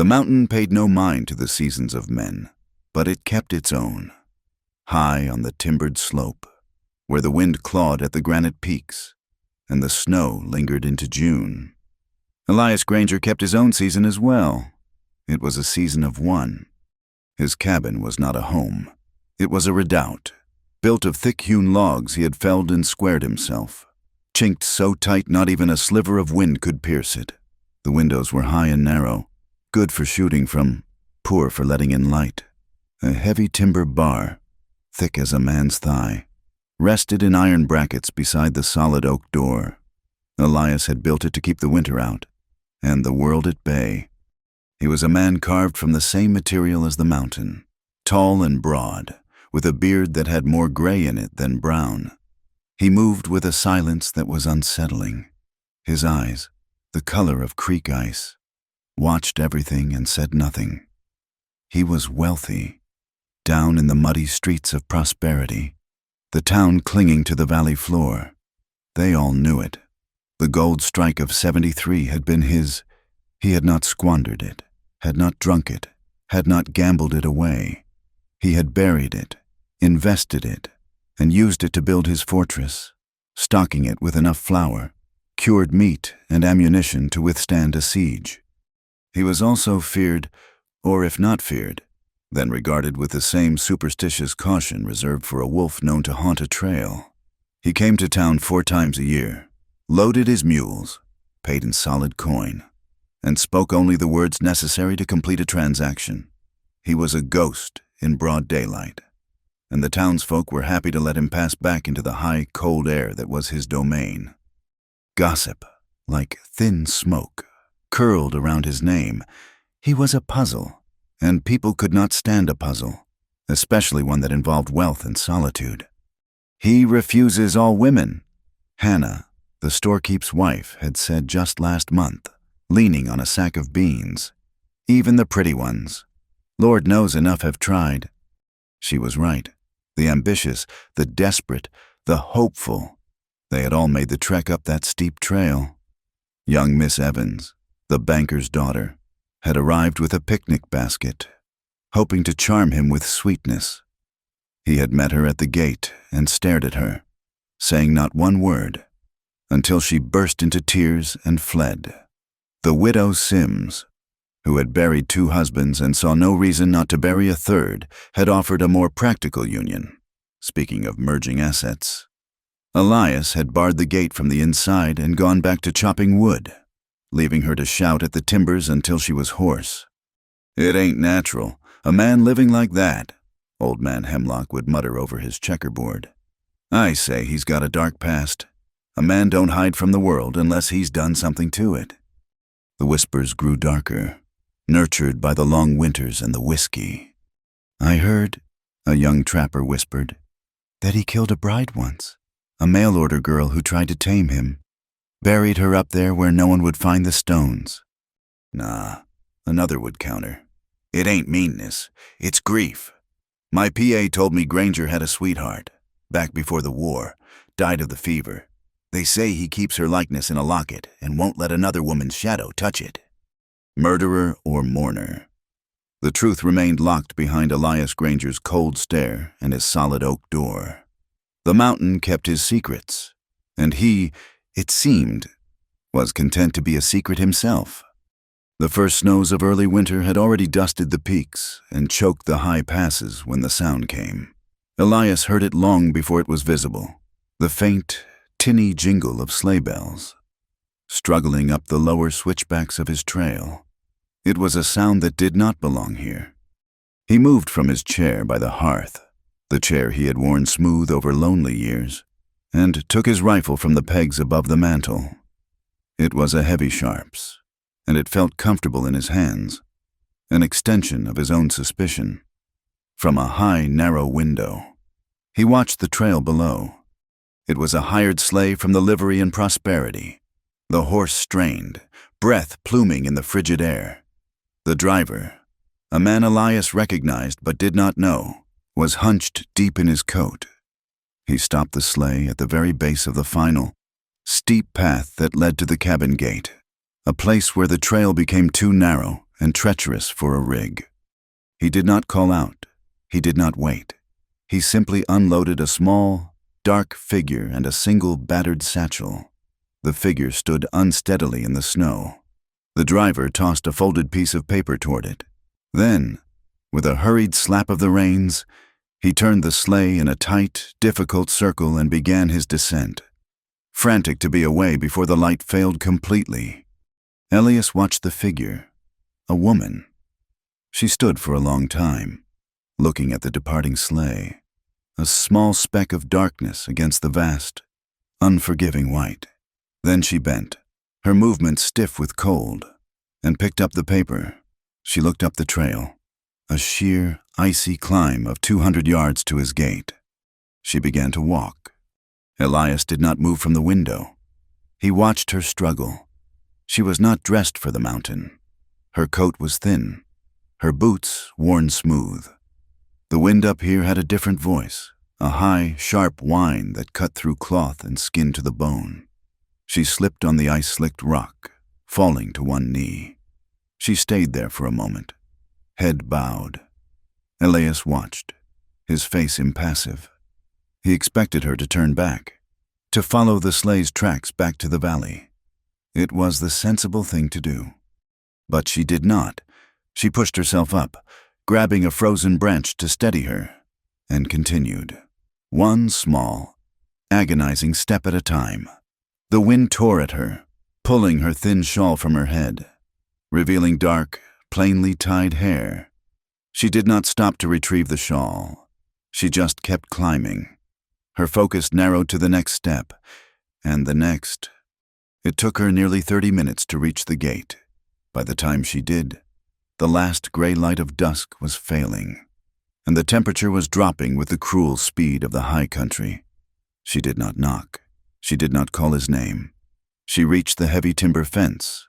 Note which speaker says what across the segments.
Speaker 1: The mountain paid no mind to the seasons of men, but it kept its own. High on the timbered slope, where the wind clawed at the granite peaks, and the snow lingered into June. Elias Granger kept his own season as well. It was a season of one. His cabin was not a home. It was a redoubt, built of thick-hewn logs he had felled and squared himself, chinked so tight not even a sliver of wind could pierce it. The windows were high and narrow, good for shooting from, poor for letting in light. A heavy timber bar, thick as a man's thigh, rested in iron brackets beside the solid oak door. Elias had built it to keep the winter out, and the world at bay. He was a man carved from the same material as the mountain, tall and broad, with a beard that had more gray in it than brown. He moved with a silence that was unsettling. His eyes, the color of creek ice, watched everything and said nothing. He was wealthy, down in the muddy streets of prosperity, the town clinging to the valley floor. They all knew it. The gold strike of '73 had been his. He had not squandered it, had not drunk it, had not gambled it away. He had buried it, invested it, and used it to build his fortress, stocking it with enough flour, cured meat, and ammunition to withstand a siege. He was also feared, or if not feared, then regarded with the same superstitious caution reserved for a wolf known to haunt a trail. He came to town 4 times a year, loaded his mules, paid in solid coin, and spoke only the words necessary to complete a transaction. He was a ghost in broad daylight, and the townsfolk were happy to let him pass back into the high, cold air that was his domain. Gossip, like thin smoke, curled around his name. He was a puzzle, and people could not stand a puzzle, especially one that involved wealth and solitude. "He refuses all women," Hannah, the storekeep's wife, had said just last month, leaning on a sack of beans. "Even the pretty ones. Lord knows enough have tried." She was right. The ambitious, the desperate, the hopeful, they had all made the trek up that steep trail. Young Miss Evans, the banker's daughter, had arrived with a picnic basket, hoping to charm him with sweetness. He had met her at the gate and stared at her, saying not one word, until she burst into tears and fled. The widow Sims, who had buried 2 husbands and saw no reason not to bury a 3rd, had offered a more practical union, speaking of merging assets. Elias had barred the gate from the inside and gone back to chopping wood, leaving her to shout at the timbers until she was hoarse. "It ain't natural, a man living like that," Old Man Hemlock would mutter over his checkerboard. "I say he's got a dark past. A man don't hide from the world unless he's done something to it." The whispers grew darker, nurtured by the long winters and the whiskey. "I heard," a young trapper whispered, "that he killed a bride once, a mail-order girl who tried to tame him. Buried her up there where no one would find the stones." "Nah," another would counter. "It ain't meanness, it's grief. My PA told me Granger had a sweetheart, back before the war, died of the fever. They say he keeps her likeness in a locket and won't let another woman's shadow touch it." Murderer or mourner? The truth remained locked behind Elias Granger's cold stare and his solid oak door. The mountain kept his secrets, and he, it seemed, was content to be a secret himself. The first snows of early winter had already dusted the peaks and choked the high passes when the sound came. Elias heard it long before it was visible, the faint, tinny jingle of sleigh bells, struggling up the lower switchbacks of his trail. It was a sound that did not belong here. He moved from his chair by the hearth, the chair he had worn smooth over lonely years, and took his rifle from the pegs above the mantel. It was a heavy Sharps, and it felt comfortable in his hands, an extension of his own suspicion. From a high, narrow window, he watched the trail below. It was a hired sleigh from the Livery and Prosperity, the horse strained, breath pluming in the frigid air. The driver, a man Elias recognized but did not know, was hunched deep in his coat. He stopped the sleigh at the very base of the final, steep path that led to the cabin gate, a place where the trail became too narrow and treacherous for a rig. He did not call out. He did not wait. He simply unloaded a small, dark figure and a single battered satchel. The figure stood unsteadily in the snow. The driver tossed a folded piece of paper toward it. Then, with a hurried slap of the reins, he turned the sleigh in a tight, difficult circle and began his descent, frantic to be away before the light failed completely. Elias watched the figure, a woman. She stood for a long time, looking at the departing sleigh, a small speck of darkness against the vast, unforgiving white. Then she bent, her movements stiff with cold, and picked up the paper. She looked up the trail, a sheer, icy climb of 200 yards to his gate. She began to walk. Elias did not move from the window. He watched her struggle. She was not dressed for the mountain. Her coat was thin, her boots worn smooth. The wind up here had a different voice, a high, sharp whine that cut through cloth and skin to the bone. She slipped on the ice-slicked rock, falling to one knee. She stayed there for a moment, head bowed. Elias watched, his face impassive. He expected her to turn back, to follow the sleigh's tracks back to the valley. It was the sensible thing to do. But she did not. She pushed herself up, grabbing a frozen branch to steady her, and continued, one small, agonizing step at a time. The wind tore at her, pulling her thin shawl from her head, revealing dark, plainly tied hair. She did not stop to retrieve the shawl. She just kept climbing. Her focus narrowed to the next step, and the next. It took her nearly 30 minutes to reach the gate. By the time she did, the last gray light of dusk was failing, and the temperature was dropping with the cruel speed of the high country. She did not knock. She did not call his name. She reached the heavy timber fence,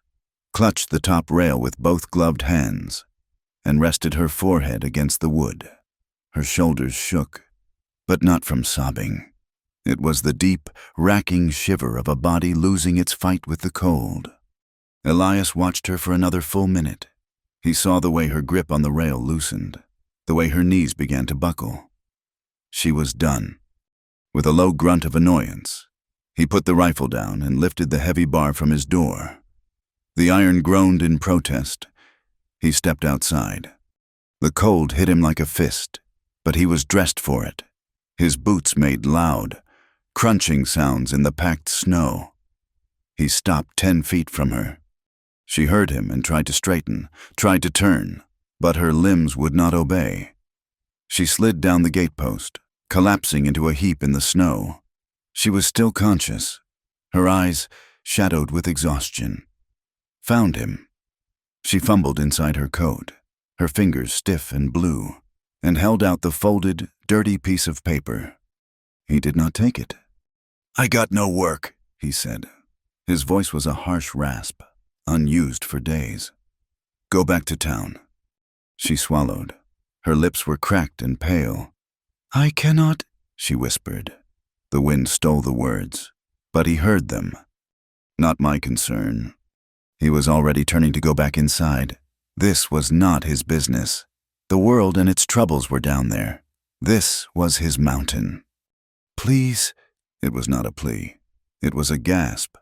Speaker 1: clutched the top rail with both gloved hands, and rested her forehead against the wood. Her shoulders shook, but not from sobbing. It was the deep, racking shiver of a body losing its fight with the cold. Elias watched her for another full minute. He saw the way her grip on the rail loosened, the way her knees began to buckle. She was done. With a low grunt of annoyance, he put the rifle down and lifted the heavy bar from his door. The iron groaned in protest. He stepped outside. The cold hit him like a fist, but he was dressed for it. His boots made loud, crunching sounds in the packed snow. He stopped 10 feet from her. She heard him and tried to straighten, tried to turn, but her limbs would not obey. She slid down the gatepost, collapsing into a heap in the snow. She was still conscious, her eyes shadowed with exhaustion. Found him. She fumbled inside her coat, her fingers stiff and blue, and held out the folded, dirty piece of paper. He did not take it. "I got no work," he said. His voice was a harsh rasp, unused for days. "Go back to town." She swallowed. Her lips were cracked and pale. "I cannot," she whispered. The wind stole the words, but he heard them. "Not my concern." He was already turning to go back inside. This was not his business. The world and its troubles were down there. This was his mountain. "Please." It was not a plea. It was a gasp.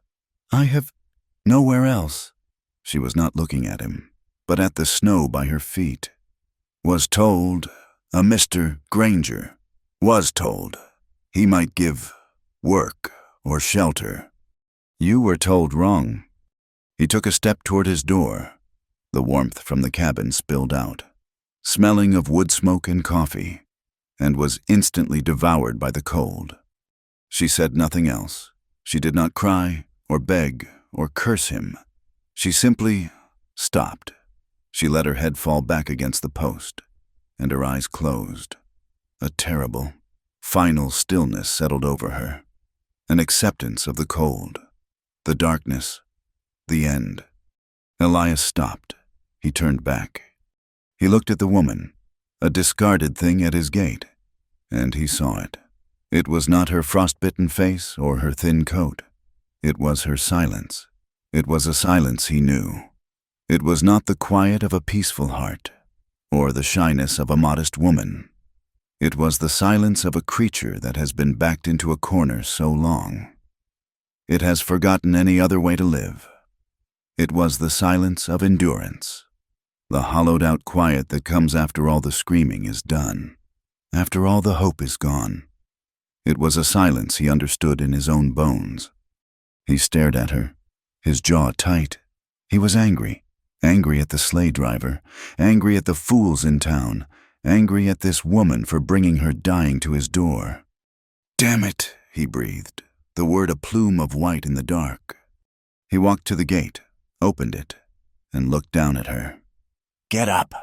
Speaker 1: "I have nowhere else." She was not looking at him, but at the snow by her feet. Was told, a Mr. Granger, was told, he might give work or shelter. You were told wrong. He took a step toward his door. The warmth from the cabin spilled out, smelling of wood smoke and coffee, and was instantly devoured by the cold. She said nothing else. She did not cry or beg or curse him. She simply stopped. She let her head fall back against the post, and her eyes closed. A terrible, final stillness settled over her, an acceptance of the cold, the darkness, the end. Elias stopped. He turned back. He looked at the woman, a discarded thing at his gate, and he saw it. It was not her frostbitten face or her thin coat. It was her silence. It was a silence he knew. It was not the quiet of a peaceful heart, or the shyness of a modest woman. It was the silence of a creature that has been backed into a corner so long. It has forgotten any other way to live. It was the silence of endurance, the hollowed-out quiet that comes after all the screaming is done, after all the hope is gone. It was a silence he understood in his own bones. He stared at her, his jaw tight. He was angry. Angry at the sleigh driver, angry at the fools in town, angry at this woman for bringing her dying to his door. "Damn it," he breathed, the word a plume of white in the dark. He walked to the gate, opened it, and looked down at her. "Get up."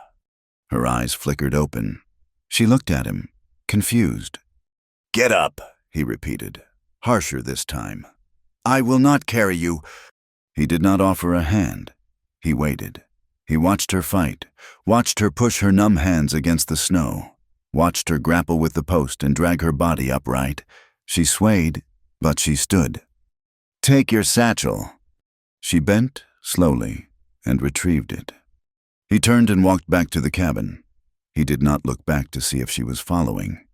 Speaker 1: Her eyes flickered open. She looked at him, confused. "Get up," he repeated, harsher this time. "I will not carry you." He did not offer a hand. He waited. He watched her fight, watched her push her numb hands against the snow, watched her grapple with the post and drag her body upright. She swayed, but she stood. "Take your satchel." She bent slowly and retrieved it. He turned and walked back to the cabin. He did not look back to see if she was following.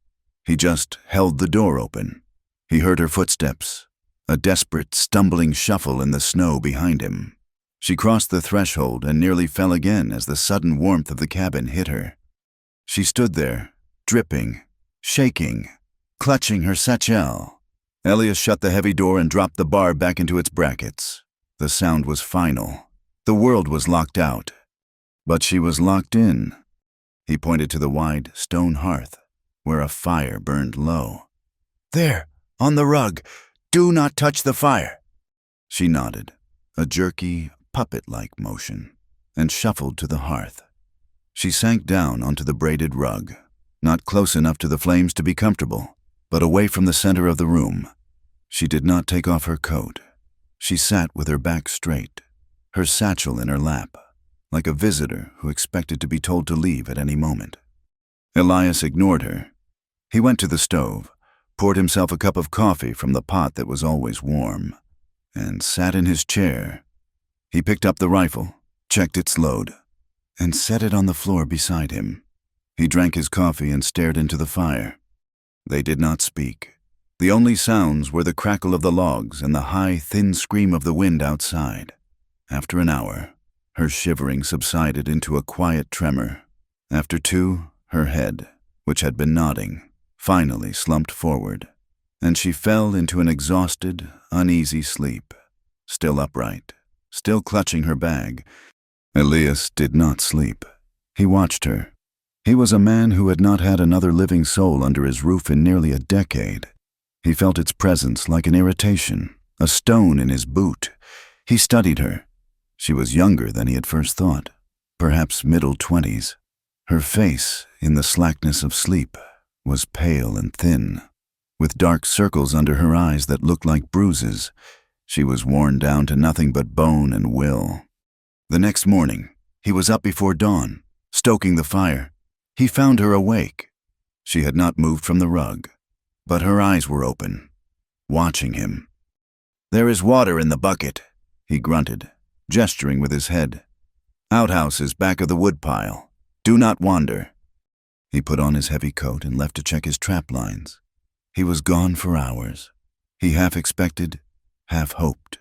Speaker 1: He just held the door open. He heard her footsteps, a desperate, stumbling shuffle in the snow behind him. She crossed the threshold and nearly fell again as the sudden warmth of the cabin hit her. She stood there, dripping, shaking, clutching her satchel. Elias shut the heavy door and dropped the bar back into its brackets. The sound was final. The world was locked out. But she was locked in. He pointed to the wide stone hearth, where a fire burned low. "There, on the rug. Do not touch the fire." She nodded, a jerky, puppet-like motion, and shuffled to the hearth. She sank down onto the braided rug, not close enough to the flames to be comfortable, but away from the center of the room. She did not take off her coat. She sat with her back straight, her satchel in her lap, like a visitor who expected to be told to leave at any moment. Elias ignored her. He went to the stove, poured himself a cup of coffee from the pot that was always warm, and sat in his chair. He picked up the rifle, checked its load, and set it on the floor beside him. He drank his coffee and stared into the fire. They did not speak. The only sounds were the crackle of the logs and the high, thin scream of the wind outside. After an hour, her shivering subsided into a quiet tremor. After 2, her head, which had been nodding, finally slumped forward, and she fell into an exhausted, uneasy sleep, still upright, still clutching her bag. Elias did not sleep. He watched her. He was a man who had not had another living soul under his roof in nearly a decade. He felt its presence like an irritation, a stone in his boot. He studied her. She was younger than he had first thought, perhaps middle 20s. Her face, in the slackness of sleep, was pale and thin, with dark circles under her eyes that looked like bruises. She was worn down to nothing but bone and will. The next morning, he was up before dawn, stoking the fire. He found her awake. She had not moved from the rug, but her eyes were open, watching him. "There is water in the bucket," he grunted, gesturing with his head. "Outhouse is back of the woodpile. Do not wander." He put on his heavy coat and left to check his trap lines. He was gone for hours. He half expected, half hoped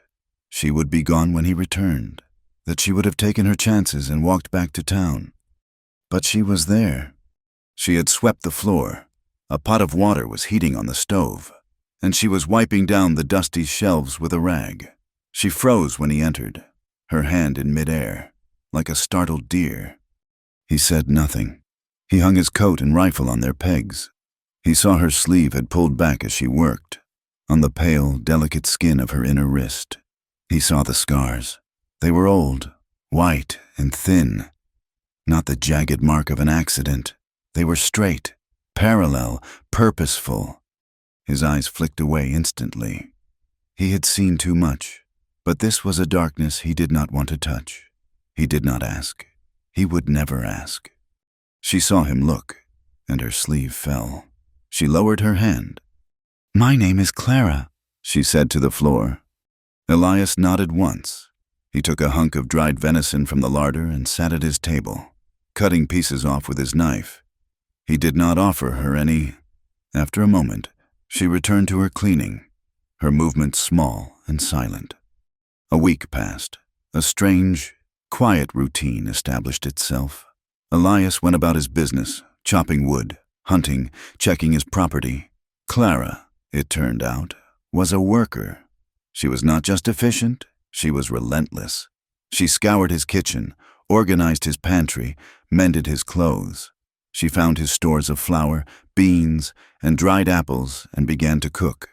Speaker 1: she would be gone when he returned, that she would have taken her chances and walked back to town. But she was there. She had swept the floor. A pot of water was heating on the stove, and she was wiping down the dusty shelves with a rag. She froze when he entered, her hand in midair, like a startled deer. He said nothing. He hung his coat and rifle on their pegs. He saw her sleeve had pulled back as she worked, on the pale, delicate skin of her inner wrist. He saw the scars. They were old, white, and thin. Not the jagged mark of an accident. They were straight, parallel, purposeful. His eyes flicked away instantly. He had seen too much, but this was a darkness he did not want to touch. He did not ask. He would never ask. She saw him look, and her sleeve fell. She lowered her hand. "My name is Clara," she said to the floor. Elias nodded once. He took a hunk of dried venison from the larder and sat at his table, cutting pieces off with his knife. He did not offer her any. After a moment, she returned to her cleaning, her movements small and silent. A week passed. A strange, quiet routine established itself. Elias went about his business, chopping wood, hunting, checking his property. Clara, it turned out, was a worker. She was not just efficient, she was relentless. She scoured his kitchen, organized his pantry, mended his clothes. She found his stores of flour, beans, and dried apples and began to cook.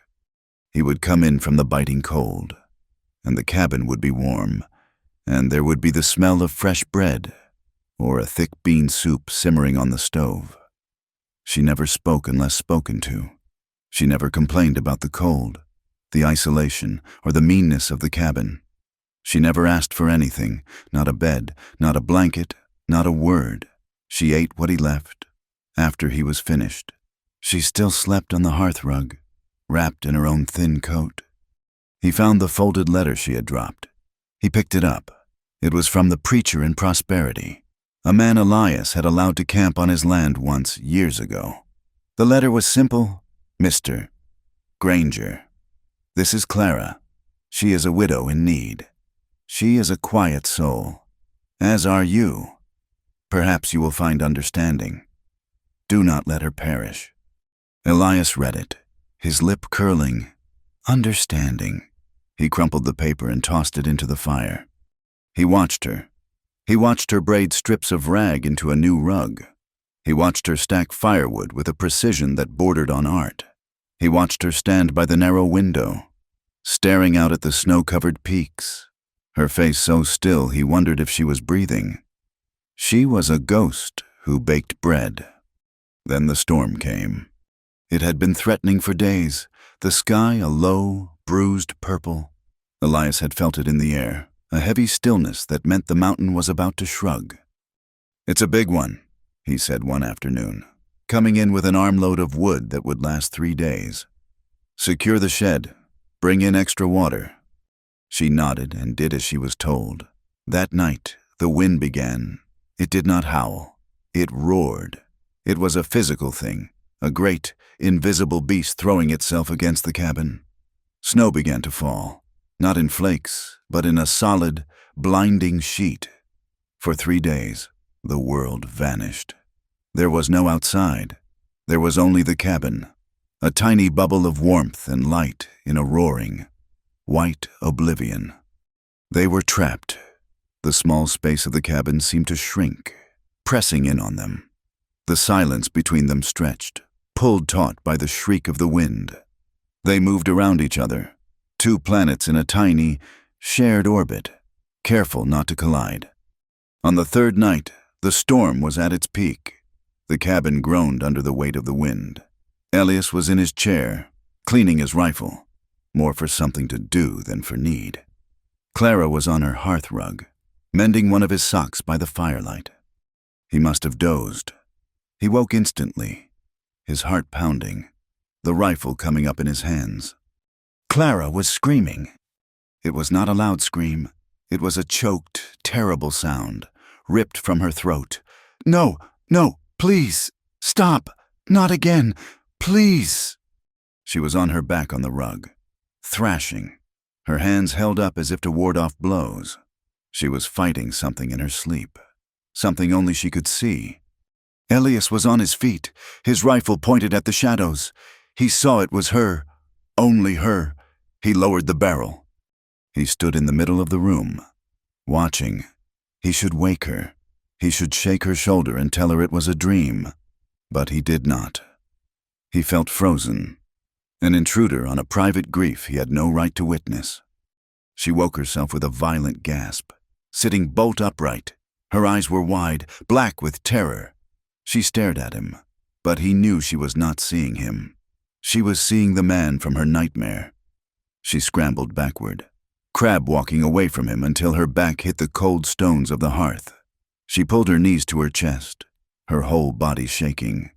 Speaker 1: He would come in from the biting cold, and the cabin would be warm, and there would be the smell of fresh bread or a thick bean soup simmering on the stove. She never spoke unless spoken to. She never complained about the cold, the isolation, or the meanness of the cabin. She never asked for anything, not a bed, not a blanket, not a word. She ate what he left. After he was finished, she still slept on the hearthrug, wrapped in her own thin coat. He found the folded letter she had dropped. He picked it up. It was from the preacher in Prosperity, a man Elias had allowed to camp on his land once years ago. The letter was simple. Mr. Granger, this is Clara. She is a widow in need. She is a quiet soul, as are you. Perhaps you will find understanding. Do not let her perish. Elias read it, his lip curling. Understanding. He crumpled the paper and tossed it into the fire. He watched her. He watched her braid strips of rag into a new rug. He watched her stack firewood with a precision that bordered on art. He watched her stand by the narrow window, staring out at the snow-covered peaks, her face so still he wondered if she was breathing. She was a ghost who baked bread. Then the storm came. It had been threatening for days, the sky a low, bruised purple. Elias had felt it in the air, a heavy stillness that meant the mountain was about to shrug. "It's a big one," he said one afternoon, coming in with an armload of wood that would last 3 days. "Secure the shed. Bring in extra water." She nodded and did as she was told. That night, the wind began. It did not howl. It roared. It was a physical thing, a great, invisible beast throwing itself against the cabin. Snow began to fall, not in flakes, but in a solid, blinding sheet. For 3 days, the world vanished. There was no outside. There was only the cabin, a tiny bubble of warmth and light in a roaring, white oblivion. They were trapped. The small space of the cabin seemed to shrink, pressing in on them. The silence between them stretched, pulled taut by the shriek of the wind. They moved around each other, 2 planets in a tiny, shared orbit, careful not to collide. On the 3rd night, the storm was at its peak. The cabin groaned under the weight of the wind. Elias was in his chair, cleaning his rifle, more for something to do than for need. Clara was on her hearthrug, mending one of his socks by the firelight. He must have dozed. He woke instantly, his heart pounding, the rifle coming up in his hands. Clara was screaming. It was not a loud scream. It was a choked, terrible sound, ripped from her throat. "No, no, please, stop, not again, please." She was on her back on the rug, thrashing, her hands held up as if to ward off blows. She was fighting something in her sleep, something only she could see. Elias was on his feet, his rifle pointed at the shadows. He saw it was her, only her. He lowered the barrel. He stood in the middle of the room, watching. He should wake her. He should shake her shoulder and tell her it was a dream. But he did not. He felt frozen, an intruder on a private grief he had no right to witness. She woke herself with a violent gasp, sitting bolt upright. Her eyes were wide, black with terror. She stared at him, but he knew she was not seeing him. She was seeing the man from her nightmare. She scrambled backward, crab walking away from him until her back hit the cold stones of the hearth. She pulled her knees to her chest, her whole body shaking.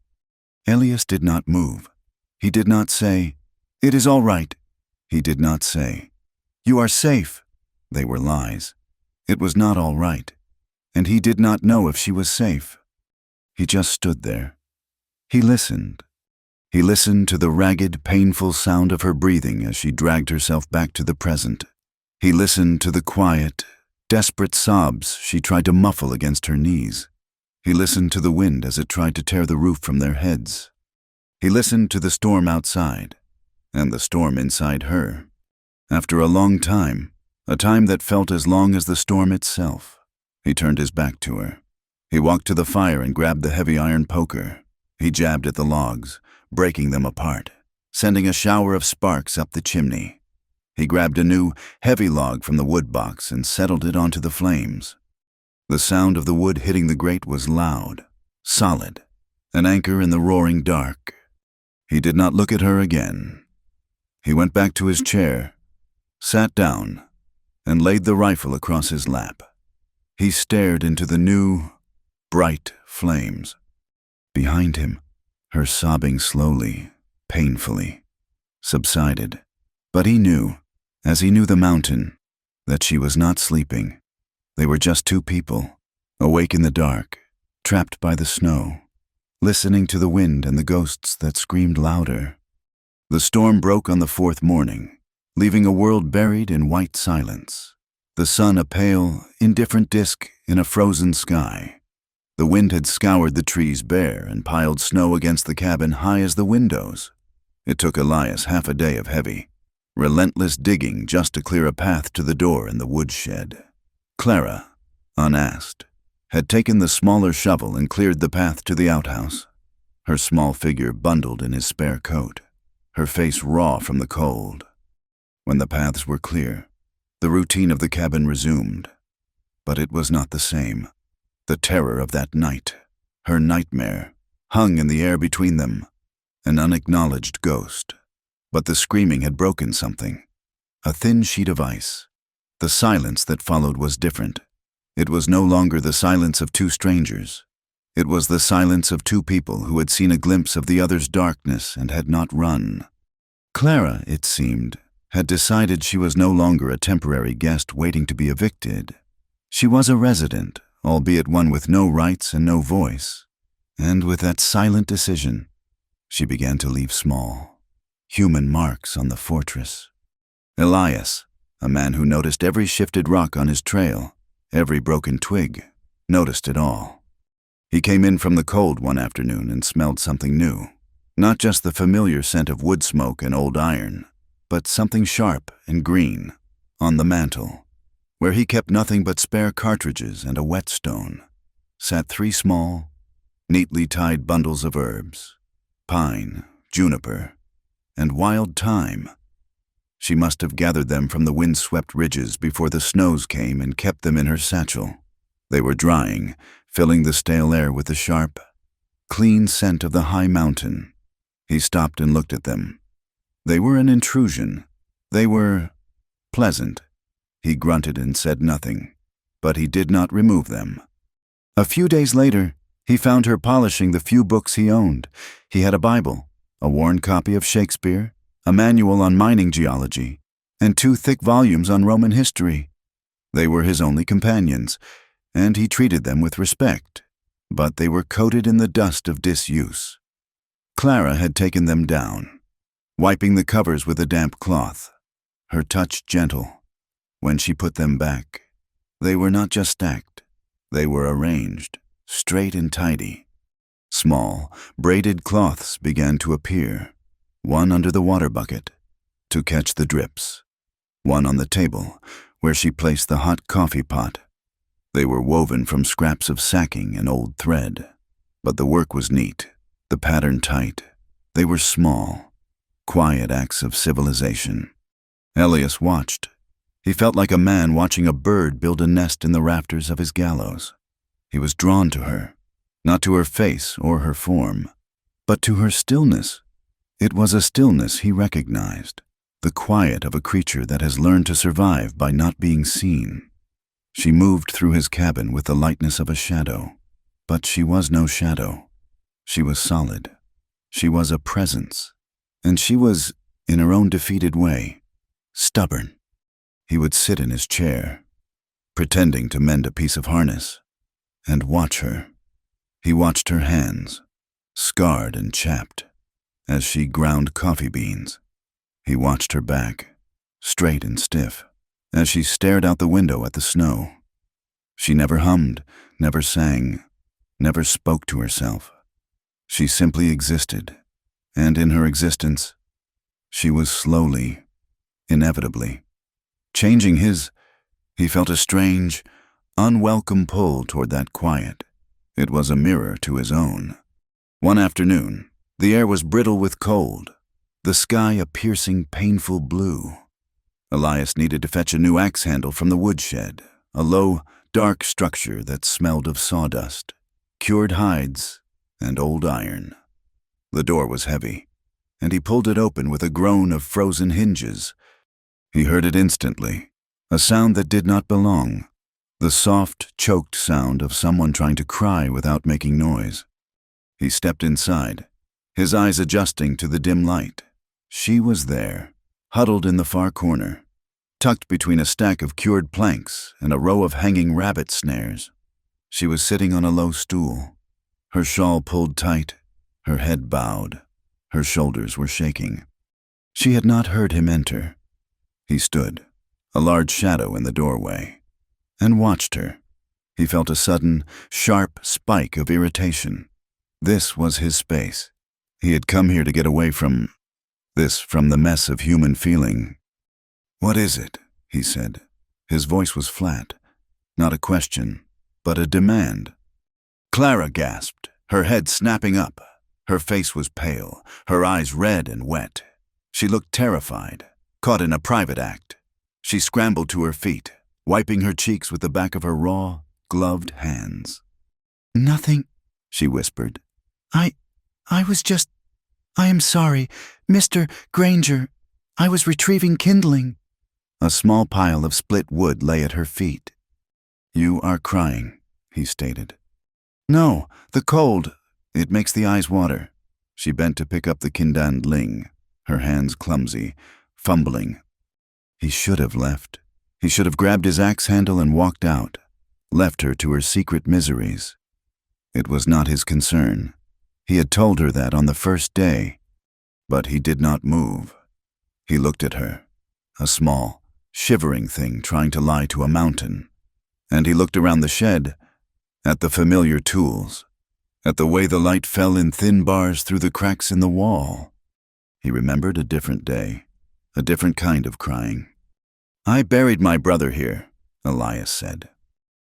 Speaker 1: Elias did not move. He did not say, "It is all right." He did not say, "You are safe." They were lies. It was not all right, and he did not know if she was safe. He just stood there. He listened. He listened to the ragged, painful sound of her breathing as she dragged herself back to the present. He listened to the quiet, desperate sobs she tried to muffle against her knees. He listened to the wind as it tried to tear the roof from their heads. He listened to the storm outside, and the storm inside her. After a long time, a time that felt as long as the storm itself, he turned his back to her. He walked to the fire and grabbed the heavy iron poker. He jabbed at the logs, breaking them apart, sending a shower of sparks up the chimney. He grabbed a new, heavy log from the wood box and settled it onto the flames. The sound of the wood hitting the grate was loud, solid, an anchor in the roaring dark. He did not look at her again. He went back to his chair, sat down, and laid the rifle across his lap. He stared into the new, bright flames. Behind him, her sobbing slowly, painfully, subsided. But he knew, as he knew the mountain, that she was not sleeping. They were just two people, awake in the dark, trapped by the snow, listening to the wind and the ghosts that screamed louder. The storm broke on the fourth morning, leaving a world buried in white silence. The sun a pale, indifferent disk in a frozen sky. The wind had scoured the trees bare and piled snow against the cabin high as the windows. It took Elias half a day of heavy, relentless digging just to clear a path to the door in the woodshed. Clara, unasked, had taken the smaller shovel and cleared the path to the outhouse, her small figure bundled in his spare coat, her face raw from the cold. When the paths were clear, the routine of the cabin resumed. But it was not the same. The terror of that night, her nightmare, hung in the air between them, an unacknowledged ghost. But the screaming had broken something, a thin sheet of ice. The silence that followed was different. It was no longer the silence of two strangers. It was the silence of two people who had seen a glimpse of the other's darkness and had not run. Clara, it seemed, had decided she was no longer a temporary guest waiting to be evicted. She was a resident, albeit one with no rights and no voice. And with that silent decision, she began to leave small, human marks on the fortress. Elias, a man who noticed every shifted rock on his trail, every broken twig, noticed it all. He came in from the cold one afternoon and smelled something new. Not just the familiar scent of wood smoke and old iron, but something sharp and green on the mantel, where he kept nothing but spare cartridges and a whetstone, sat three small, neatly tied bundles of herbs, pine, juniper, and wild thyme. She must have gathered them from the wind-swept ridges before the snows came and kept them in her satchel. They were drying, filling the stale air with the sharp, clean scent of the high mountain. He stopped and looked at them. They were an intrusion. They were pleasant. He grunted and said nothing, but he did not remove them. A few days later, he found her polishing the few books he owned. He had a Bible, a worn copy of Shakespeare, a manual on mining geology, and 2 thick volumes on Roman history. They were his only companions, and he treated them with respect, but they were coated in the dust of disuse. Clara had taken them down, wiping the covers with a damp cloth, her touch gentle. When she put them back, they were not just stacked, they were arranged, straight and tidy. Small, braided cloths began to appear, one under the water bucket, to catch the drips, one on the table, where she placed the hot coffee pot. They were woven from scraps of sacking and old thread, but the work was neat, the pattern tight. They were small, quiet acts of civilization. Elias watched. He felt like a man watching a bird build a nest in the rafters of his gallows. He was drawn to her, not to her face or her form, but to her stillness. It was a stillness he recognized, the quiet of a creature that has learned to survive by not being seen. She moved through his cabin with the lightness of a shadow, but she was no shadow. She was solid. She was a presence, and she was, in her own defeated way, stubborn. He would sit in his chair, pretending to mend a piece of harness. And watch her. He watched her hands, scarred and chapped, as she ground coffee beans. He watched her back, straight and stiff, as she stared out the window at the snow. She never hummed, never sang, never spoke to herself. She simply existed, and in her existence, she was slowly, inevitably, changing his. He felt a strange, unwelcome pull toward that quiet. It was a mirror to his own. One afternoon, the air was brittle with cold, the sky a piercing, painful blue. Elias needed to fetch a new axe handle from the woodshed, a low, dark structure that smelled of sawdust, cured hides, and old iron. The door was heavy, and he pulled it open with a groan of frozen hinges. He heard it instantly, a sound that did not belong, the soft, choked sound of someone trying to cry without making noise. He stepped inside, his eyes adjusting to the dim light. She was there, huddled in the far corner, tucked between a stack of cured planks and a row of hanging rabbit snares. She was sitting on a low stool, her shawl pulled tight, her head bowed, her shoulders were shaking. She had not heard him enter. He stood, a large shadow in the doorway, and watched her. He felt a sudden, sharp spike of irritation. This was his space. He had come here to get away from the mess of human feeling. "What is it?" he said. His voice was flat, not a question, but a demand. Clara gasped, her head snapping up. Her face was pale, her eyes red and wet. She looked terrified, caught in a private act. She scrambled to her feet, wiping her cheeks with the back of her raw, gloved hands.
Speaker 2: "Nothing,"
Speaker 1: she whispered.
Speaker 2: I am sorry, Mr. Granger. I was retrieving kindling."
Speaker 1: A small pile of split wood lay at her feet. "You are crying," he stated. "No, the cold. It makes the eyes water." She bent to pick up the kindand ling, her hands clumsy, fumbling. He should have left. He should have grabbed his axe handle and walked out, left her to her secret miseries. It was not his concern. He had told her that on the first day, but he did not move. He looked at her, a small, shivering thing trying to lie to a mountain, and he looked around the shed, at the familiar tools, at the way the light fell in thin bars through the cracks in the wall. He remembered a different day, a different kind of crying. "I buried my brother here," Elias said.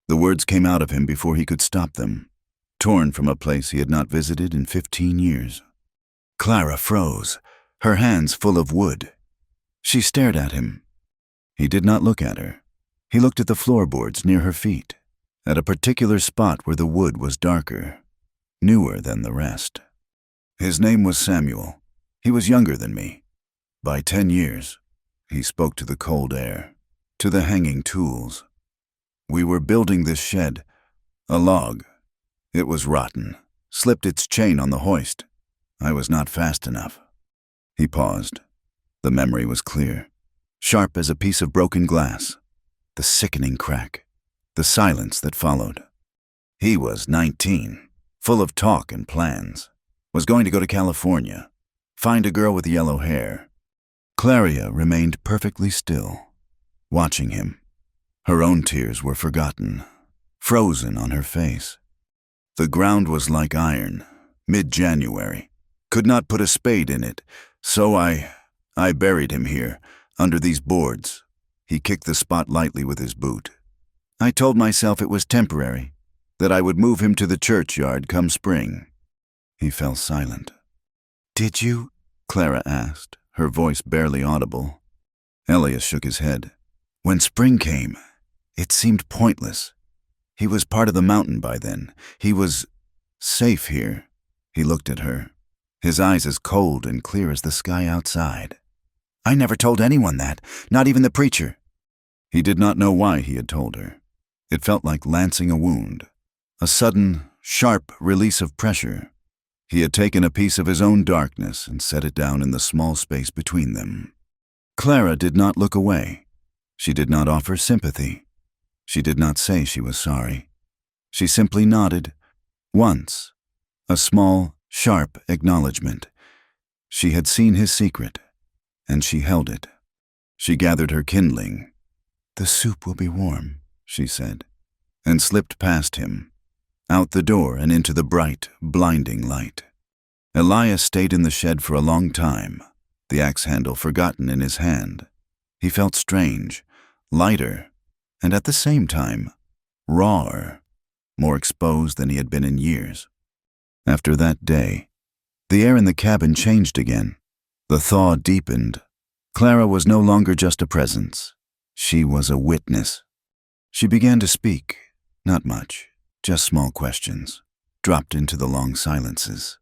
Speaker 1: The words came out of him before he could stop them, torn from a place he had not visited in 15 years. Clara froze, her hands full of wood. She stared at him. He did not look at her. He looked at the floorboards near her feet, at a particular spot where the wood was darker, newer than the rest. "His name was Samuel. He was younger than me, by 10 years. He spoke to the cold air, to the hanging tools. We were building this shed, a log. It was rotten, slipped its chain on the hoist. I was not fast enough." He paused. The memory was clear, sharp as a piece of broken glass. The sickening crack, the silence that followed. He was 19, full of talk and plans, was going to go to California, find a girl with yellow hair. Clara remained perfectly still, watching him. Her own tears were forgotten, frozen on her face. The ground was like iron, mid-January. Could not put a spade in it, so I buried him here, under these boards. He kicked the spot lightly with his boot. I told myself it was temporary, that I would move him to the churchyard come spring. He fell silent. "Did you?" Clara asked, her voice barely audible. Elias shook his head. "When spring came, it seemed pointless. He was part of the mountain by then. He was safe here." He looked at her, his eyes as cold and clear as the sky outside. "I never told anyone that, not even the preacher." He did not know why he had told her. It felt like lancing a wound, a sudden, sharp release of pressure. He had taken a piece of his own darkness and set it down in the small space between them. Clara did not look away. She did not offer sympathy. She did not say she was sorry. She simply nodded. Once. A small, sharp acknowledgement. She had seen his secret, and she held it. She gathered her kindling. "The soup will be warm," she said, and slipped past him, out the door and into the bright, blinding light. Elias stayed in the shed for a long time, the axe handle forgotten in his hand. He felt strange, lighter, and at the same time, rawer, more exposed than he had been in years. After that day, the air in the cabin changed again. The thaw deepened. Clara was no longer just a presence. She was a witness. She began to speak, not much, just small questions, dropped into the long silences.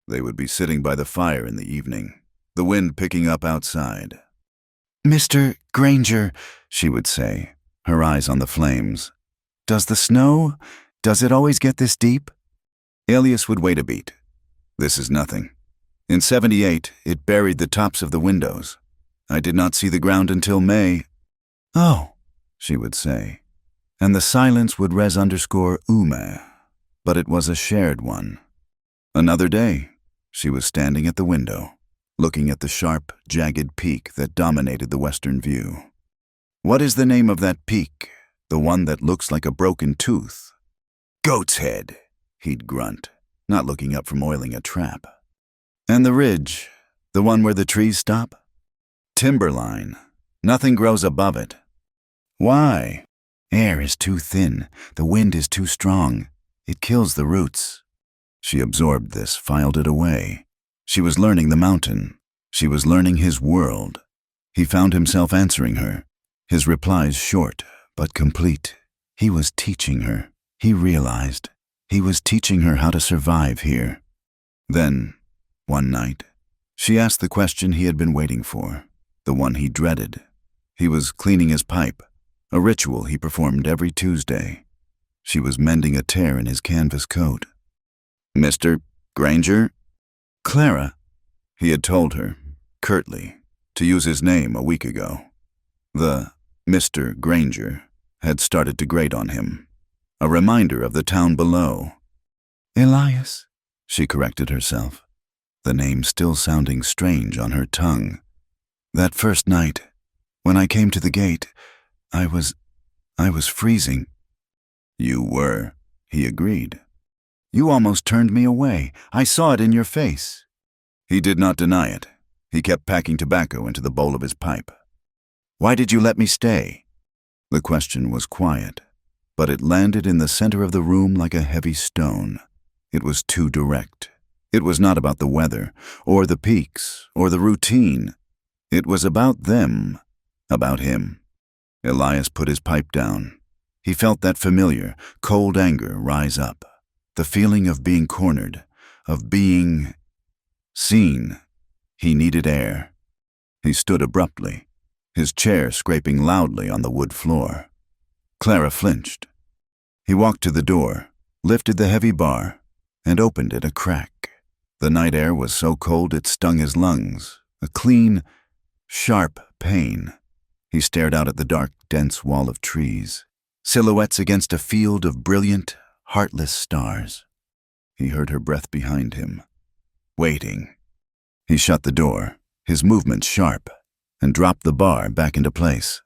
Speaker 1: They would be sitting by the fire in the evening, the wind picking up outside.
Speaker 2: "Mr. Granger,"
Speaker 1: She would say, her eyes on the flames. "Does it always get this deep?" Elias would wait a beat. "This is nothing. In 78, it buried the tops of the windows. I did not see the ground until May."
Speaker 2: "Oh,"
Speaker 1: she would say, and the silence would res_ume, but it was a shared one. Another day, she was standing at the window, looking at the sharp, jagged peak that dominated the western view. "What is the name of that peak, the one that looks like a broken tooth?" "Goat's Head," he'd grunt, not looking up from oiling a trap. "And the ridge, the one where the trees stop?" "Timberline. Nothing grows above it." "Why?"
Speaker 2: "Air is too thin. The wind is too strong. It kills the roots."
Speaker 1: She absorbed this, filed it away. She was learning the mountain. She was learning his world. He found himself answering her, his replies short but complete. He was teaching her. He realized. He was teaching her how to survive here. Then, one night, she asked the question he had been waiting for, the one he dreaded. He was cleaning his pipe, a ritual he performed every Tuesday. She was mending a tear in his canvas coat. "Mr. Granger?"
Speaker 2: "Clara,"
Speaker 1: he had told her, curtly, to use his name a week ago. The Mr. Granger had started to grate on him, a reminder of the town below.
Speaker 2: "Elias,"
Speaker 1: she corrected herself, the name still sounding strange on her tongue. "That first night, when I came to the gate, I was freezing." "You were," he agreed. "You almost turned me away. I saw it in your face." He did not deny it. He kept packing tobacco into the bowl of his pipe. "Why did you let me stay?" The question was quiet, but it landed in the center of the room like a heavy stone. It was too direct. It was not about the weather, or the peaks, or the routine. It was about them, about him. Elias put his pipe down. He felt that familiar, cold anger rise up, the feeling of being cornered, of being seen. He needed air. He stood abruptly, his chair scraping loudly on the wood floor. Clara flinched. He walked to the door, lifted the heavy bar, and opened it a crack. The night air was so cold it stung his lungs, a clean, sharp pain. He stared out at the dark, dense wall of trees, silhouettes against a field of brilliant, heartless stars. He heard her breath behind him, waiting. He shut the door, his movements sharp, and dropped the bar back into place.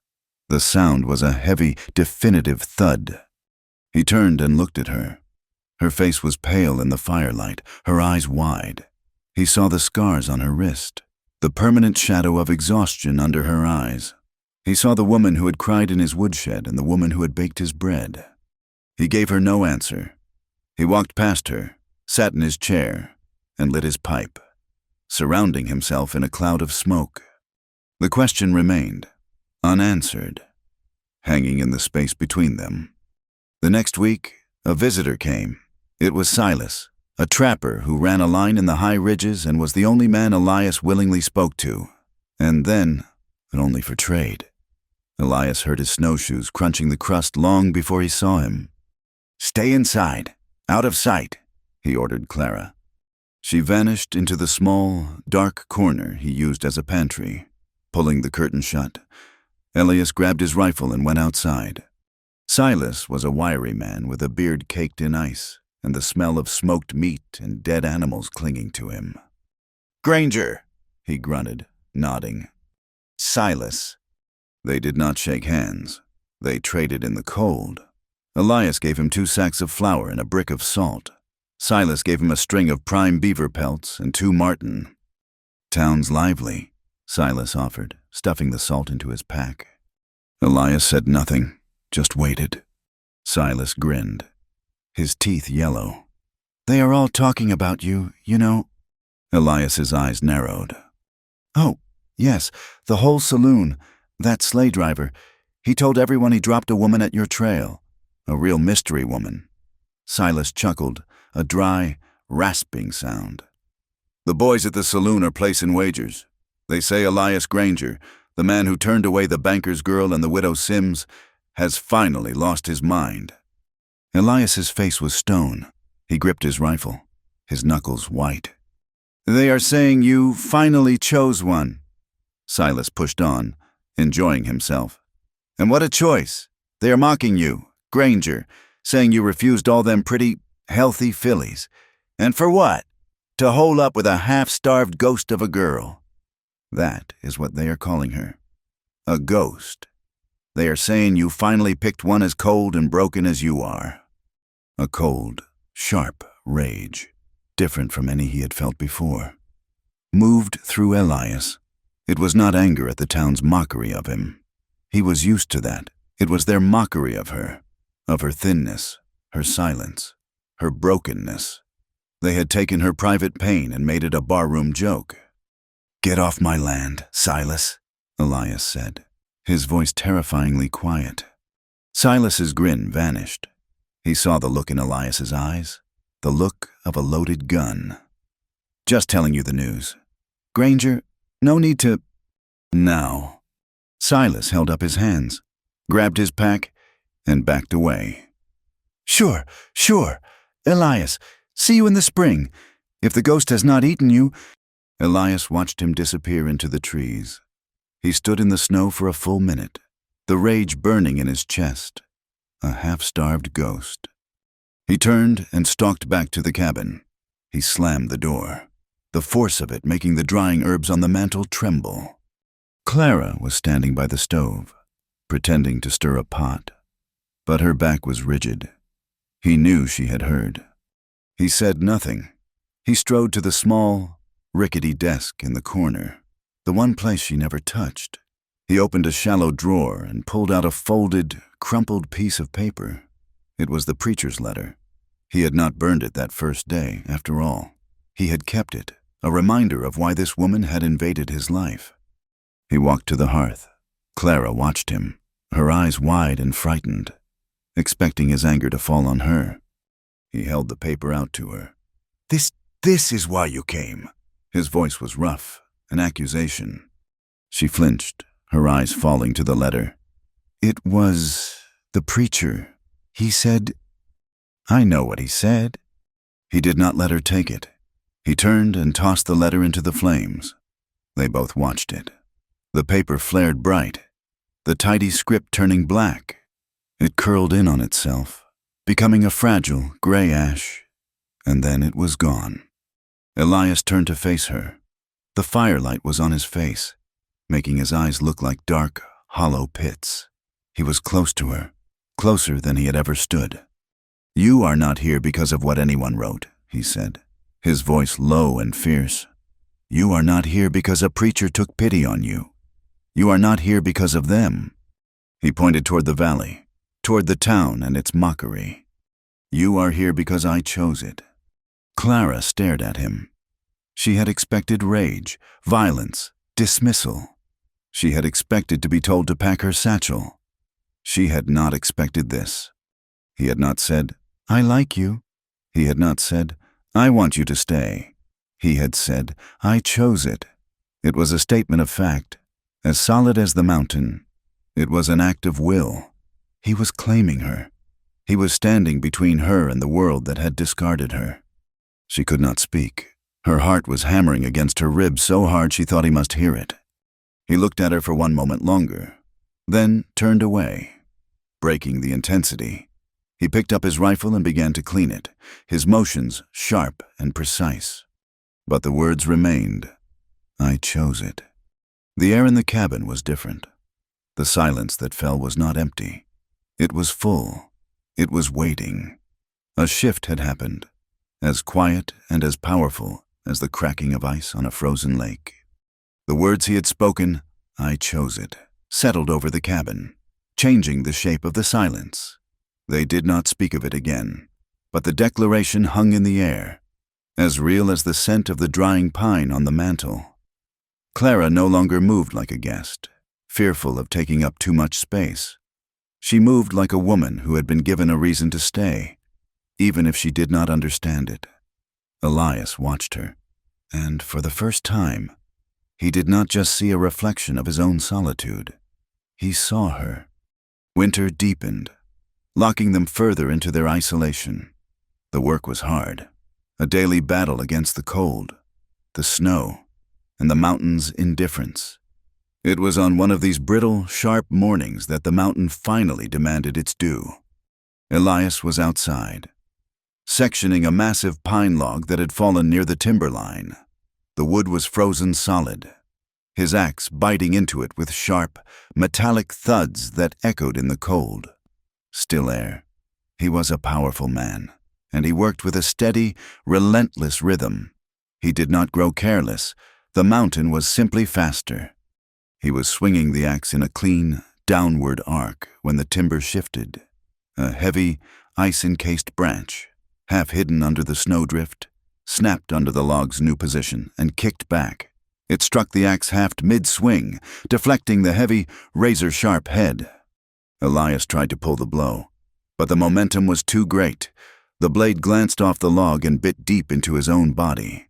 Speaker 1: The sound was a heavy, definitive thud. He turned and looked at her. Her face was pale in the firelight, her eyes wide. He saw the scars on her wrist, the permanent shadow of exhaustion under her eyes. He saw the woman who had cried in his woodshed and the woman who had baked his bread. He gave her no answer. He walked past her, sat in his chair, and lit his pipe, surrounding himself in a cloud of smoke. The question remained, unanswered, hanging in the space between them. The next week, a visitor came. It was Silas, a trapper who ran a line in the high ridges and was the only man Elias willingly spoke to. And then, but only for trade. Elias heard his snowshoes crunching the crust long before he saw him. "Stay inside, out of sight," he ordered Clara. She vanished into the small, dark corner he used as a pantry. Pulling the curtain shut, Elias grabbed his rifle and went outside. Silas was a wiry man with a beard caked in ice and the smell of smoked meat and dead animals clinging to him. "Granger," he grunted, nodding. "Silas." They did not shake hands. They traded in the cold. Elias gave him 2 sacks of flour and a brick of salt. Silas gave him a string of prime beaver pelts and 2 marten. "Town's lively," Silas offered, stuffing the salt into his pack. Elias said nothing, just waited. Silas grinned, his teeth yellow.
Speaker 2: "They are all talking about you, you know."
Speaker 1: Elias's eyes narrowed.
Speaker 2: "Oh, yes, the whole saloon. That sleigh driver. He told everyone he dropped a woman at your trail.
Speaker 1: A real mystery woman." Silas chuckled, a dry, rasping sound. "The boys at the saloon are placing wagers. They say Elias Granger, the man who turned away the banker's girl and the widow Sims, has finally lost his mind." Elias's face was stone. He gripped his rifle, his knuckles white. "They are saying you finally chose one." Silas pushed on, enjoying himself. "And what a choice. They are mocking you, Granger, saying you refused all them pretty, healthy fillies. And for what? To hole up with a half-starved ghost of a girl." That is what they are calling her. A ghost. They are saying you finally picked one as cold and broken as you are. A cold, sharp rage, different from any he had felt before, moved through Elias. It was not anger at the town's mockery of him. He was used to that. It was their mockery of her thinness, her silence, her brokenness. They had taken her private pain and made it a barroom joke. "Get off my land, Silas," Elias said, his voice terrifyingly quiet. Silas's grin vanished. He saw the look in Elias's eyes, the look of a loaded gun. "Just telling you the news. Granger, no need to—" "Now." Silas held up his hands, grabbed his pack, and backed away.
Speaker 2: Sure. Elias, see you in the spring. If the ghost has not eaten you."
Speaker 1: Elias watched him disappear into the trees. He stood in the snow for a full minute, the rage burning in his chest. A half-starved ghost. He turned and stalked back to the cabin. He slammed the door, the force of it making the drying herbs on the mantel tremble. Clara was standing by the stove, pretending to stir a pot, but her back was rigid. He knew she had heard. He said nothing. He strode to the small, rickety desk in the corner, the one place she never touched. He opened a shallow drawer and pulled out a folded, crumpled piece of paper. It was the preacher's letter. He had not burned it that first day, after all. He had kept it, a reminder of why this woman had invaded his life. He walked to the hearth. Clara watched him, her eyes wide and frightened, expecting his anger to fall on her. He held the paper out to her. This is why you came." His voice was rough, an accusation. She flinched, her eyes falling to the letter. "It was the preacher. He said—" "I know what he said." He did not let her take it. He turned and tossed the letter into the flames. They both watched it. The paper flared bright, the tidy script turning black. It curled in on itself, becoming a fragile gray ash, and then it was gone. Elias turned to face her. The firelight was on his face, making his eyes look like dark, hollow pits. He was close to her, closer than he had ever stood. "You are not here because of what anyone wrote," he said, his voice low and fierce. "You are not here because a preacher took pity on you. You are not here because of them." He pointed toward the valley, toward the town and its mockery. "You are here because I chose it." Clara stared at him. She had expected rage, violence, dismissal. She had expected to be told to pack her satchel. She had not expected this. He had not said, "I like you." He had not said, "I want you to stay." He had said, "I chose it." It was a statement of fact, as solid as the mountain. It was an act of will. He was claiming her. He was standing between her and the world that had discarded her. She could not speak. Her heart was hammering against her ribs so hard she thought he must hear it. He looked at her for one moment longer, then turned away. breaking the intensity. He picked up his rifle and began to clean it, his motions sharp and precise. But the words remained. I chose it. The air in the cabin was different. The silence that fell was not empty. It was full. It was waiting. A shift had happened, as quiet and as powerful as the cracking of ice on a frozen lake. The words he had spoken, I chose it, settled over the cabin, changing the shape of the silence. They did not speak of it again, but the declaration hung in the air, as real as the scent of the drying pine on the mantel. Clara no longer moved like a guest, fearful of taking up too much space. She moved like a woman who had been given a reason to stay, even if she did not understand it. Elias watched her, and for the first time, he did not just see a reflection of his own solitude. He saw her. Winter deepened, locking them further into their isolation. The work was hard, a daily battle against the cold, the snow, and the mountain's indifference. It was on one of these brittle, sharp mornings that the mountain finally demanded its due. Elias was outside, sectioning a massive pine log that had fallen near the timberline. The wood was frozen solid, his axe biting into it with sharp, metallic thuds that echoed in the cold. Still air. He was a powerful man, and he worked with a steady, relentless rhythm. He did not grow careless. The mountain was simply faster. He was swinging the axe in a clean, downward arc when the timber shifted. A heavy, ice-encased branch, half hidden under the snowdrift, snapped under the log's new position and kicked back. It struck the axe haft mid-swing, deflecting the heavy, razor-sharp head. Elias tried to pull the blow, but the momentum was too great. The blade glanced off the log and bit deep into his own body.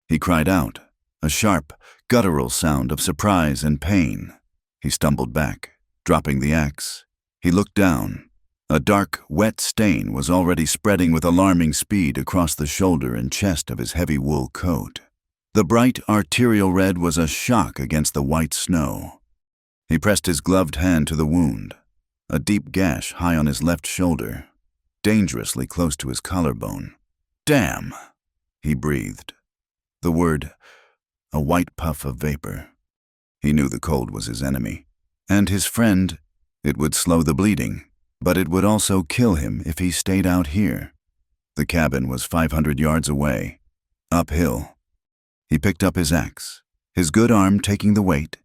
Speaker 1: He cried out, a sharp, guttural sound of surprise and pain. He stumbled back, dropping the axe. He looked down. A dark, wet stain was already spreading with alarming speed across the shoulder and chest of his heavy wool coat. The bright arterial red was a shock against the white snow. He pressed his gloved hand to the wound, a deep gash high on his left shoulder, dangerously close to his collarbone. Damn, he breathed. The word, a white puff of vapor. He knew the cold was his enemy, and his friend. It would slow the bleeding, but it would also kill him if he stayed out here. The cabin was 500 yards away, uphill. He picked up his axe, his good arm taking the weight,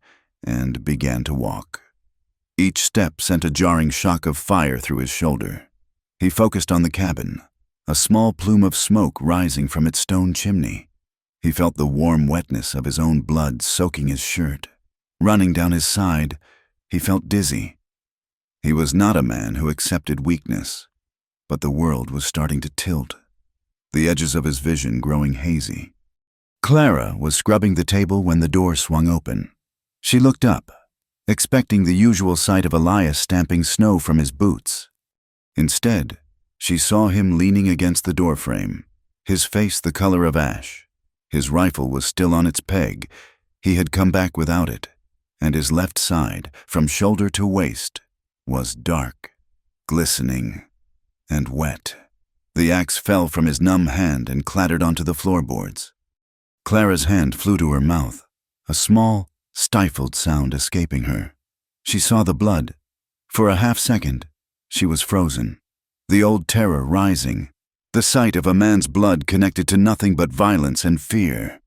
Speaker 1: and began to walk. Each step sent a jarring shock of fire through his shoulder. He focused on the cabin, a small plume of smoke rising from its stone chimney. He felt the warm wetness of his own blood soaking his shirt. Running down his side, he felt dizzy. He was not a man who accepted weakness, but the world was starting to tilt, the edges of his vision growing hazy. Clara was scrubbing the table when the door swung open. She looked up, expecting the usual sight of Elias stamping snow from his boots. Instead, she saw him leaning against the doorframe, his face the color of ash. His rifle was still on its peg. He had come back without it, and his left side, from shoulder to waist, was dark, glistening, and wet. The axe fell from his numb hand and clattered onto the floorboards. Clara's hand flew to her mouth, a small, stifled sound escaping her. She saw the blood. For a half-second, she was frozen, the old terror rising, the sight of a man's blood connected to nothing but violence and fear.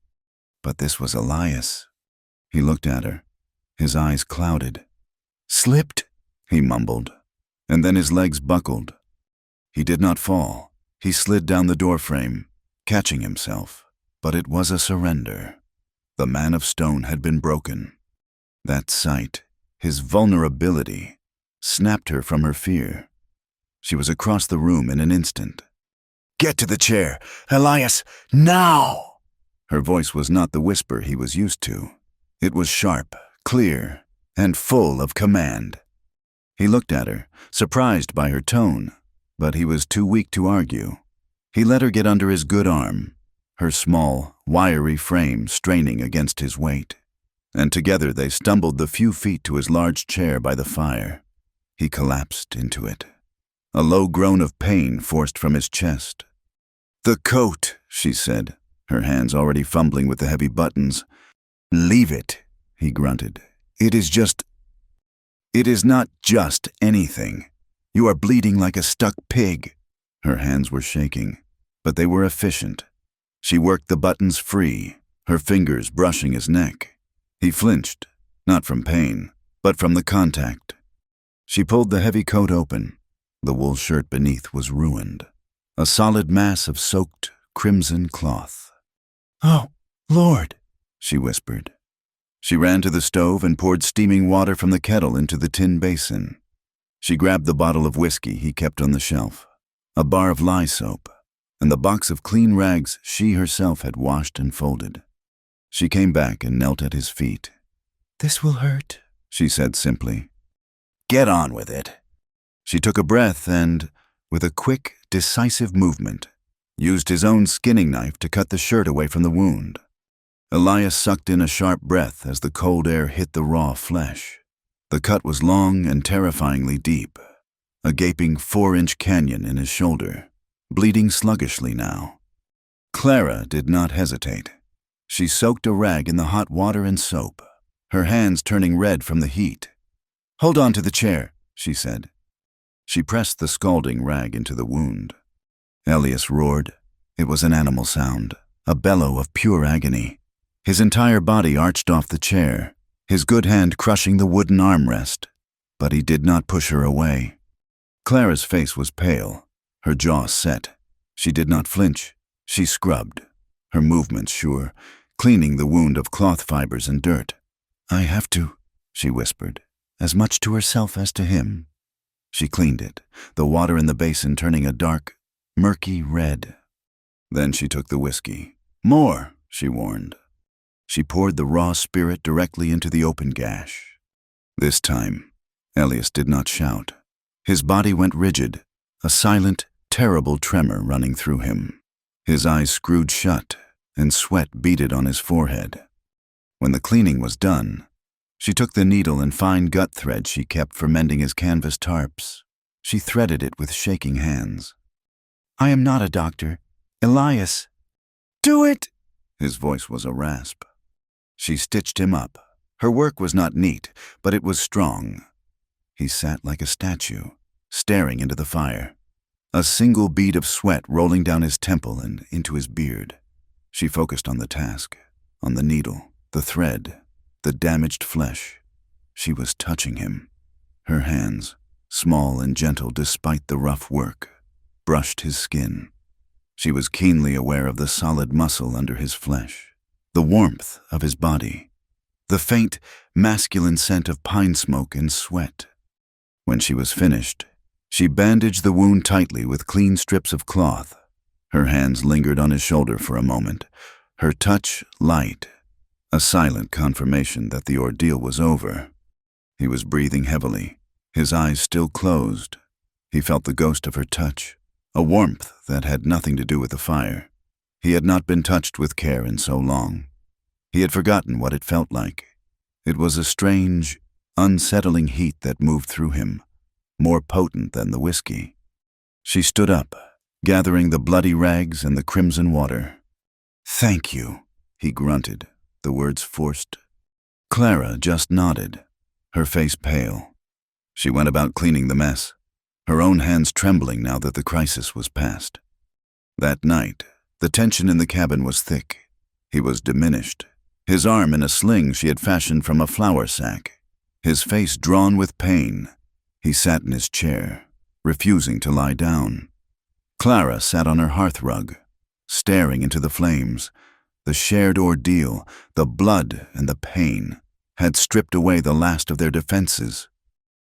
Speaker 1: But this was Elias. He looked at her, his eyes clouded. "Slipped?" he mumbled, and then his legs buckled. He did not fall. He slid down the doorframe, catching himself. But it was a surrender. The man of stone had been broken. That sight, his vulnerability, snapped her from her fear. She was across the room in an instant. "Get to the chair! Elias, now!" Her voice was not the whisper he was used to. It was sharp, clear, and full of command. He looked at her, surprised by her tone, but he was too weak to argue. He let her get under his good arm, her small, wiry frame straining against his weight, and together they stumbled the few feet to his large chair by the fire. He collapsed into it. A low groan of pain forced from his chest. "The coat," she said, her hands already fumbling with the heavy buttons. "Leave it," he grunted. It is not just anything. You are bleeding like a stuck pig." Her hands were shaking, but they were efficient. She worked the buttons free, her fingers brushing his neck. He flinched, not from pain, but from the contact. She pulled the heavy coat open. The wool shirt beneath was ruined, a solid mass of soaked crimson cloth. "Oh, Lord," she whispered. She ran to the stove and poured steaming water from the kettle into the tin basin. She grabbed the bottle of whiskey he kept on the shelf, a bar of lye soap, and the box of clean rags she herself had washed and folded. She came back and knelt at his feet. "This will hurt," she said simply. "Get on with it." She took a breath and, with a quick, decisive movement, used his own skinning knife to cut the shirt away from the wound. Elias sucked in a sharp breath as the cold air hit the raw flesh. The cut was long and terrifyingly deep, a gaping 4-inch canyon in his shoulder, bleeding sluggishly now. Clara did not hesitate. She soaked a rag in the hot water and soap, her hands turning red from the heat. "Hold on to the chair," she said. She pressed the scalding rag into the wound. Elias roared. It was an animal sound, a bellow of pure agony. His entire body arched off the chair, his good hand crushing the wooden armrest, but he did not push her away. Clara's face was pale, her jaw set. She did not flinch. She scrubbed, her movements sure, cleaning the wound of cloth fibers and dirt. "I have to," she whispered, as much to herself as to him. She cleaned it, the water in the basin turning a dark, murky red. Then she took the whiskey. "More," she warned. She poured the raw spirit directly into the open gash. This time, Elias did not shout. His body went rigid, a silent, terrible tremor running through him. His eyes screwed shut, and sweat beaded on his forehead. When the cleaning was done, she took the needle and fine gut thread she kept for mending his canvas tarps. She threaded it with shaking hands. "I am not a doctor. Elias." "Do it!" His voice was a rasp. She stitched him up. Her work was not neat, but it was strong. He sat like a statue, staring into the fire, a single bead of sweat rolling down his temple and into his beard. She focused on the task, on the needle, the thread, the damaged flesh. She was touching him. Her hands, small and gentle despite the rough work, brushed his skin. She was keenly aware of the solid muscle under his flesh, the warmth of his body, the faint, masculine scent of pine smoke and sweat. When she was finished, she bandaged the wound tightly with clean strips of cloth. Her hands lingered on his shoulder for a moment, her touch light, a silent confirmation that the ordeal was over. He was breathing heavily, his eyes still closed. He felt the ghost of her touch, a warmth that had nothing to do with the fire. He had not been touched with care in so long. He had forgotten what it felt like. It was a strange, unsettling heat that moved through him, more potent than the whiskey. She stood up, gathering the bloody rags and the crimson water. "Thank you," he grunted, the words forced. Clara just nodded, her face pale. She went about cleaning the mess, her own hands trembling now that the crisis was past. That night, the tension in the cabin was thick. He was diminished, his arm in a sling she had fashioned from a flour sack, his face drawn with pain. He sat in his chair, refusing to lie down. Clara sat on her hearthrug, staring into the flames. The shared ordeal, the blood and the pain, had stripped away the last of their defenses.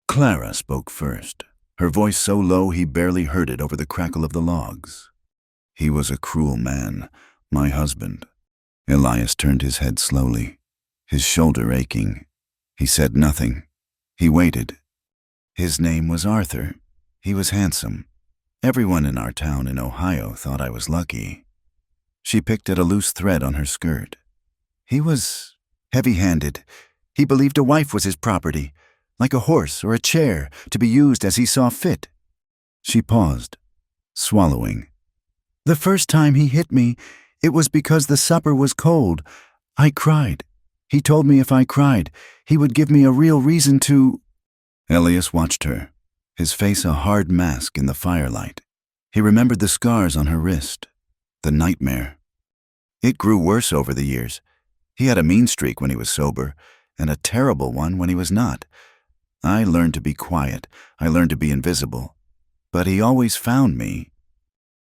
Speaker 1: Clara spoke first, her voice so low he barely heard it over the crackle of the logs. "He was a cruel man, my husband." Elias turned his head slowly, his shoulder aching. He said nothing. He waited. "His name was Arthur. He was handsome. Everyone in our town in Ohio thought I was lucky." She picked at a loose thread on her skirt. "He was heavy-handed. He believed a wife was his property.
Speaker 2: like a horse or a chair, to be used as he saw fit. She paused, swallowing. The first time he hit me, it was because the supper was cold. I cried. He told me if I cried, he would give me a real reason to—
Speaker 1: Elias watched her, his face a hard mask in the firelight. He remembered the scars on her wrist, the nightmare. It grew worse over the years. He had a mean streak when he was sober, and a terrible one when he was not. I learned to be quiet. I learned to be invisible. But he always found me.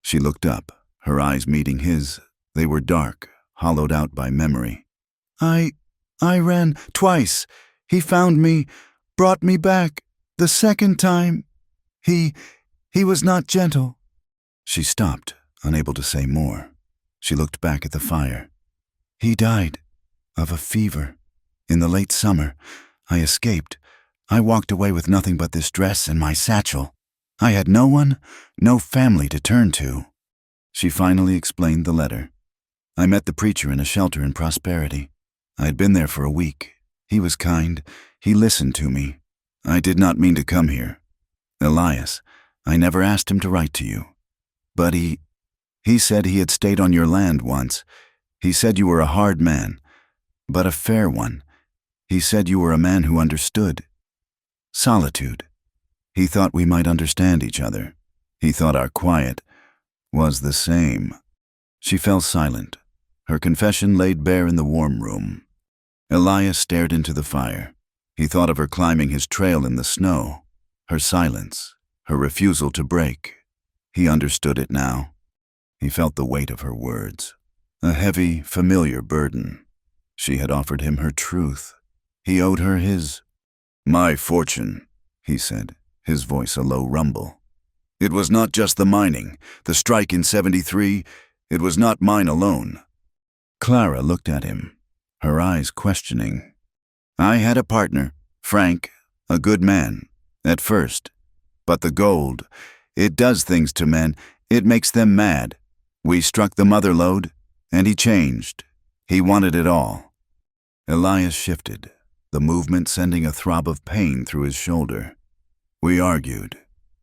Speaker 1: She looked up, her eyes meeting his. They were dark, hollowed out by memory.
Speaker 2: I ran twice. He found me, brought me back. The second time, he was not gentle.
Speaker 1: She stopped, unable to say more. She looked back at the fire.
Speaker 2: He died of a fever. In the late summer, I escaped. I walked away with nothing but this dress and my satchel. I had no one, no family to turn to.
Speaker 1: She finally explained the letter. I met the preacher in a shelter in Prosperity. I had been there for a week. He was kind. He listened to me. I did not mean to come here. Elias, I never asked him to write to you. But he said he had stayed on your land once. He said you were a hard man, but a fair one. He said you were a man who understood. Solitude. He thought we might understand each other. He thought our quiet was the same. She fell silent, her confession laid bare in the warm room. Elias stared into the fire. He thought of her climbing his trail in the snow, her silence, her refusal to break. He understood it now. He felt the weight of her words, a heavy, familiar burden. She had offered him her truth. He owed her his. My fortune, he said, his voice a low rumble. It was not just the mining, the strike in 73. It was not mine alone. Clara looked at him, her eyes questioning. I had a partner, Frank, a good man, at first. But the gold, it does things to men. It makes them mad. We struck the mother lode, and he changed. He wanted it all. Elias shifted, the movement sending a throb of pain through his shoulder. We argued.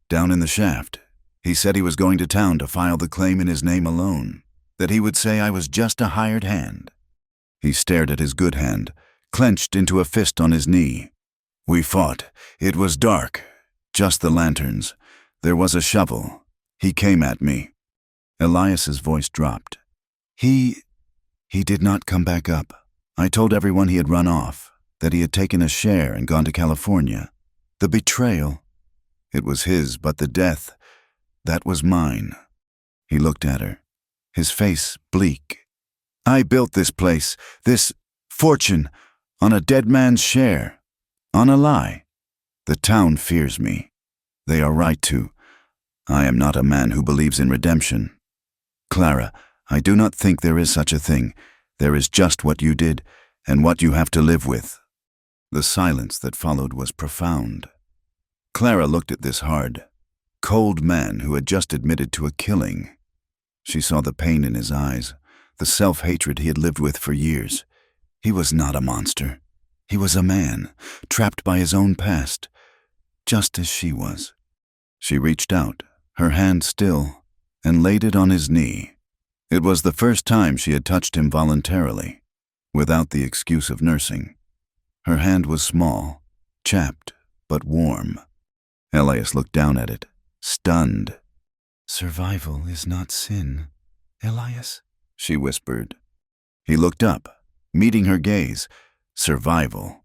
Speaker 1: Down in the shaft, he said he was going to town to file the claim in his name alone, that he would say I was just a hired hand. He stared at his good hand, clenched into a fist on his knee. We fought. It was dark, just the lanterns. There was a shovel. He came at me. Elias's voice dropped. He did not come back up. I told everyone he had run off, that he had taken a share and gone to California. The betrayal, it was his, but the death, that was mine. He looked at her, his face bleak. I built this place, this fortune, on a dead man's share, on a lie. The town fears me. They are right to. I am not a man who believes in redemption. Clara, I do not think there is such a thing. There is just what you did, and what you have to live with. The silence that followed was profound. Clara looked at this hard, cold man who had just admitted to a killing. She saw the pain in his eyes, the self-hatred he had lived with for years. He was not a monster. He was a man, trapped by his own past, just as she was. She reached out, her hand still, and laid it on his knee. It was the first time she had touched him voluntarily, without the excuse of nursing. Her hand was small, chapped, but warm. Elias looked down at it, stunned. Survival is not sin, Elias, she whispered. He looked up, meeting her gaze. Survival.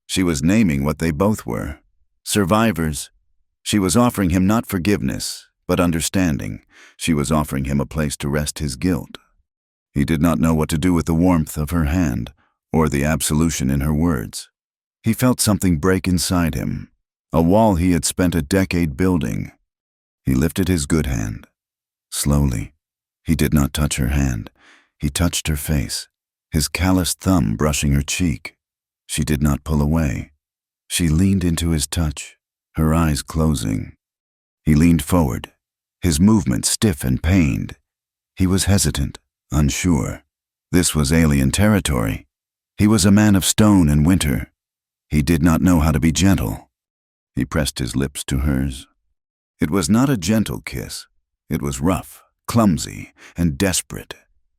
Speaker 1: She was naming what they both were. Survivors. She was offering him not forgiveness, but understanding. She was offering him a place to rest his guilt. He did not know what to do with the warmth of her hand, or the absolution in her words. He felt something break inside him, a wall he had spent a decade building. He lifted his good hand. Slowly. He did not touch her hand. He touched her face, his calloused thumb brushing her cheek. She did not pull away. She leaned into his touch, her eyes closing. He leaned forward, his movement stiff and pained. He was hesitant, unsure. This was alien territory. He was a man of stone and winter. He did not know how to be gentle. He pressed his lips to hers. It was not a gentle kiss. It was rough, clumsy, and desperate.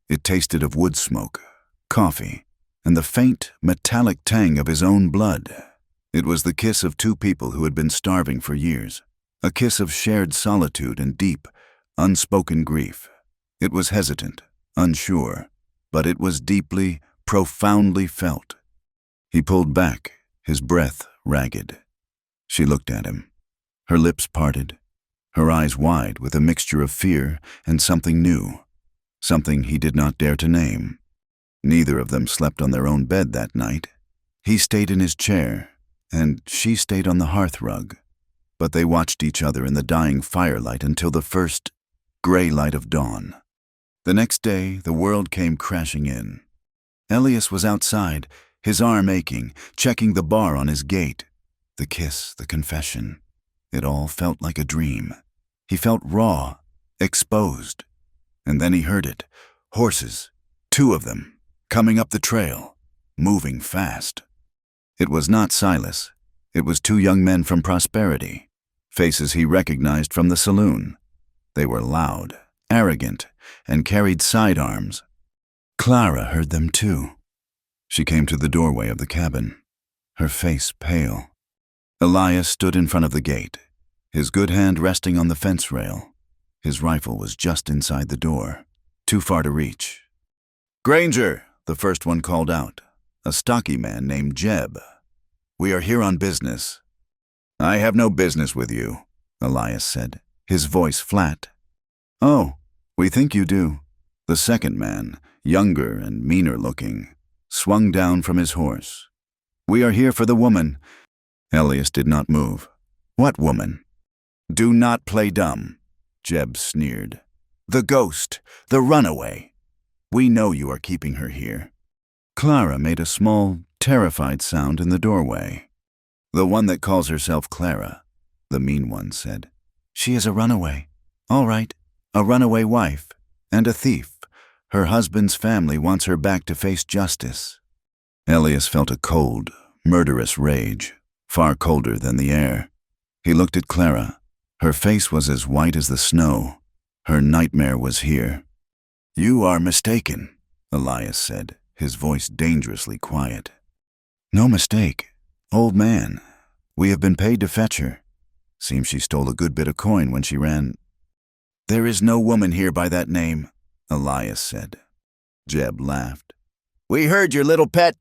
Speaker 1: It tasted of wood smoke, coffee, and the faint, metallic tang of his own blood. It was the kiss of two people who had been starving for years, a kiss of shared solitude and deep, unspoken grief. It was hesitant, unsure, but it was deeply, profoundly felt. He pulled back, his breath ragged. She looked at him, her lips parted, her eyes wide with a mixture of fear and something new, something he did not dare to name. Neither of them slept on their own bed that night. He stayed in his chair, and she stayed on the hearth rug. But they watched each other in the dying firelight until the first gray light of dawn. The next day, the world came crashing in. Elias was outside, his arm aching, checking the bar on his gate. The kiss, the confession. It all felt like a dream. He felt raw, exposed. And then he heard it. Horses, 2 of them, coming up the trail, moving fast. It was not Silas. It was 2 young men from Prosperity, faces he recognized from the saloon. They were loud, arrogant, and carried sidearms. Clara heard them too. She came to the doorway of the cabin, her face pale. Elias stood in front of the gate, his good hand resting on the fence rail. His rifle was just inside the door, too far to reach. "Granger," the first one called out, a stocky man named Jeb. "We are here on business." "I have no business with you," Elias said, his voice flat. "Oh, we think you do." The second man, younger and meaner looking, swung down from his horse. "We are here for the woman." Elias did not move. "What woman?" "Do not play dumb," Jeb sneered. "The ghost, the runaway. We know you are keeping her here." Clara made a small, terrified sound in the doorway. "The one that calls herself Clara," the mean one said. "She is a runaway. All right, a runaway wife, and a thief. Her husband's family wants her back to face justice." Elias felt a cold, murderous rage, far colder than the air. He looked at Clara. Her face was as white as the snow. Her nightmare was here. "You are mistaken," Elias said, his voice dangerously quiet. "No mistake. Old man. We have been paid to fetch her. Seems she stole a good bit of coin when she ran." "There is no woman here by that name," Elias said. Jeb laughed. "We heard your little pet,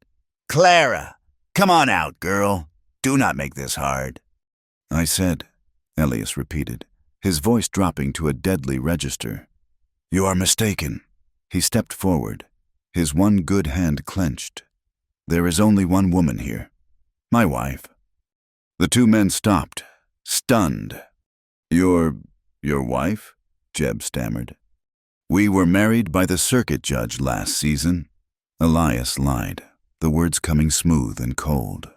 Speaker 1: Clara. Come on out, girl. Do not make this hard." "I said," Elias repeated, his voice dropping to a deadly register. "You are mistaken." He stepped forward, his one good hand clenched. "There is only one woman here. My wife." The 2 men stopped, stunned. Your wife?" Jeb stammered. "We were married by the circuit judge last season." Elias lied, the words coming smooth and cold.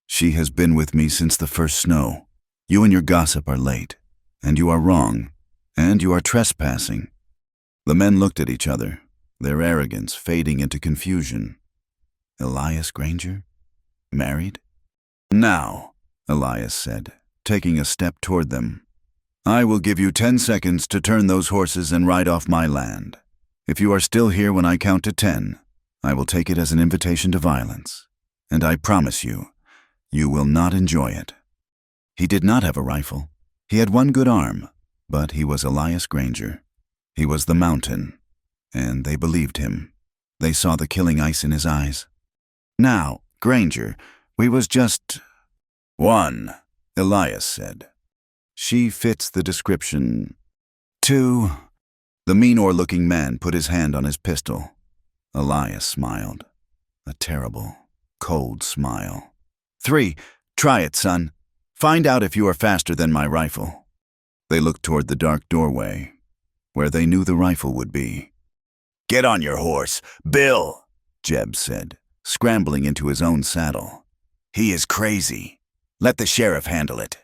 Speaker 1: "She has been with me since the first snow. You and your gossip are late, and you are wrong, and you are trespassing." The men looked at each other, their arrogance fading into confusion. Elias Granger? Married? "Now," Elias said, taking a step toward them, "I will give you 10 seconds to turn those horses and ride off my land. If you are still here when I count to 10, I will take it as an invitation to violence. And I promise you, you will not enjoy it." He did not have a rifle. He had one good arm, but he was Elias Granger. He was the mountain, and they believed him. They saw the killing ice in his eyes. "Now, Granger, we was just—" "1," Elias said. "She fits the description." 2. The mean-looking man put his hand on his pistol. Elias smiled, a terrible, cold smile. 3. Try it, son. Find out if you are faster than my rifle." They looked toward the dark doorway, where they knew the rifle would be. "Get on your horse, Bill," Jeb said, scrambling into his own saddle. "He is crazy. Let the sheriff handle it."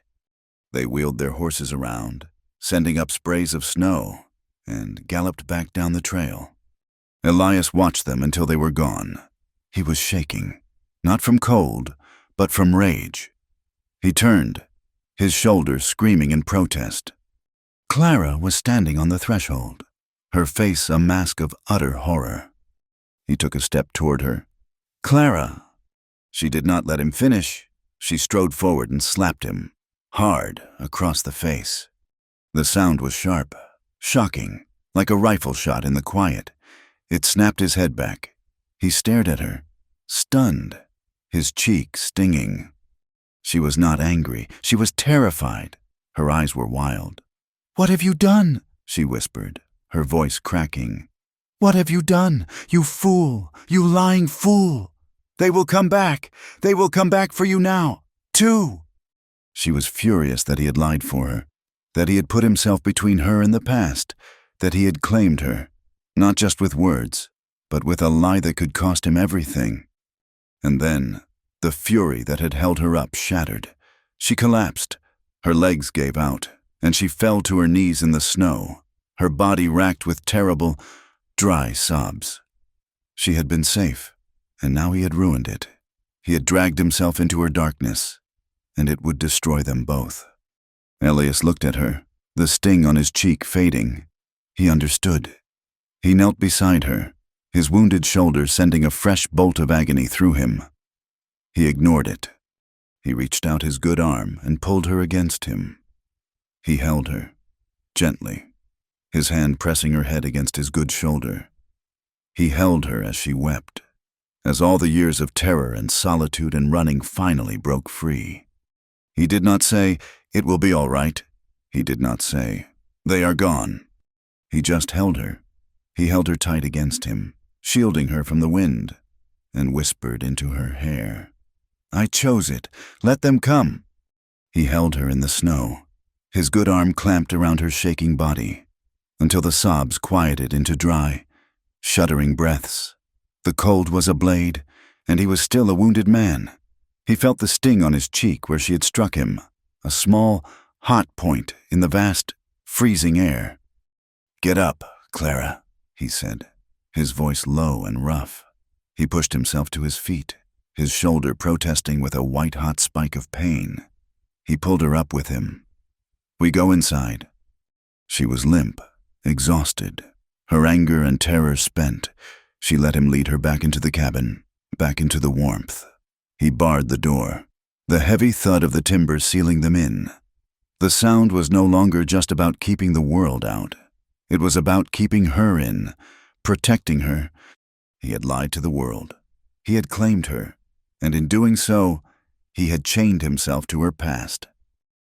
Speaker 1: They wheeled their horses around, sending up sprays of snow, and galloped back down the trail. Elias watched them until they were gone. He was shaking, not from cold, but from rage. He turned, his shoulders screaming in protest. Clara was standing on the threshold, her face a mask of utter horror. He took a step toward her. "Clara!" She did not let him finish. She strode forward and slapped him, hard, across the face. The sound was sharp, shocking, like a rifle shot in the quiet. It snapped his head back. He stared at her, stunned, his cheek stinging. She was not angry. She was terrified. Her eyes were wild. "What have you done?" she whispered, her voice cracking. "What have you done? You fool! You lying fool! They will come back! They will come back for you now, too!" She was furious that he had lied for her, that he had put himself between her and the past, that he had claimed her, not just with words, but with a lie that could cost him everything. And then, the fury that had held her up shattered. She collapsed. Her legs gave out, and she fell to her knees in the snow, her body racked with terrible, dry sobs. She had been safe, and now he had ruined it. He had dragged himself into her darkness, and it would destroy them both. Elias looked at her, the sting on his cheek fading. He understood. He knelt beside her, his wounded shoulder sending a fresh bolt of agony through him. He ignored it. He reached out his good arm and pulled her against him. He held her, gently, his hand pressing her head against his good shoulder. He held her as she wept, as all the years of terror and solitude and running finally broke free. He did not say, "It will be all right." He did not say, "They are gone." He just held her. He held her tight against him, shielding her from the wind, and whispered into her hair, "I chose it. Let them come." He held her in the snow, his good arm clamped around her shaking body, until the sobs quieted into dry, shuddering breaths. The cold was a blade, and he was still a wounded man. He felt the sting on his cheek where she had struck him, a small, hot point in the vast, freezing air. "Get up, Clara," he said, his voice low and rough. He pushed himself to his feet, his shoulder protesting with a white-hot spike of pain. He pulled her up with him. "We go inside." She was limp, exhausted, her anger and terror spent. She let him lead her back into the cabin, back into the warmth. He barred the door, the heavy thud of the timbers sealing them in. The sound was no longer just about keeping the world out. It was about keeping her in, protecting her. He had lied to the world. He had claimed her, and in doing so, he had chained himself to her past.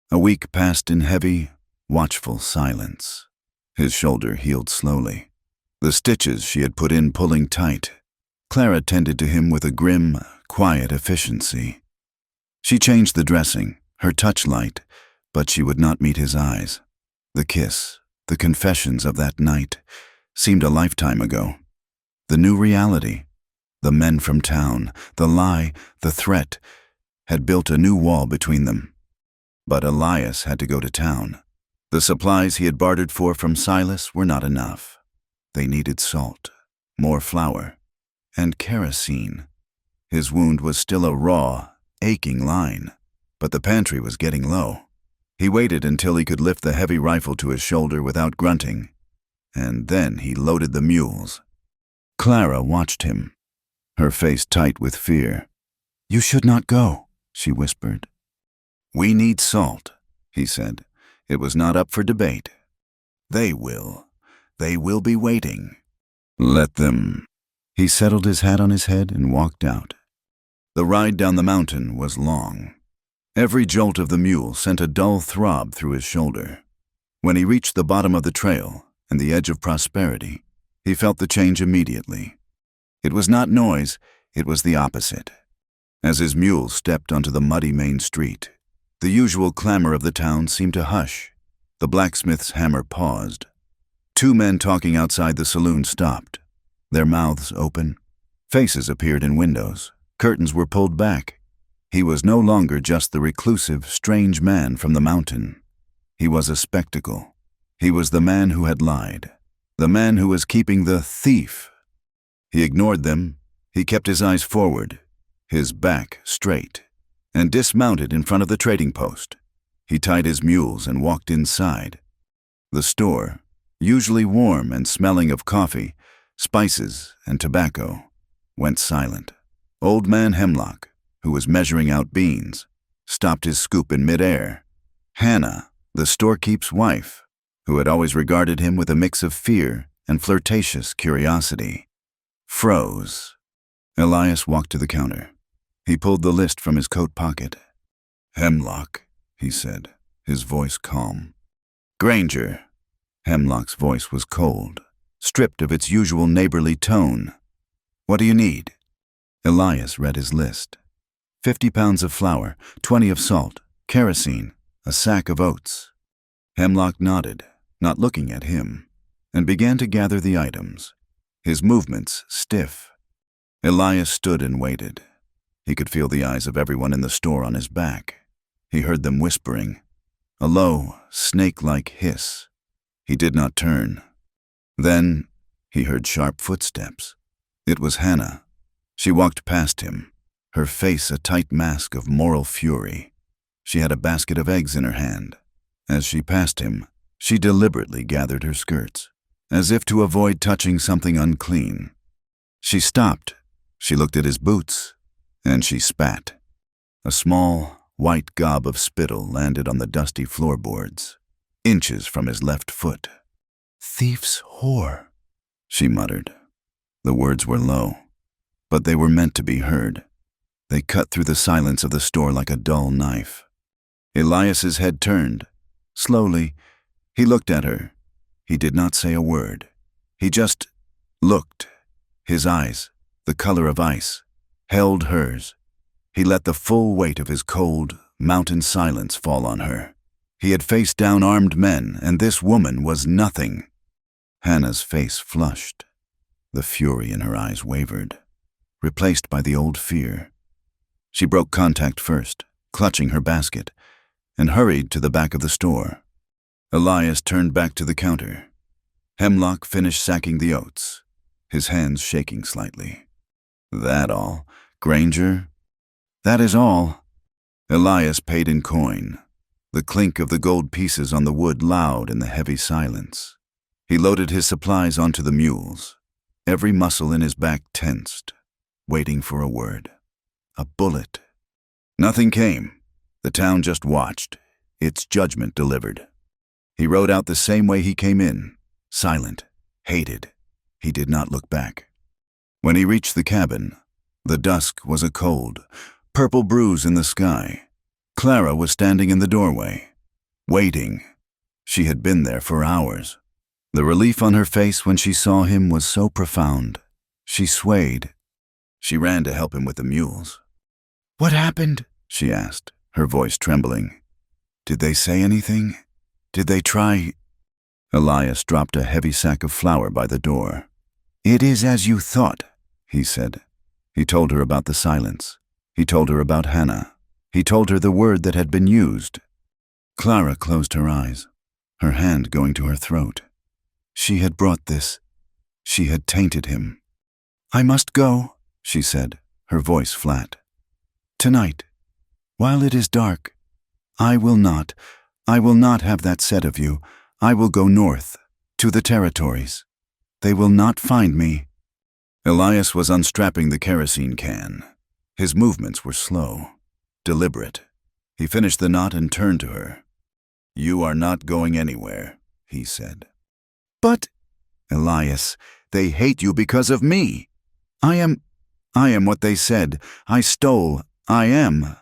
Speaker 1: A week passed in heavy, watchful silence. His shoulder healed slowly, the stitches she had put in pulling tight. Clara tended to him with a grim, quiet efficiency. She changed the dressing, her touch light, but she would not meet his eyes. The kiss, the confessions of that night, seemed a lifetime ago. The new reality, the men from town, the lie, the threat, had built a new wall between them. But Elias had to go to town. The supplies he had bartered for from Silas were not enough. They needed salt, more flour, and kerosene. His wound was still a raw, aching line, but the pantry was getting low. He waited until he could lift the heavy rifle to his shoulder without grunting, and then he loaded the mules. Clara watched him, her face tight with fear. "You should not go," she whispered. "We need salt," he said. It was not up for debate. They will be waiting. Let them." He settled his hat on his head and walked out. The ride down the mountain was long. Every jolt of the mule sent a dull throb through his shoulder. When he reached the bottom of the trail and the edge of prosperity, he felt the change immediately. It was not noise, it was the opposite. As his mule stepped onto the muddy main street, the usual clamor of the town seemed to hush. The blacksmith's hammer paused. Two men talking outside the saloon stopped, their mouths open. Faces appeared in windows. Curtains were pulled back. He was no longer just the reclusive, strange man from the mountain. He was a spectacle. He was the man who had lied, the man who was keeping the thief. He ignored them. He kept his eyes forward, his back straight. and dismounted in front of the trading post. He tied his mules and walked inside. The store, usually warm and smelling of coffee, spices, and tobacco, went silent. Old Man Hemlock, who was measuring out beans, stopped his scoop in midair. Hannah, the storekeep's wife, who had always regarded him with a mix of fear and flirtatious curiosity, froze. Elias walked to the counter. He pulled the list from his coat pocket. "Hemlock," he said, his voice calm. "Granger." Hemlock's voice was cold, stripped of its usual neighborly tone. "What do you need?" Elias read his list. 50 pounds of flour, 20 of salt, kerosene, a sack of oats. Hemlock nodded, not looking at him, and began to gather the items, his movements stiff. Elias stood and waited. He could feel the eyes of everyone in the store on his back. He heard them whispering, a low, snake-like hiss. He did not turn. Then he heard sharp footsteps. It was Hannah. She walked past him, her face a tight mask of moral fury. She had a basket of eggs in her hand. As she passed him, she deliberately gathered her skirts, as if to avoid touching something unclean. She stopped. She looked at his boots, and she spat. A small, white gob of spittle landed on the dusty floorboards, inches from his left foot. "Thief's whore," she muttered. The words were low, but they were meant to be heard. They cut through the silence of the store like a dull knife. Elias's head turned. Slowly, he looked at her. He did not say a word. He just looked. His eyes, the color of ice, held hers. He let the full weight of his cold, mountain silence fall on her. He had faced down armed men, and this woman was nothing. Hannah's face flushed. The fury in her eyes wavered, replaced by the old fear. She broke contact first, clutching her basket, and hurried to the back of the store. Elias turned back to the counter. Hemlock finished sacking the oats, his hands shaking slightly. "That all, Granger?" "That is all." Elias paid in coin, the clink of the gold pieces on the wood loud in the heavy silence. He loaded his supplies onto the mules, every muscle in his back tensed, waiting for a word, a bullet. Nothing came. The town just watched, its judgment delivered. He rode out the same way he came in, silent, hated. He did not look back. When he reached the cabin, the dusk was a cold, purple bruise in the sky. Clara was standing in the doorway, waiting. She had been there for hours. The relief on her face when she saw him was so profound. She swayed. She ran to help him with the mules. "What happened?" she asked, her voice trembling. "Did they say anything? Did they try?" Elias dropped a heavy sack of flour by the door. "It is as you thought," he said. He told her about the silence. He told her about Hannah. He told her the word that had been used. Clara closed her eyes, her hand going to her throat. She had brought this. She had tainted him. "I must go," she said, her voice flat. "Tonight, while it is dark, I will not have that said of you. I will go north, to the territories. They will not find me." Elias was unstrapping the kerosene can. His movements were slow, deliberate. He finished the knot and turned to her. "You are not going anywhere," he said. "But, Elias, they hate you because of me. I am what they said. I stole. I am."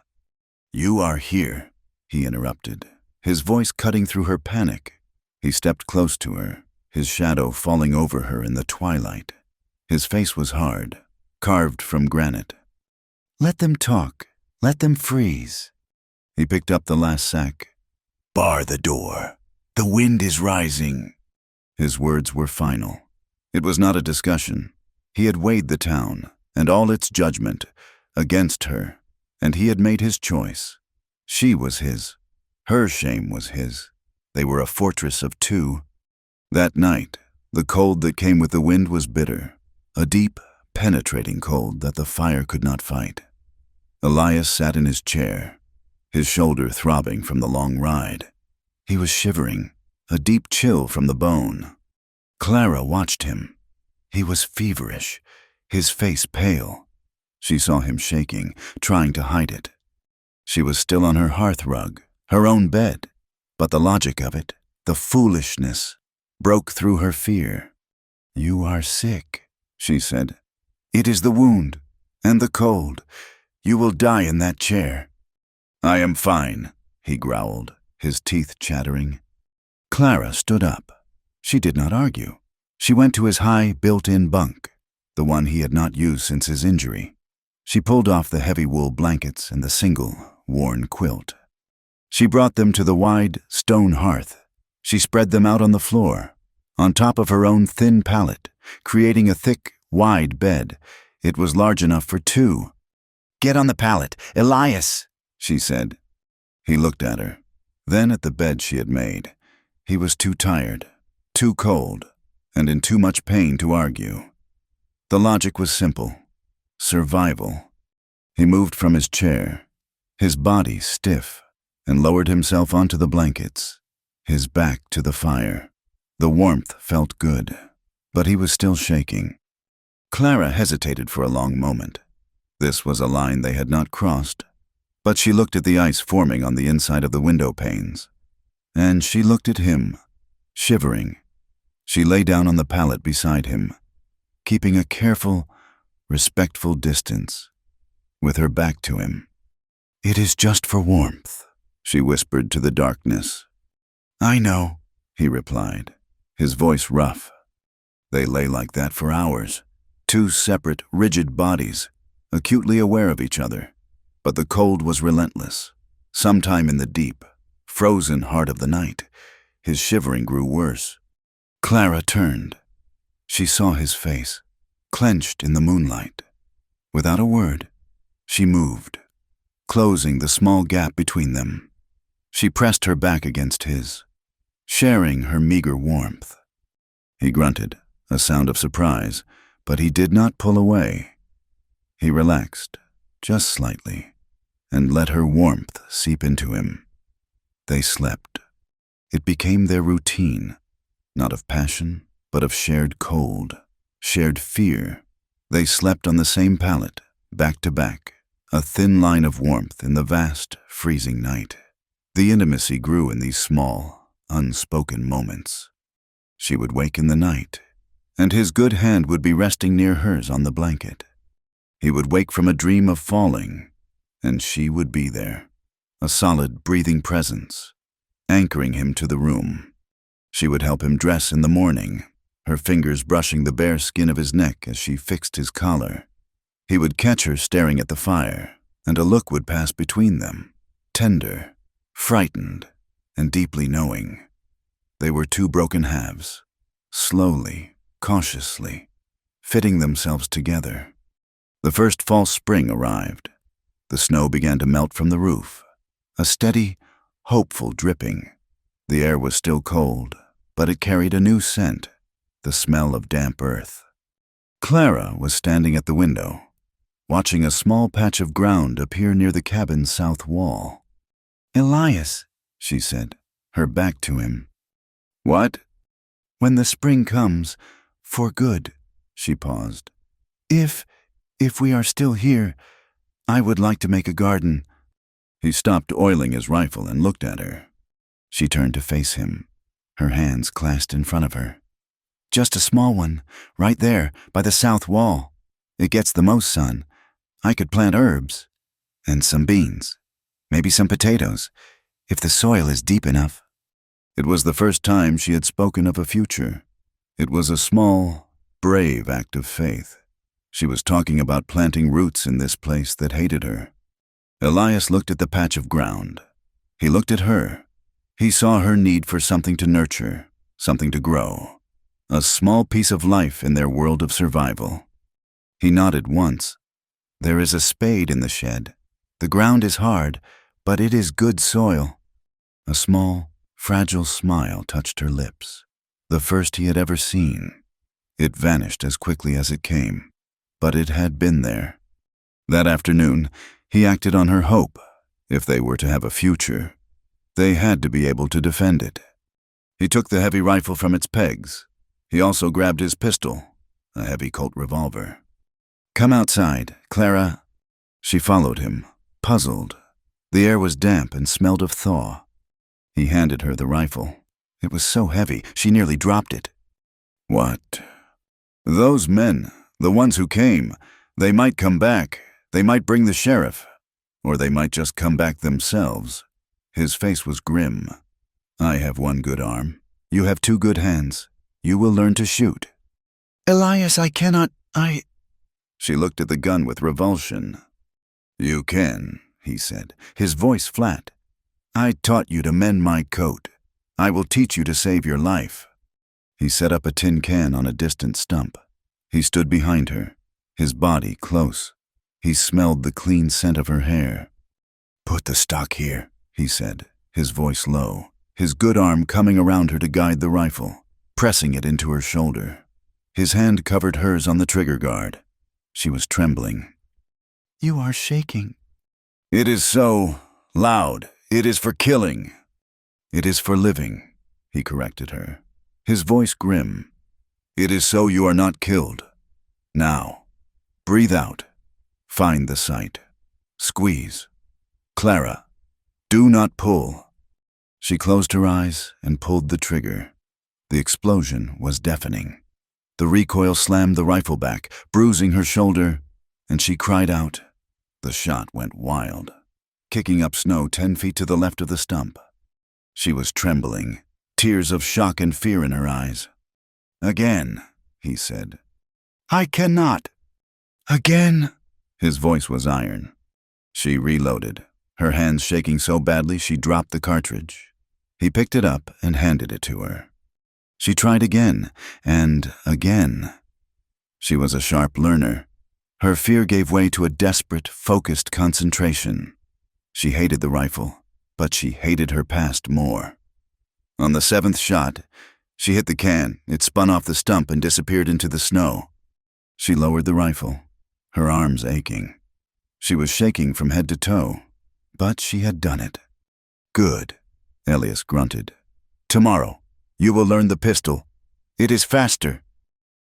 Speaker 1: "You are here," he interrupted, his voice cutting through her panic. He stepped close to her, his shadow falling over her in the twilight. His face was hard, carved from granite. "Let them talk. Let them freeze." He picked up the last sack. "Bar the door. The wind is rising." His words were final. It was not a discussion. He had weighed the town, and all its judgment, against her, and he had made his choice. She was his. Her shame was his. They were a fortress of two. That night, the cold that came with the wind was bitter, a deep, penetrating cold that the fire could not fight. Elias sat in his chair, his shoulder throbbing from the long ride. He was shivering, a deep chill from the bone. Clara watched him. He was feverish, his face pale. She saw him shaking, trying to hide it. She was still on her hearth rug, her own bed, but the logic of it, the foolishness, broke through her fear. "You are sick," she said. "It is the wound, and the cold. You will die in that chair." "I am fine," he growled, his teeth chattering. Clara stood up. She did not argue. She went to his high, built-in bunk, the one he had not used since his injury. She pulled off the heavy wool blankets and the single, worn quilt. She brought them to the wide, stone hearth. She spread them out on the floor, on top of her own thin pallet, creating a thick, wide bed. It was large enough for two. "Get on the pallet, Elias," she said. He looked at her, then at the bed she had made. He was too tired, too cold, and in too much pain to argue. The logic was simple. Survival. He moved from his chair, his body stiff, and lowered himself onto the blankets, his back to the fire. The warmth felt good, but he was still shaking. Clara hesitated for a long moment. This was a line they had not crossed, but she looked at the ice forming on the inside of the window panes. And she looked at him, shivering. She lay down on the pallet beside him, keeping a careful, respectful distance, with her back to him. "It is just for warmth," she whispered to the darkness. "I know," he replied, his voice rough. They lay like that for hours, two separate, rigid bodies, acutely aware of each other. But the cold was relentless. Sometime in the deep, frozen heart of the night, his shivering grew worse. Clara turned. She saw his face, clenched in the moonlight. Without a word, she moved, closing the small gap between them. She pressed her back against his, sharing her meager warmth. He grunted, a sound of surprise, but he did not pull away. He relaxed, just slightly, and let her warmth seep into him. They slept. It became their routine, not of passion, but of shared cold, shared fear. They slept on the same pallet, back to back, a thin line of warmth in the vast, freezing night. The intimacy grew in these small, unspoken moments. She would wake in the night, and his good hand would be resting near hers on the blanket. He would wake from a dream of falling, and she would be there, a solid, breathing presence, anchoring him to the room. She would help him dress in the morning, her fingers brushing the bare skin of his neck as she fixed his collar. He would catch her staring at the fire, and a look would pass between them, tender, frightened, and deeply knowing. They were two broken halves, slowly, cautiously, fitting themselves together. The first false spring arrived. The snow began to melt from the roof, a steady, hopeful dripping. The air was still cold, but it carried a new scent, the smell of damp earth. Clara was standing at the window, watching a small patch of ground appear near the cabin's south wall. "Elias," she said, her back to him. "What?" "When the spring comes, for good," she paused. If we are still here, I would like to make a garden." He stopped oiling his rifle and looked at her. She turned to face him, her hands clasped in front of her. "Just a small one, right there, by the south wall. It gets the most sun. I could plant herbs, and some beans, maybe some potatoes, if the soil is deep enough." It was the first time she had spoken of a future. It was a small, brave act of faith. She was talking about planting roots in this place that hated her. Elias looked at the patch of ground. He looked at her. He saw her need for something to nurture, something to grow, a small piece of life in their world of survival. He nodded once. "There is a spade in the shed. The ground is hard, but it is good soil." A small, fragile smile touched her lips, the first he had ever seen. It vanished as quickly as it came, but it had been there. That afternoon, He acted on her hope. If they were to have a future, they had to be able to defend it. He took the heavy rifle from its pegs. He also grabbed his pistol, a heavy Colt revolver. "Come outside, Clara." She followed him, puzzled. The air was damp and smelled of thaw. He handed her the rifle. It was so heavy, she nearly dropped it. "What?" "Those men, the ones who came, they might come back. They might bring the sheriff. Or they might just come back themselves." His face was grim. "I have one good arm. You have two good hands. You will learn to shoot."
Speaker 2: "Elias, I cannot,
Speaker 1: She looked at the gun with revulsion. "You can," he said, his voice flat. "I taught you to mend my coat. I will teach you to save your life." He set up a tin can on a distant stump. He stood behind her, his body close. He smelled the clean scent of her hair. "Put the stock here," he said, his voice low, his good arm coming around her to guide the rifle, pressing it into her shoulder. His hand covered hers on the trigger guard. She was trembling.
Speaker 2: "You are shaking."
Speaker 1: "It is so loud. It is for killing." "It is for living," he corrected her, his voice grim. "It is so you are not killed. Now, breathe out. Find the sight. Squeeze. Clara, do not pull." She closed her eyes and pulled the trigger. The explosion was deafening. The recoil slammed the rifle back, bruising her shoulder, and she cried out. The shot went wild, kicking up snow 10 feet to the left of the stump. She was trembling, tears of shock and fear in her eyes. "Again," he said.
Speaker 2: "I cannot." "Again."
Speaker 1: His voice was iron. She reloaded, her hands shaking so badly she dropped the cartridge. He picked it up and handed it to her. She tried again, and again. She was a sharp learner. Her fear gave way to a desperate, focused concentration. She hated the rifle, but she hated her past more. On the 7th shot, she hit the can. It spun off the stump and disappeared into the snow. She lowered the rifle, her arms aching. She was shaking from head to toe, but she had done it. "Good," Elias grunted. "Tomorrow, you will learn the pistol. It is faster."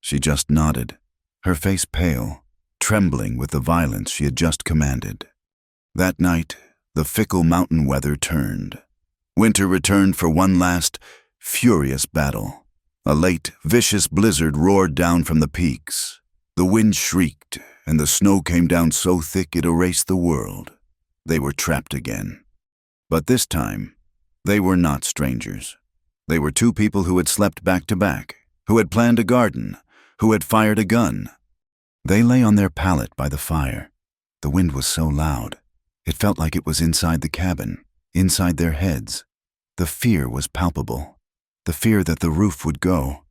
Speaker 1: She just nodded, her face pale, trembling with the violence she had just commanded. That night, the fickle mountain weather turned. Winter returned for one last, furious battle. A late, vicious blizzard roared down from the peaks. The wind shrieked, and the snow came down so thick it erased the world. They were trapped again. But this time, they were not strangers. They were two people who had slept back to back, who had planned a garden, who had fired a gun. They lay on their pallet by the fire. The wind was so loud, it felt like it was inside the cabin, inside their heads. The fear was palpable. The fear that the roof would go.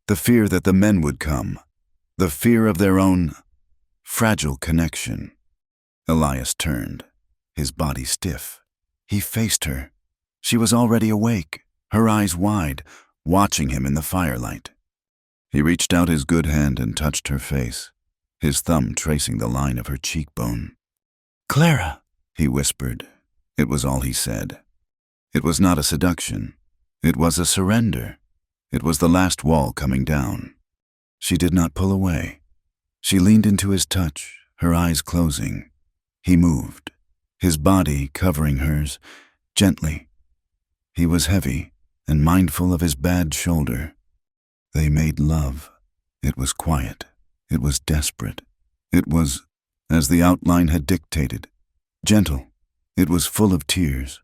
Speaker 1: The fear that the men would come. The fear of their own fragile connection. Elias turned, his body stiff. He faced her. She was already awake, her eyes wide, watching him in the firelight. He reached out his good hand and touched her face, his thumb tracing the line of her cheekbone.
Speaker 2: "Clara,"
Speaker 1: he whispered. It was all he said. It was not a seduction. It was a surrender. It was the last wall coming down. She did not pull away. She leaned into his touch, her eyes closing. He moved, his body covering hers, gently. He was heavy and mindful of his bad shoulder. They made love. It was quiet. It was desperate. It was, as the outline had dictated, gentle. It was full of tears.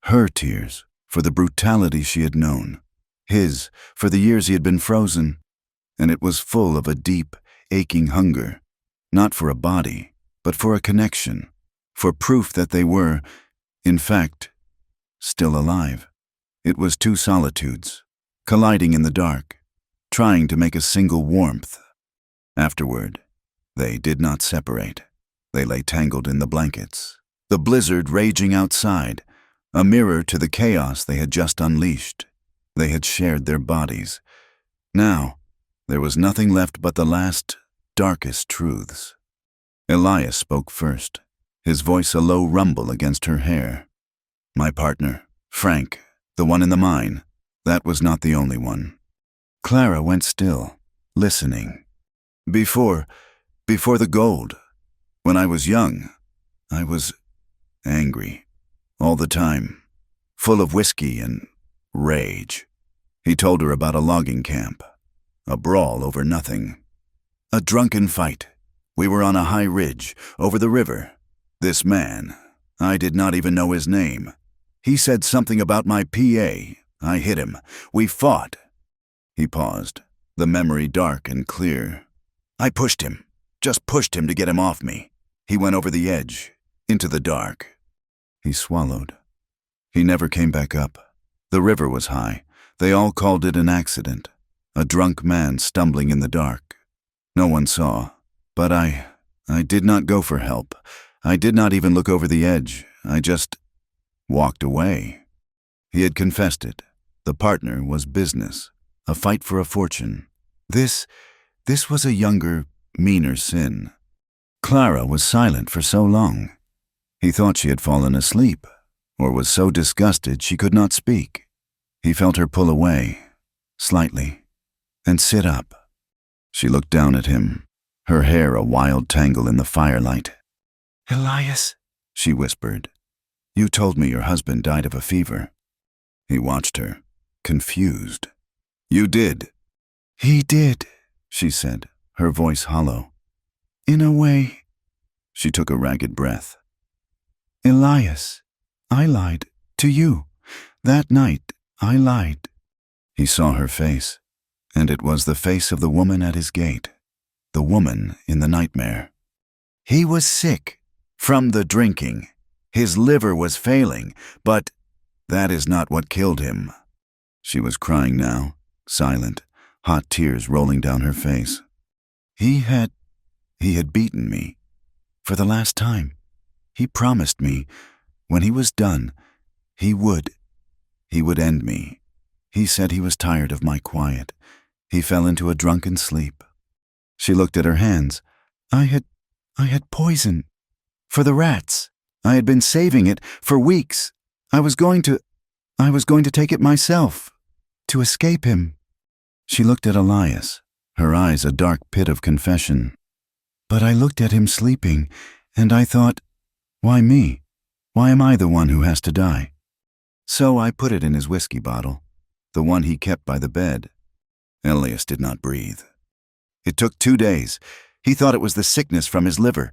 Speaker 1: Her tears, for the brutality she had known. His, for the years he had been frozen. And it was full of a deep, aching hunger, not for a body, but for a connection, for proof that they were, in fact, still alive. It was two solitudes, colliding in the dark, trying to make a single warmth. Afterward, they did not separate. They lay tangled in the blankets, the blizzard raging outside, a mirror to the chaos they had just unleashed. They had shared their bodies. Now, there was nothing left but the last, darkest truths. Elias spoke first. his voice a low rumble against her hair. My partner, Frank, the one in the mine, that was not the only one. Clara went still, listening. Before the gold, when I was young, I was angry, all the time, full of whiskey and rage. He told her about a logging camp, a brawl over nothing, a drunken fight. We were on a high ridge, over the river. This man, I did not even know his name. He said something about my PA. I hit him. We fought. He paused, the memory dark and clear. I pushed him, just pushed him to get him off me. He went over the edge, into the dark. He swallowed. He never came back up. The river was high. They all called it an accident. A drunk man stumbling in the dark. No one saw. But I did not go for help. I did not even look over the edge. I just walked away. He had confessed it. The partner was business, a fight for a fortune. This was a younger, meaner sin. Clara was silent for so long. He thought she had fallen asleep, or was so disgusted she could not speak. He felt her pull away, slightly, and sit up. She looked down at him, her hair a wild tangle in the firelight.
Speaker 2: Elias,
Speaker 1: She whispered. You told me your husband died of a fever. He watched her, confused. You did.
Speaker 2: He did,
Speaker 1: She said, her voice hollow.
Speaker 2: in a way.
Speaker 1: She took a ragged breath.
Speaker 2: Elias, I lied to you. That night, I lied.
Speaker 1: He saw her face, and it was the face of the woman at his gate, the woman in the nightmare. He was sick from the drinking. His liver was failing, but that is not what killed him. She was crying now, silent, hot tears rolling down her face. He had beaten me. For the last time. He promised me, when he was done, he would end me. He said he was tired of my quiet. He fell into a drunken sleep. She looked at her hands.
Speaker 2: I had poison. For the rats. I had been saving it for weeks. I was going to take it myself. To escape him.
Speaker 1: She looked at Elias, her eyes a dark pit of confession.
Speaker 2: But I looked at him sleeping, and I thought, why me?
Speaker 1: Why am I the one who has to die? So I put it in his whiskey bottle, the one he kept by the bed. Elias did not breathe. It took 2 days. He thought it was the sickness from his liver.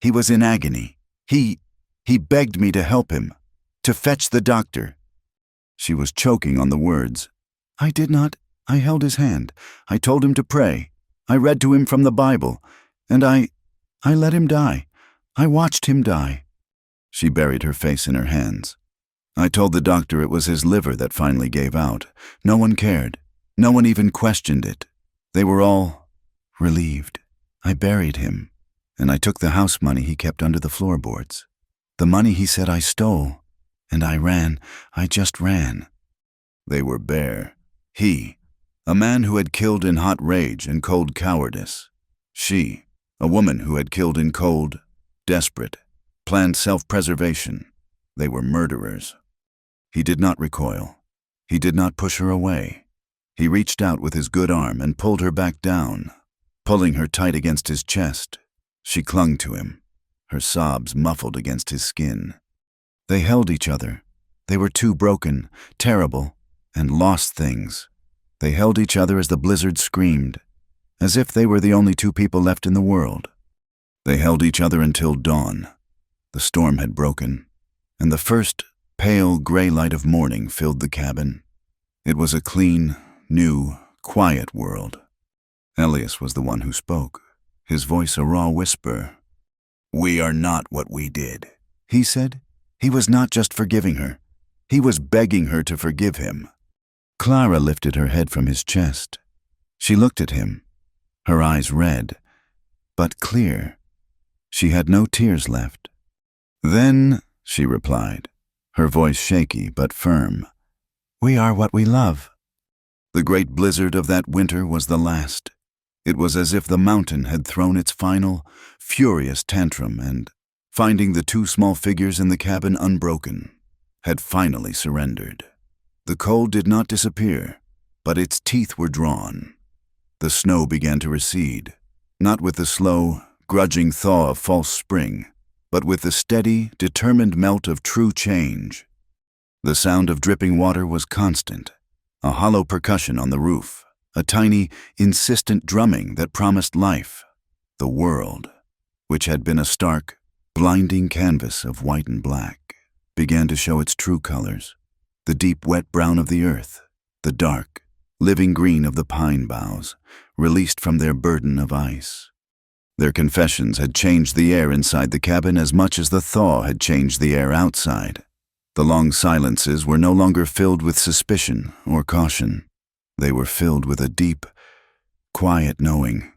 Speaker 1: He was in agony. He begged me to help him, to fetch the doctor. She was choking on the words.
Speaker 2: I did not.
Speaker 1: I held his hand. I told him to pray. I read to him from the Bible. And I let him die. I watched him die. She buried her face in her hands. I told the doctor it was his liver that finally gave out. No one cared. No one even questioned it. They were all relieved. I buried him, and I took the house money he kept under the floorboards. The money he said I stole, and I ran. I just ran. They were bare. He, a man who had killed in hot rage and cold cowardice. She, a woman who had killed in cold, desperate, planned self-preservation. They were murderers. He did not recoil. He did not push her away. He reached out with his good arm and pulled her back down, pulling her tight against his chest. She clung to him, her sobs muffled against his skin. They held each other. They were two broken, terrible, and lost things. They held each other as the blizzard screamed, as if they were the only two people left in the world. They held each other until dawn. The storm had broken, and the first pale gray light of morning filled the cabin. It was a clean, new, quiet world. Elias was the one who spoke, his voice a raw whisper. "We are not what we did," he said. He was not just forgiving her. He was begging her to forgive him. Clara lifted her head from his chest. She looked at him, her eyes red, but clear. She had no tears left. "Then," she replied, her voice shaky but firm, "we are what we love." The great blizzard of that winter was the last. It was as if the mountain had thrown its final, furious tantrum, and finding the two small figures in the cabin unbroken, had finally surrendered. The cold did not disappear, but its teeth were drawn. The snow began to recede, not with the slow, grudging thaw of false spring, but with the steady, determined melt of true change. The sound of dripping water was constant, a hollow percussion on the roof, a tiny, insistent drumming that promised life. The world, which had been a stark, blinding canvas of white and black, began to show its true colors: the deep, wet brown of the earth, the dark, living green of the pine boughs, released from their burden of ice. Their confessions had changed the air inside the cabin as much as the thaw had changed the air outside. The long silences were no longer filled with suspicion or caution. They were filled with a deep, quiet knowing.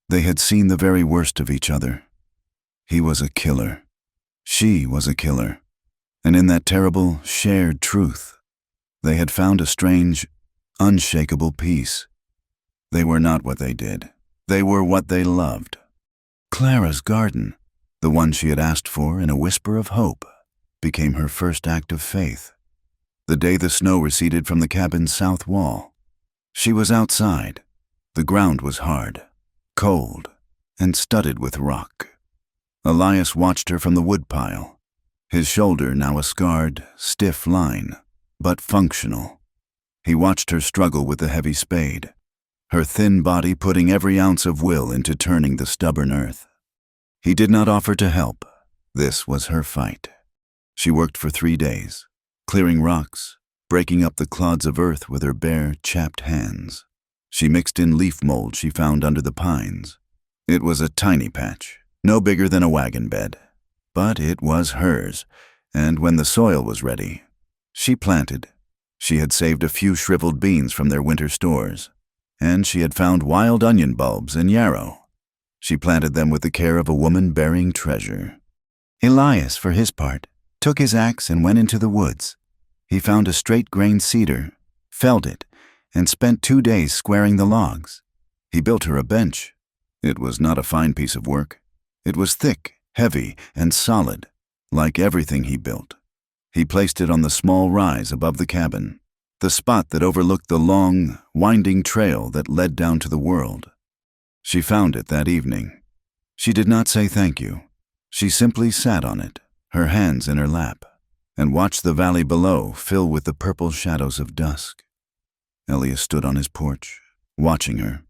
Speaker 1: They had seen the very worst of each other. He was a killer. She was a killer. And in that terrible, shared truth, they had found a strange, unshakable peace. They were not what they did. They were what they loved. Clara's garden, the one she had asked for in a whisper of hope, became her first act of faith. The day the snow receded from the cabin's south wall, she was outside. The ground was hard, cold, and studded with rock. Elias watched her from the woodpile, his shoulder now a scarred, stiff line, but functional. He watched her struggle with the heavy spade, her thin body putting every ounce of will into turning the stubborn earth. He did not offer to help. This was her fight. She worked for 3 days, clearing rocks, breaking up the clods of earth with her bare, chapped hands. She mixed in leaf mold she found under the pines. It was a tiny patch, no bigger than a wagon bed. But it was hers, and when the soil was ready, she planted. She had saved a few shriveled beans from their winter stores, and she had found wild onion bulbs and yarrow. She planted them with the care of a woman burying treasure. Elias, for his part, took his axe and went into the woods. He found a straight-grained cedar, felled it, and spent 2 days squaring the logs. He built her a bench. It was not a fine piece of work. It was thick, heavy, and solid, like everything he built. He placed it on the small rise above the cabin, the spot that overlooked the long, winding trail that led down to the world. She found it that evening. She did not say thank you. She simply sat on it, her hands in her lap, and watched the valley below fill with the purple shadows of dusk. Elias stood on his porch, watching her.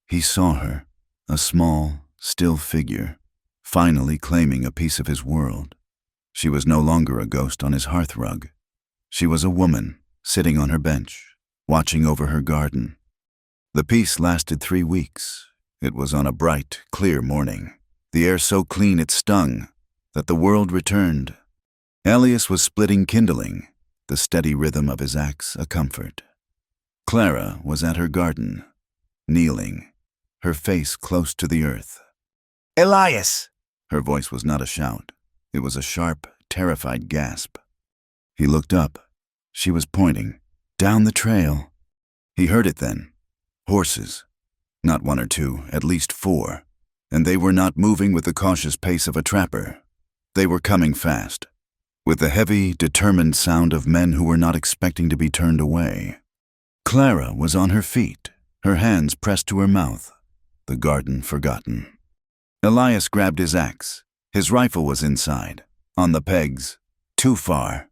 Speaker 1: He saw her, a small, still figure, finally claiming a piece of his world. She was no longer a ghost on his hearthrug. She was a woman, sitting on her bench, watching over her garden. The peace lasted 3 weeks. It was on a bright, clear morning, the air so clean it stung, that the world returned. Elias was splitting kindling, the steady rhythm of his axe a comfort. Clara was at her garden, kneeling, her face close to the earth. "Elias!" Her voice was not a shout. It was a sharp, terrified gasp. He looked up. She was pointing, down the trail. He heard it then. Horses. Not 1 or 2, at least 4. And they were not moving with the cautious pace of a trapper. They were coming fast, with the heavy, determined sound of men who were not expecting to be turned away. Clara was on her feet, her hands pressed to her mouth, the garden forgotten. Elias grabbed his axe. His rifle was inside, on the pegs, too far.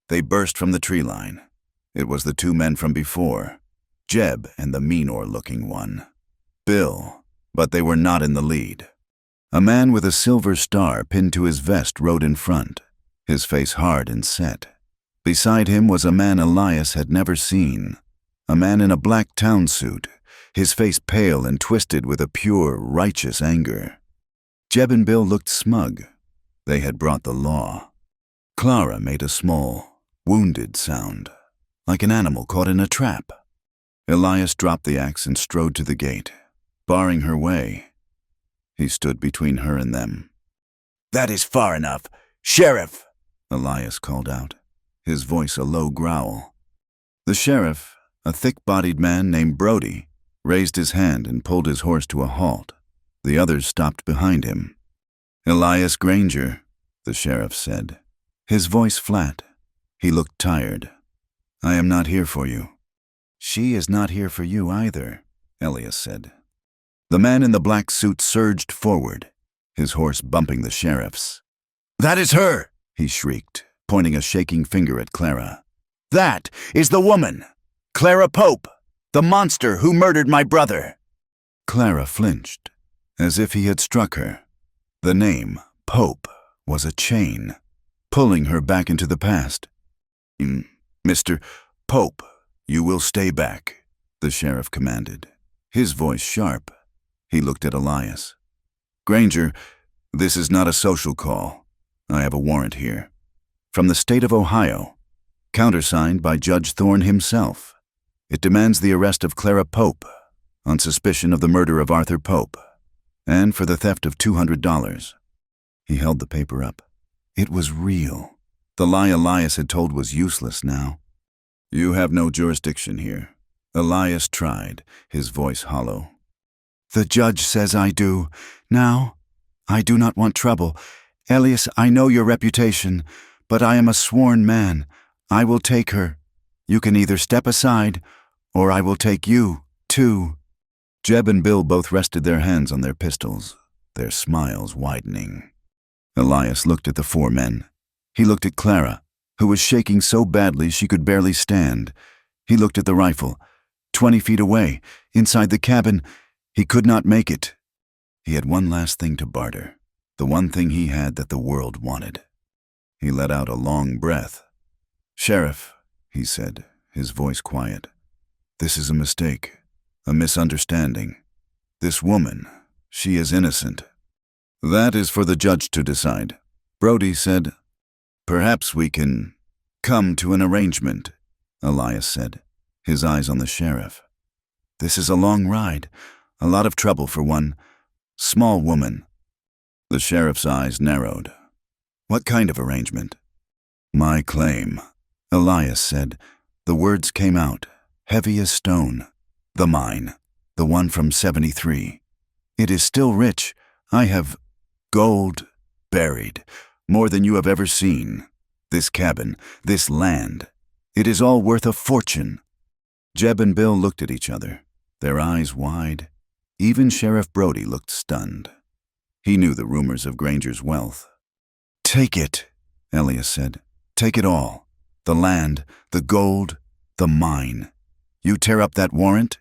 Speaker 1: They burst from the tree line. It was the 2 men from before, Jeb and the Menor-looking one. Bill, but they were not in the lead. A man with a silver star pinned to his vest rode in front, his face hard and set. Beside him was a man Elias had never seen, a man in a black town suit, his face pale and twisted with a pure, righteous anger. Jeb and Bill looked smug. They had brought the law. Clara made a small, wounded sound, like an animal caught in a trap. Elias dropped the axe and strode to the gate, barring her way. He stood between her and them. "That is far enough. Sheriff!" Elias called out, his voice a low growl. The sheriff, a thick-bodied man named Brody, raised his hand and pulled his horse to a halt. The others stopped behind him. "Elias Granger," the sheriff said, his voice flat. He looked tired. I am not here for you.
Speaker 2: She is not here for you either,
Speaker 1: Elias said. The man in the black suit surged forward, his horse bumping the sheriff's.
Speaker 2: That is her,
Speaker 1: he shrieked, pointing a shaking finger at Clara.
Speaker 2: That is the woman, Clara Pope, the monster who murdered my brother.
Speaker 1: Clara flinched, as if he had struck her. The name, Pope, was a chain, pulling her back into the past. Mr. Pope, you will stay back, the sheriff commanded, his voice sharp. He looked at Elias. Granger, this is not a social call. I have a warrant here. From the state of Ohio, countersigned by Judge Thorne himself. It demands the arrest of Clara Pope on suspicion of the murder of Arthur Pope and for the theft of $200. He held the paper up. It was real. The lie Elias had told was useless now. You have no jurisdiction here. Elias tried, his voice hollow.
Speaker 2: The judge says I do. Now, I do not want trouble. Elias, I know your reputation, but I am a sworn man. I will take her. You can either step aside, or I will take you, too.
Speaker 1: Jeb and Bill both rested their hands on their pistols, their smiles widening. Elias looked at the four men. He looked at Clara, who was shaking so badly she could barely stand. He looked at the rifle. 20 feet away, inside the cabin, he could not make it. He had one last thing to barter, the one thing he had that the world wanted. He let out a long breath. Sheriff, he said, his voice quiet. This is a mistake, a misunderstanding. This woman, she is innocent. That is for the judge to decide. Brody said, Perhaps we can come to an arrangement, Elias said, his eyes on the sheriff. This is a long ride, a lot of trouble for one small woman. The sheriff's eyes narrowed. What kind of arrangement? My claim, Elias said. The words came out, heavy as stone. The mine, the one from 73. It is still rich. I have gold buried, more than you have ever seen. This cabin, this land, it is all worth a fortune. Jeb and Bill looked at each other, their eyes wide. Even Sheriff Brody looked stunned. He knew the rumors of Granger's wealth. Take it, Elias said. Take it all. The land, the gold, the mine. You tear up that warrant.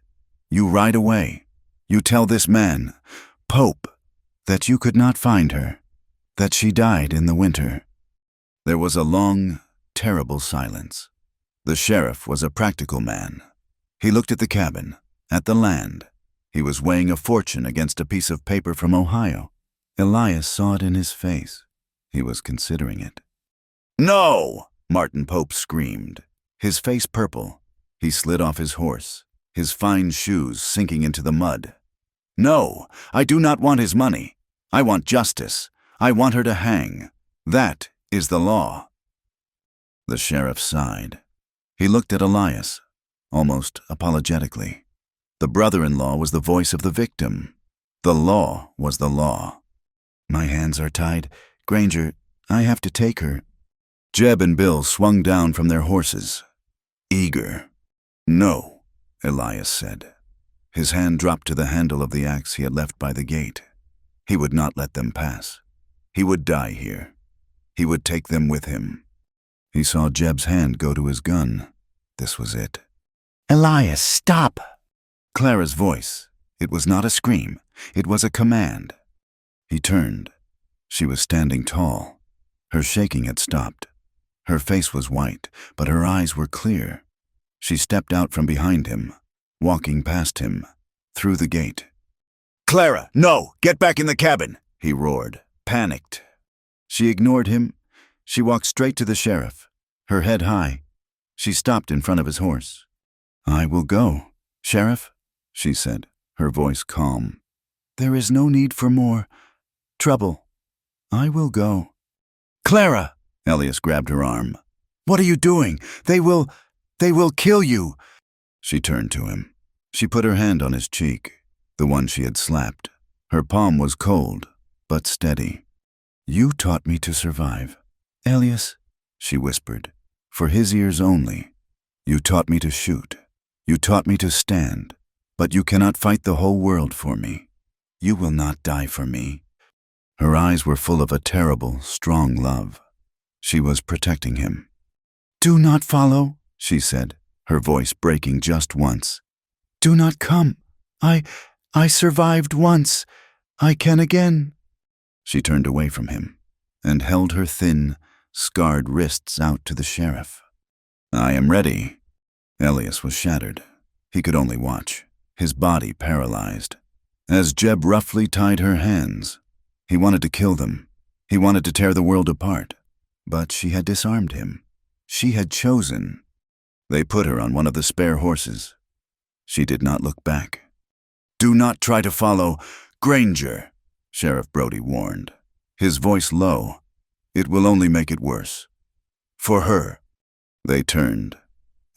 Speaker 1: You ride away. You tell this man, Pope, that you could not find her, that she died in the winter. There was a long, terrible silence. The sheriff was a practical man. He looked at the cabin, at the land. He was weighing a fortune against a piece of paper from Ohio. Elias saw it in his face. He was considering it. No! Martin Pope screamed, his face purple. He slid off his horse, his fine shoes sinking into the mud. No, I do not want his money. I want justice. I want her to hang. That is the law. The sheriff sighed. He looked at Elias, almost apologetically. The brother-in-law was the voice of the victim. The law was the law. My hands are tied. Granger, I have to take her. Jeb and Bill swung down from their horses, eager. No, Elias said. His hand dropped to the handle of the axe he had left by the gate. He would not let them pass. He would die here. He would take them with him. He saw Jeb's hand go to his gun. This was it.
Speaker 2: Elias, stop!
Speaker 1: Clara's voice. It was not a scream. It was a command. He turned. She was standing tall. Her shaking had stopped. Her face was white, but her eyes were clear. She stepped out from behind him, walking past him, through the gate. Clara, no! Get back in the cabin! He roared, panicked. She ignored him. She walked straight to the sheriff, her head high. She stopped in front of his horse. I will go, Sheriff, she said, her voice calm. There is no need for more trouble. I will go. Clara! Elias grabbed her arm. What are you doing? They will kill you. She turned to him. She put her hand on his cheek, the one she had slapped. Her palm was cold, but steady.
Speaker 2: You taught me to survive. Elias, she whispered, for his ears only. You taught me to shoot. You taught me to stand. But you cannot fight the whole world for me. You will not die for me. Her eyes were full of a terrible, strong love. She was protecting him. Do not follow, she said, her voice breaking just once. Do not come. I survived once. I can again. She turned away from him and held her thin, scarred wrists out to the sheriff. I am ready. Elias was shattered. He could only watch, his body paralyzed. As Jeb roughly tied her hands, he wanted to kill them. He wanted to tear the world apart. But she had disarmed him. She had chosen. They put her on one of the spare horses. She did not look back. Do not try to follow Granger, Sheriff Brody warned, his voice low. It will only make it worse. For her. They turned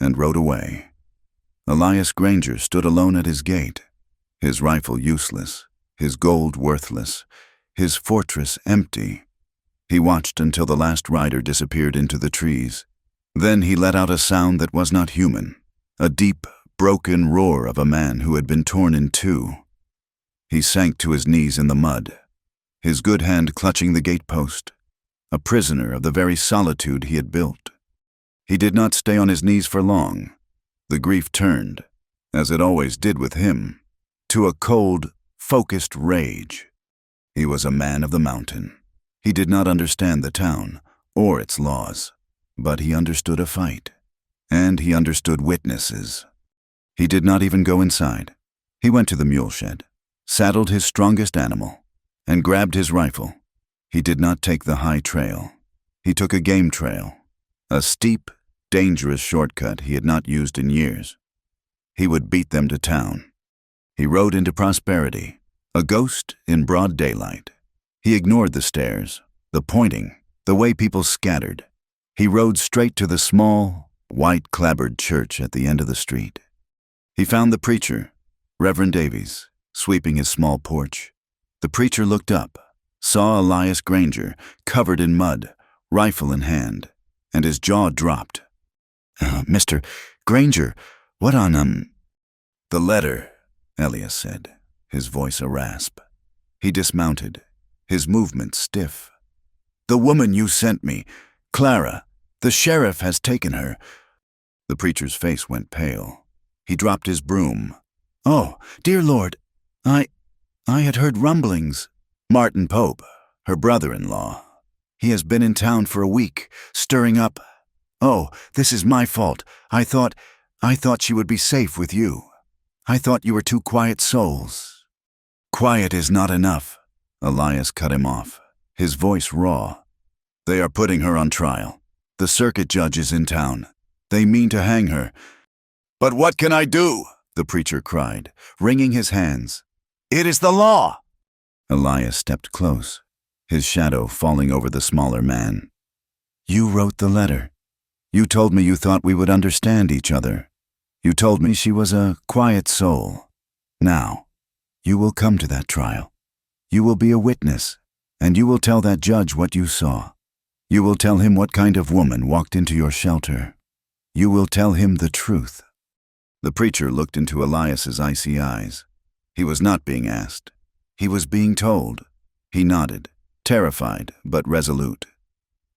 Speaker 2: and rode away. Elias Granger stood alone at his gate, his rifle useless, his gold worthless, his fortress empty. He watched until the last rider disappeared into the trees. Then he let out a sound that was not human, a deep, broken roar of a man who had been torn in two. He sank to his knees in the mud, his good hand clutching the gatepost, a prisoner of the very solitude he had built. He did not stay on his knees for long. The grief turned, as it always did with him, to a cold, focused rage. He was a man of the mountain. He did not understand the town or its laws, but he understood a fight, and he understood witnesses. He did not even go inside. He went to the mule shed, saddled his strongest animal, and grabbed his rifle. He did not take the high trail. He took a game trail, a steep, dangerous shortcut he had not used in years. He would beat them to town. He rode into prosperity, a ghost in broad daylight. He ignored the stares, the pointing, the way people scattered. He rode straight to the small, white-clapboard church at the end of the street. He found the preacher, Reverend Davies, sweeping his small porch. The preacher looked up, saw Elias Granger, covered in mud, rifle in hand, and his jaw dropped. Mr. Granger, what on, The letter, Elias said, his voice a rasp. He dismounted, his movement stiff. The woman you sent me, Clara, the sheriff has taken her. The preacher's face went pale. He dropped his broom. Oh, dear Lord, I had heard rumblings. Martin Pope, her brother-in-law. He has been in town for a week, stirring up. Oh, this is my fault. I thought she would be safe with you. I thought you were two quiet souls. Quiet is not enough. Elias cut him off, his voice raw. They are putting her on trial. The circuit judge is in town. They mean to hang her. But what can I do? The preacher cried, wringing his hands. It is the law. Elias stepped close, his shadow falling over the smaller man. You wrote the letter. You told me you thought we would understand each other. You told me she was a quiet soul. Now, you will come to that trial. You will be a witness, and you will tell that judge what you saw. You will tell him what kind of woman walked into your shelter. You will tell him the truth. The preacher looked into Elias's icy eyes. He was not being asked. He was being told. He nodded, terrified but resolute.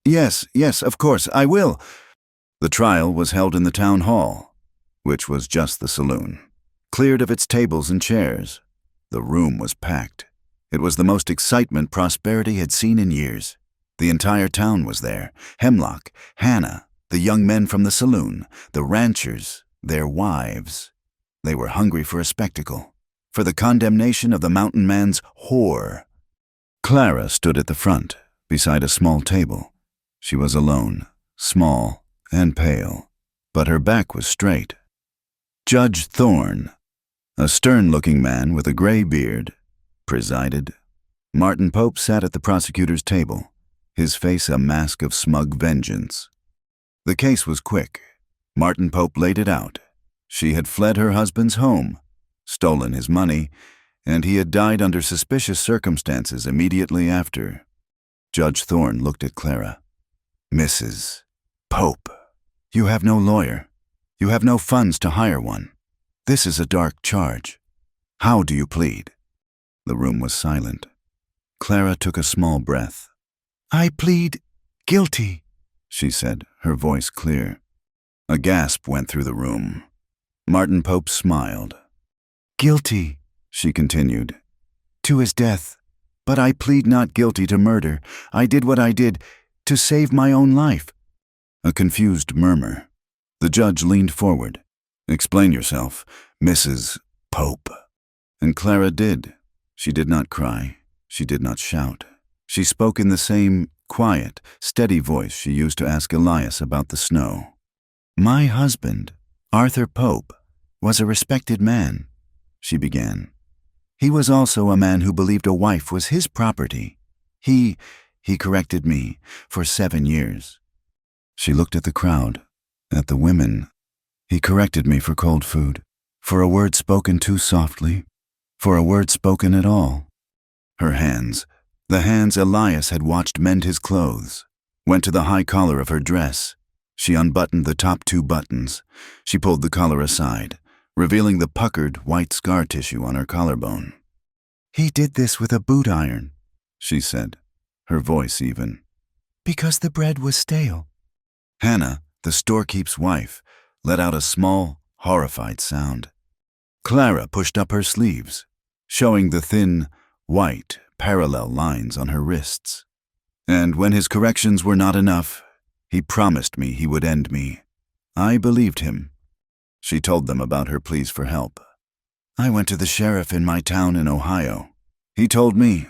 Speaker 2: Yes, of course, I will. The trial was held in the town hall, which was just the saloon, cleared of its tables and chairs. The room was packed. It was the most excitement Prosperity had seen in years. The entire town was there. Hemlock, Hannah, the young men from the saloon, the ranchers, their wives. They were hungry for a spectacle, for the condemnation of the mountain man's whore. Clara stood at the front, beside a small table. She was alone, small and pale, but her back was straight. Judge Thorne, a stern-looking man with a gray beard, presided. Martin Pope sat at the prosecutor's table, his face a mask of smug vengeance. The case was quick. Martin Pope laid it out. She had fled her husband's home, stolen his money, and he had died under suspicious circumstances immediately after.
Speaker 1: Judge Thorne looked at Clara. Mrs. Pope, you have no lawyer. You have no funds to hire one. This is a dark charge. How do you plead? The room was silent. Clara took a small breath.
Speaker 2: I plead guilty,
Speaker 1: she said, her voice clear. A gasp went through the room. Martin Pope smiled.
Speaker 2: Guilty,
Speaker 1: she continued,
Speaker 2: to his death. But I plead not guilty to murder. I did what I did to save my own life.
Speaker 1: A confused murmur. The judge leaned forward. Explain yourself, Mrs. Pope. And Clara did. She did not cry. She did not shout. She spoke in the same quiet, steady voice she used to ask Elias about the snow.
Speaker 2: My husband, Arthur Pope, was a respected man, she began. He was also a man who believed a wife was his property. He corrected me for 7 years.
Speaker 1: She looked at the crowd, at the women. He corrected me for cold food, for a word spoken too softly, for a word spoken at all. Her hands, the hands Elias had watched mend his clothes, went to the high collar of her dress. She unbuttoned the top 2 buttons. She pulled the collar aside, revealing the puckered white scar tissue on her collarbone.
Speaker 2: He did this with a boot iron,
Speaker 1: she said, her voice even.
Speaker 2: Because the bread was stale.
Speaker 1: Hannah, the storekeep's wife, let out a small, horrified sound. Clara pushed up her sleeves, showing the thin, white, parallel lines on her wrists. And when his corrections were not enough, he promised me he would end me. I believed him. She told them about her pleas for help. I went to the sheriff in my town in Ohio. He told me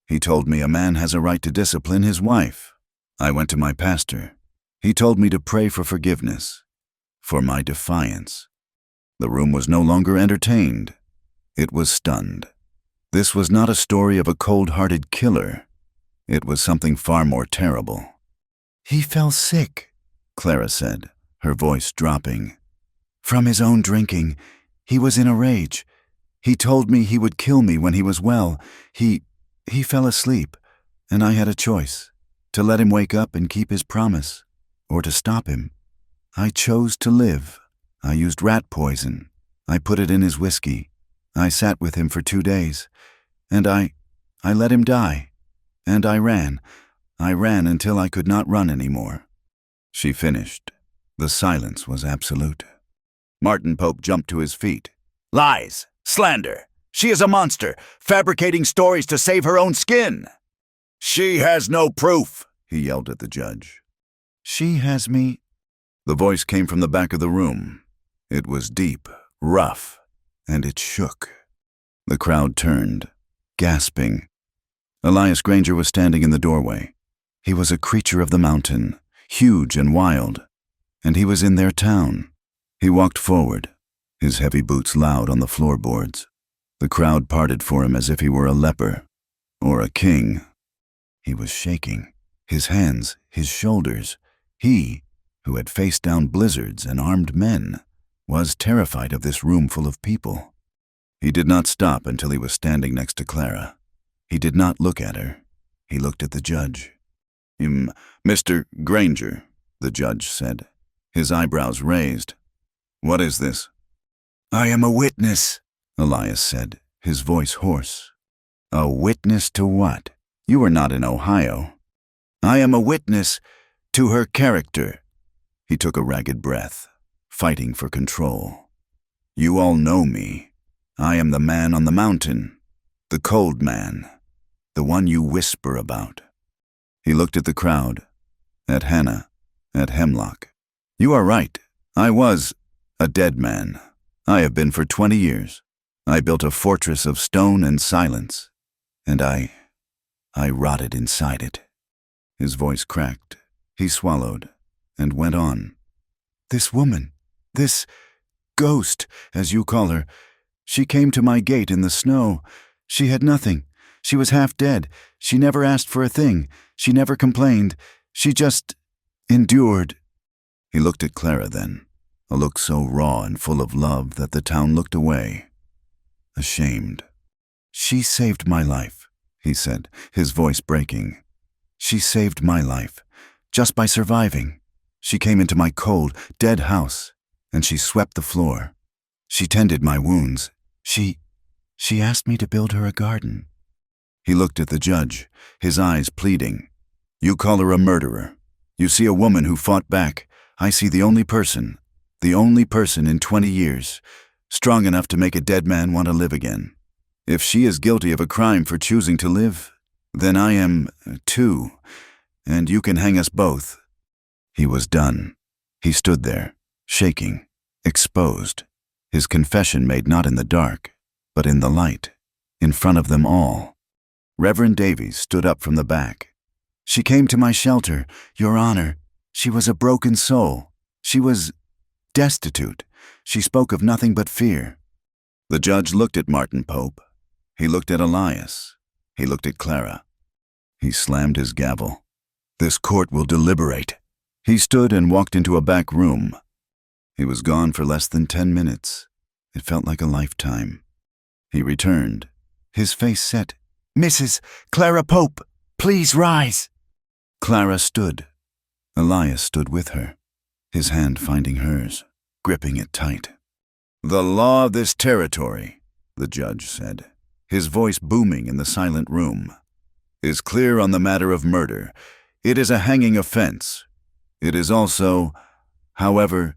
Speaker 1: a man has a right to discipline his wife. I went to my pastor. He told me to pray for forgiveness, for my defiance. The room was no longer entertained. It was stunned. This was not a story of a cold-hearted killer. It was something far more terrible.
Speaker 2: He fell sick,
Speaker 1: Clara said, her voice dropping.
Speaker 2: From his own drinking, he was in a rage. He told me he would kill me when he was well. He fell asleep, and I had a choice, to let him wake up and keep his promise, or to stop him. I chose to live. I used rat poison. I put it in his whiskey. I sat with him for 2 days, and I let him die. And I ran. I ran until I could not run anymore. She finished. The silence was absolute. Martin Pope jumped to his feet. Lies! Slander! She is a monster, fabricating stories to save her own skin! She has no proof, he yelled at the judge. She has me.
Speaker 1: The voice came from the back of the room. It was deep, rough, and it shook. The crowd turned, gasping. Elias Granger was standing in the doorway. He was a creature of the mountain, huge and wild, and he was in their town. He walked forward, his heavy boots loud on the floorboards. The crowd parted for him as if he were a leper, or a king. He was shaking, his hands, his shoulders. He, who had faced down blizzards and armed men, was terrified of this room full of people. He did not stop until he was standing next to Clara. He did not look at her. He looked at the judge. Mr. Granger, the judge said, his eyebrows raised. What is this?
Speaker 2: I am a witness,
Speaker 1: Elias said, his voice hoarse.
Speaker 2: A witness to what?
Speaker 1: You are not in Ohio.
Speaker 2: I am a witness to her character.
Speaker 1: He took a ragged breath, fighting for control. You all know me. I am the man on the mountain, the cold man, the one you whisper about. He looked at the crowd, at Hannah, at Hemlock. You are right. I was a dead man. I have been for 20 years. I built a fortress of stone and silence, and I rotted inside it. His voice cracked. He swallowed and went on.
Speaker 2: This woman, this ghost, as you call her, she came to my gate in the snow. She had nothing. She was half dead. She never asked for a thing. She never complained. She just endured.
Speaker 1: He looked at Clara then, a look so raw and full of love that the town looked away, ashamed.
Speaker 2: She saved my life,
Speaker 1: he said, his voice breaking.
Speaker 2: She saved my life, just by surviving. She came into my cold, dead house, and she swept the floor. She tended my wounds. She asked me to build her a garden. He looked at the judge, his eyes pleading. You call her a murderer. You see a woman who fought back. I see the only person in 20 years, strong enough to make a dead man want to live again. If she is guilty of a crime for choosing to live, then I am, too, and you can hang us both. He was done. He stood there, shaking, exposed, his confession made not in the dark, but in the light, in front of them all. Reverend Davies stood up from the back. She came to my shelter, Your Honor. She was a broken soul. She was destitute. She spoke of nothing but fear. The judge looked at Martin Pope. He looked at Elias. He looked at Clara. He slammed his gavel. This court will deliberate. He stood and walked into a back room. He was gone for less than 10 minutes. It felt like a lifetime. He returned, his face set. Mrs. Clara Pope, please rise. Clara stood. Elias stood with her, his hand finding hers, gripping it tight. The law of this territory, the judge said, his voice booming in the silent room, is clear on the matter of murder. It is a hanging offense. It is also, however,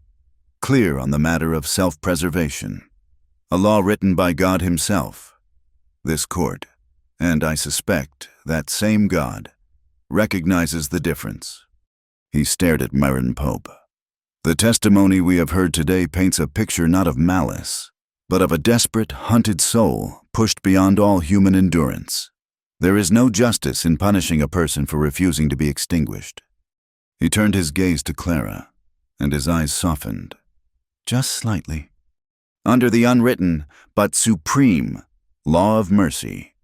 Speaker 2: clear on the matter of self-preservation, a law written by God himself. This court, and I suspect that same God, recognizes the difference. He stared at Martin Pope. The testimony we have heard today paints a picture not of malice, but of a desperate, hunted soul pushed beyond all human endurance. There is no justice in punishing a person for refusing to be extinguished. He turned his gaze to Clara, and his eyes softened, just slightly. Under the unwritten, but supreme, law of mercy,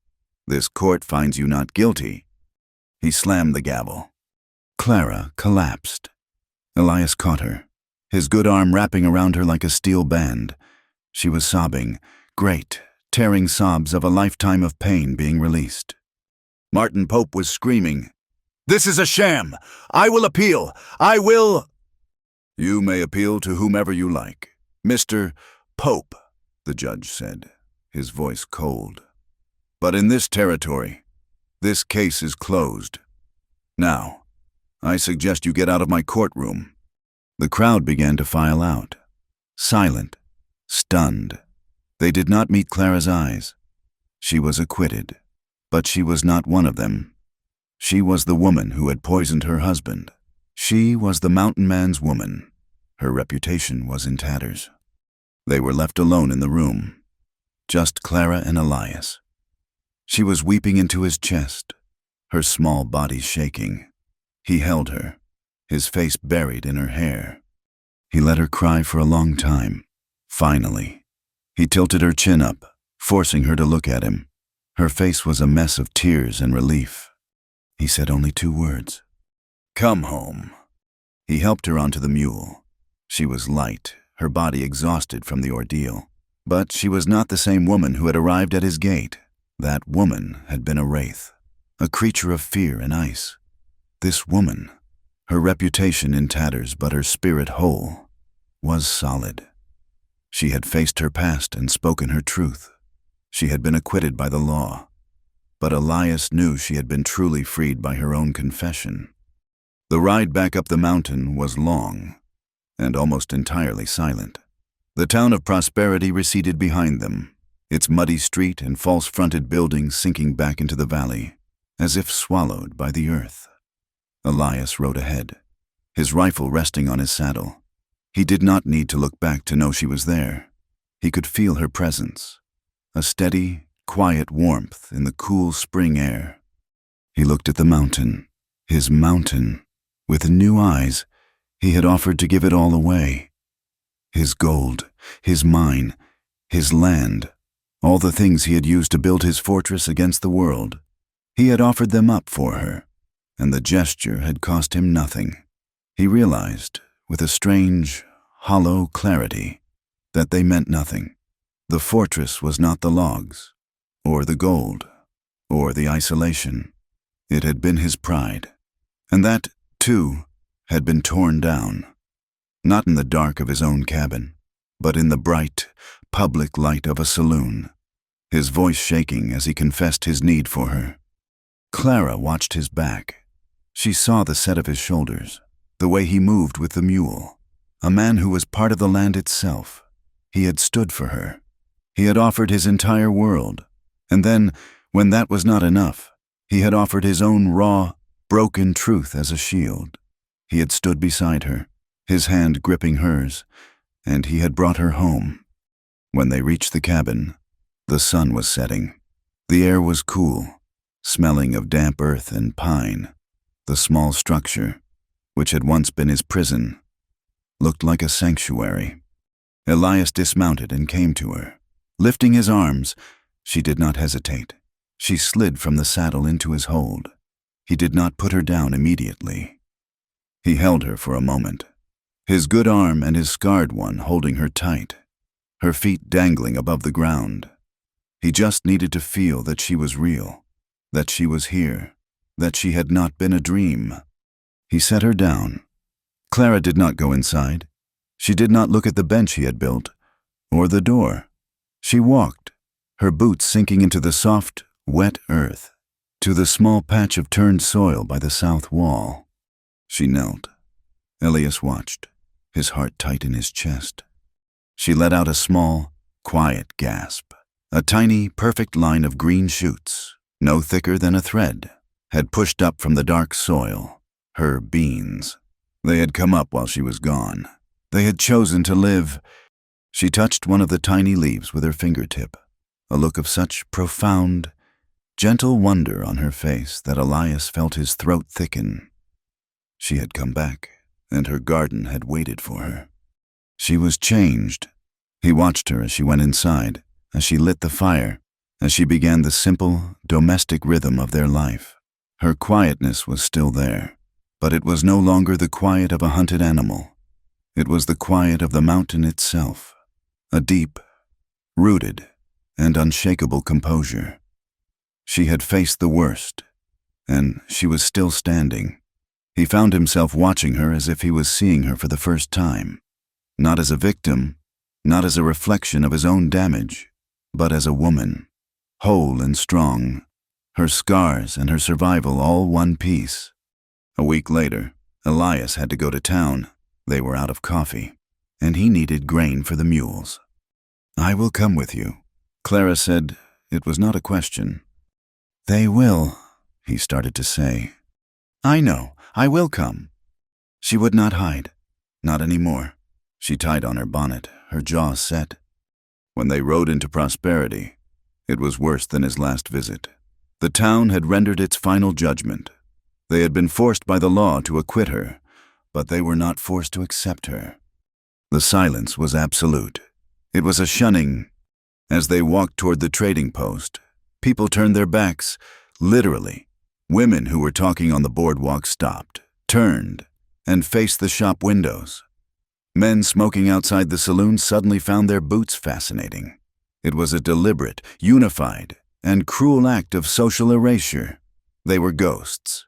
Speaker 2: this court finds you not guilty. He slammed the gavel. Clara collapsed. Elias caught her, his good arm wrapping around her like a steel band. She was sobbing, great, tearing sobs of a lifetime of pain being released. Martin Pope was screaming, "This is a sham! I will appeal! I will—" You may appeal to whomever you like. Mr. Pope, the judge said, his voice cold. But in this territory, this case is closed. Now, I suggest you get out of my courtroom. The crowd began to file out, silent, stunned. They did not meet Clara's eyes. She was acquitted, but she was not one of them. She was the woman who had poisoned her husband. She was the mountain man's woman. Her reputation was in tatters. They were left alone in the room, just Clara and Elias. She was weeping into his chest, her small body shaking. He held her, his face buried in her hair. He let her cry for a long time. Finally, he tilted her chin up, forcing her to look at him. Her face was a mess of tears and relief. He said only 2 words. Come home. He helped her onto the mule. She was light, her body exhausted from the ordeal. But she was not the same woman who had arrived at his gate. That woman had been a wraith, a creature of fear and ice. This woman, her reputation in tatters but her spirit whole, was solid. She had faced her past and spoken her truth. She had been acquitted by the law. But Elias knew she had been truly freed by her own confession. The ride back up the mountain was long and almost entirely silent. The town of Prosperity receded behind them, its muddy street and false-fronted buildings sinking back into the valley, as if swallowed by the earth. Elias rode ahead, his rifle resting on his saddle. He did not need to look back to know she was there. He could feel her presence, a steady, quiet warmth in the cool spring air. He looked at the mountain, his mountain. With new eyes, he had offered to give it all away. His gold, his mine, his land, all the things he had used to build his fortress against the world. He had offered them up for her, and the gesture had cost him nothing. He realized, with a strange, hollow clarity, that they meant nothing. The fortress was not the logs, or the gold, or the isolation. It had been his pride,
Speaker 1: And that, too, had been torn down. Not in the dark of his own cabin, but in the bright, public light of a saloon, his voice shaking as he confessed his need for her. Clara watched his back. She saw the set of his shoulders, the way he moved with the mule. A man who was part of the land itself. He had stood for her. He had offered his entire world. And then, when that was not enough, he had offered his own raw, broken truth as a shield. He had stood beside her, his hand gripping hers, and he had brought her home. When they reached the cabin, the sun was setting. The air was cool, smelling of damp earth and pine. The small structure, which had once been his prison, looked like a sanctuary. Elias dismounted and came to her. Lifting his arms, she did not hesitate. She slid from the saddle into his hold. He did not put her down immediately. He held her for a moment, his good arm and his scarred one holding her tight, her feet dangling above the ground. He just needed to feel that she was real, that she was here, that she had not been a dream. He set her down. Clara did not go inside. She did not look at the bench he had built, or the door. She walked, her boots sinking into the soft, wet earth, to the small patch of turned soil by the south wall. She knelt. Elias watched, his heart tight in his chest. She let out a small, quiet gasp. A tiny, perfect line of green shoots, no thicker than a thread, had pushed up from the dark soil. Her beans. They had come up while she was gone. They had chosen to live. She touched one of the tiny leaves with her fingertip, a look of such profound, gentle wonder on her face that Elias felt his throat thicken. She had come back, and her garden had waited for her. She was changed. He watched her as she went inside, as she lit the fire, as she began the simple, domestic rhythm of their life. Her quietness was still there, but it was no longer the quiet of a hunted animal. It was the quiet of the mountain itself, a deep, rooted, and unshakable composure. She had faced the worst, and she was still standing. He found himself watching her as if he was seeing her for the first time, not as a victim, not as a reflection of his own damage, but as a woman, whole and strong, her scars and her survival all one piece. A week later, Elias had to go to town. They were out of coffee, and he needed grain for the mules. "I will come with you," Clara said. It was not a question. "They will," he started to say. "I know, I will come." She would not hide, not anymore. She tied on her bonnet, her jaw set. When they rode into prosperity, it was worse than his last visit. The town had rendered its final judgment. They had been forced by the law to acquit her, but they were not forced to accept her. The silence was absolute. It was a shunning. As they walked toward the trading post, people turned their backs, literally. Women who were talking on the boardwalk stopped, turned, and faced the shop windows. Men smoking outside the saloon suddenly found their boots fascinating. It was a deliberate, unified, and cruel act of social erasure. They were ghosts.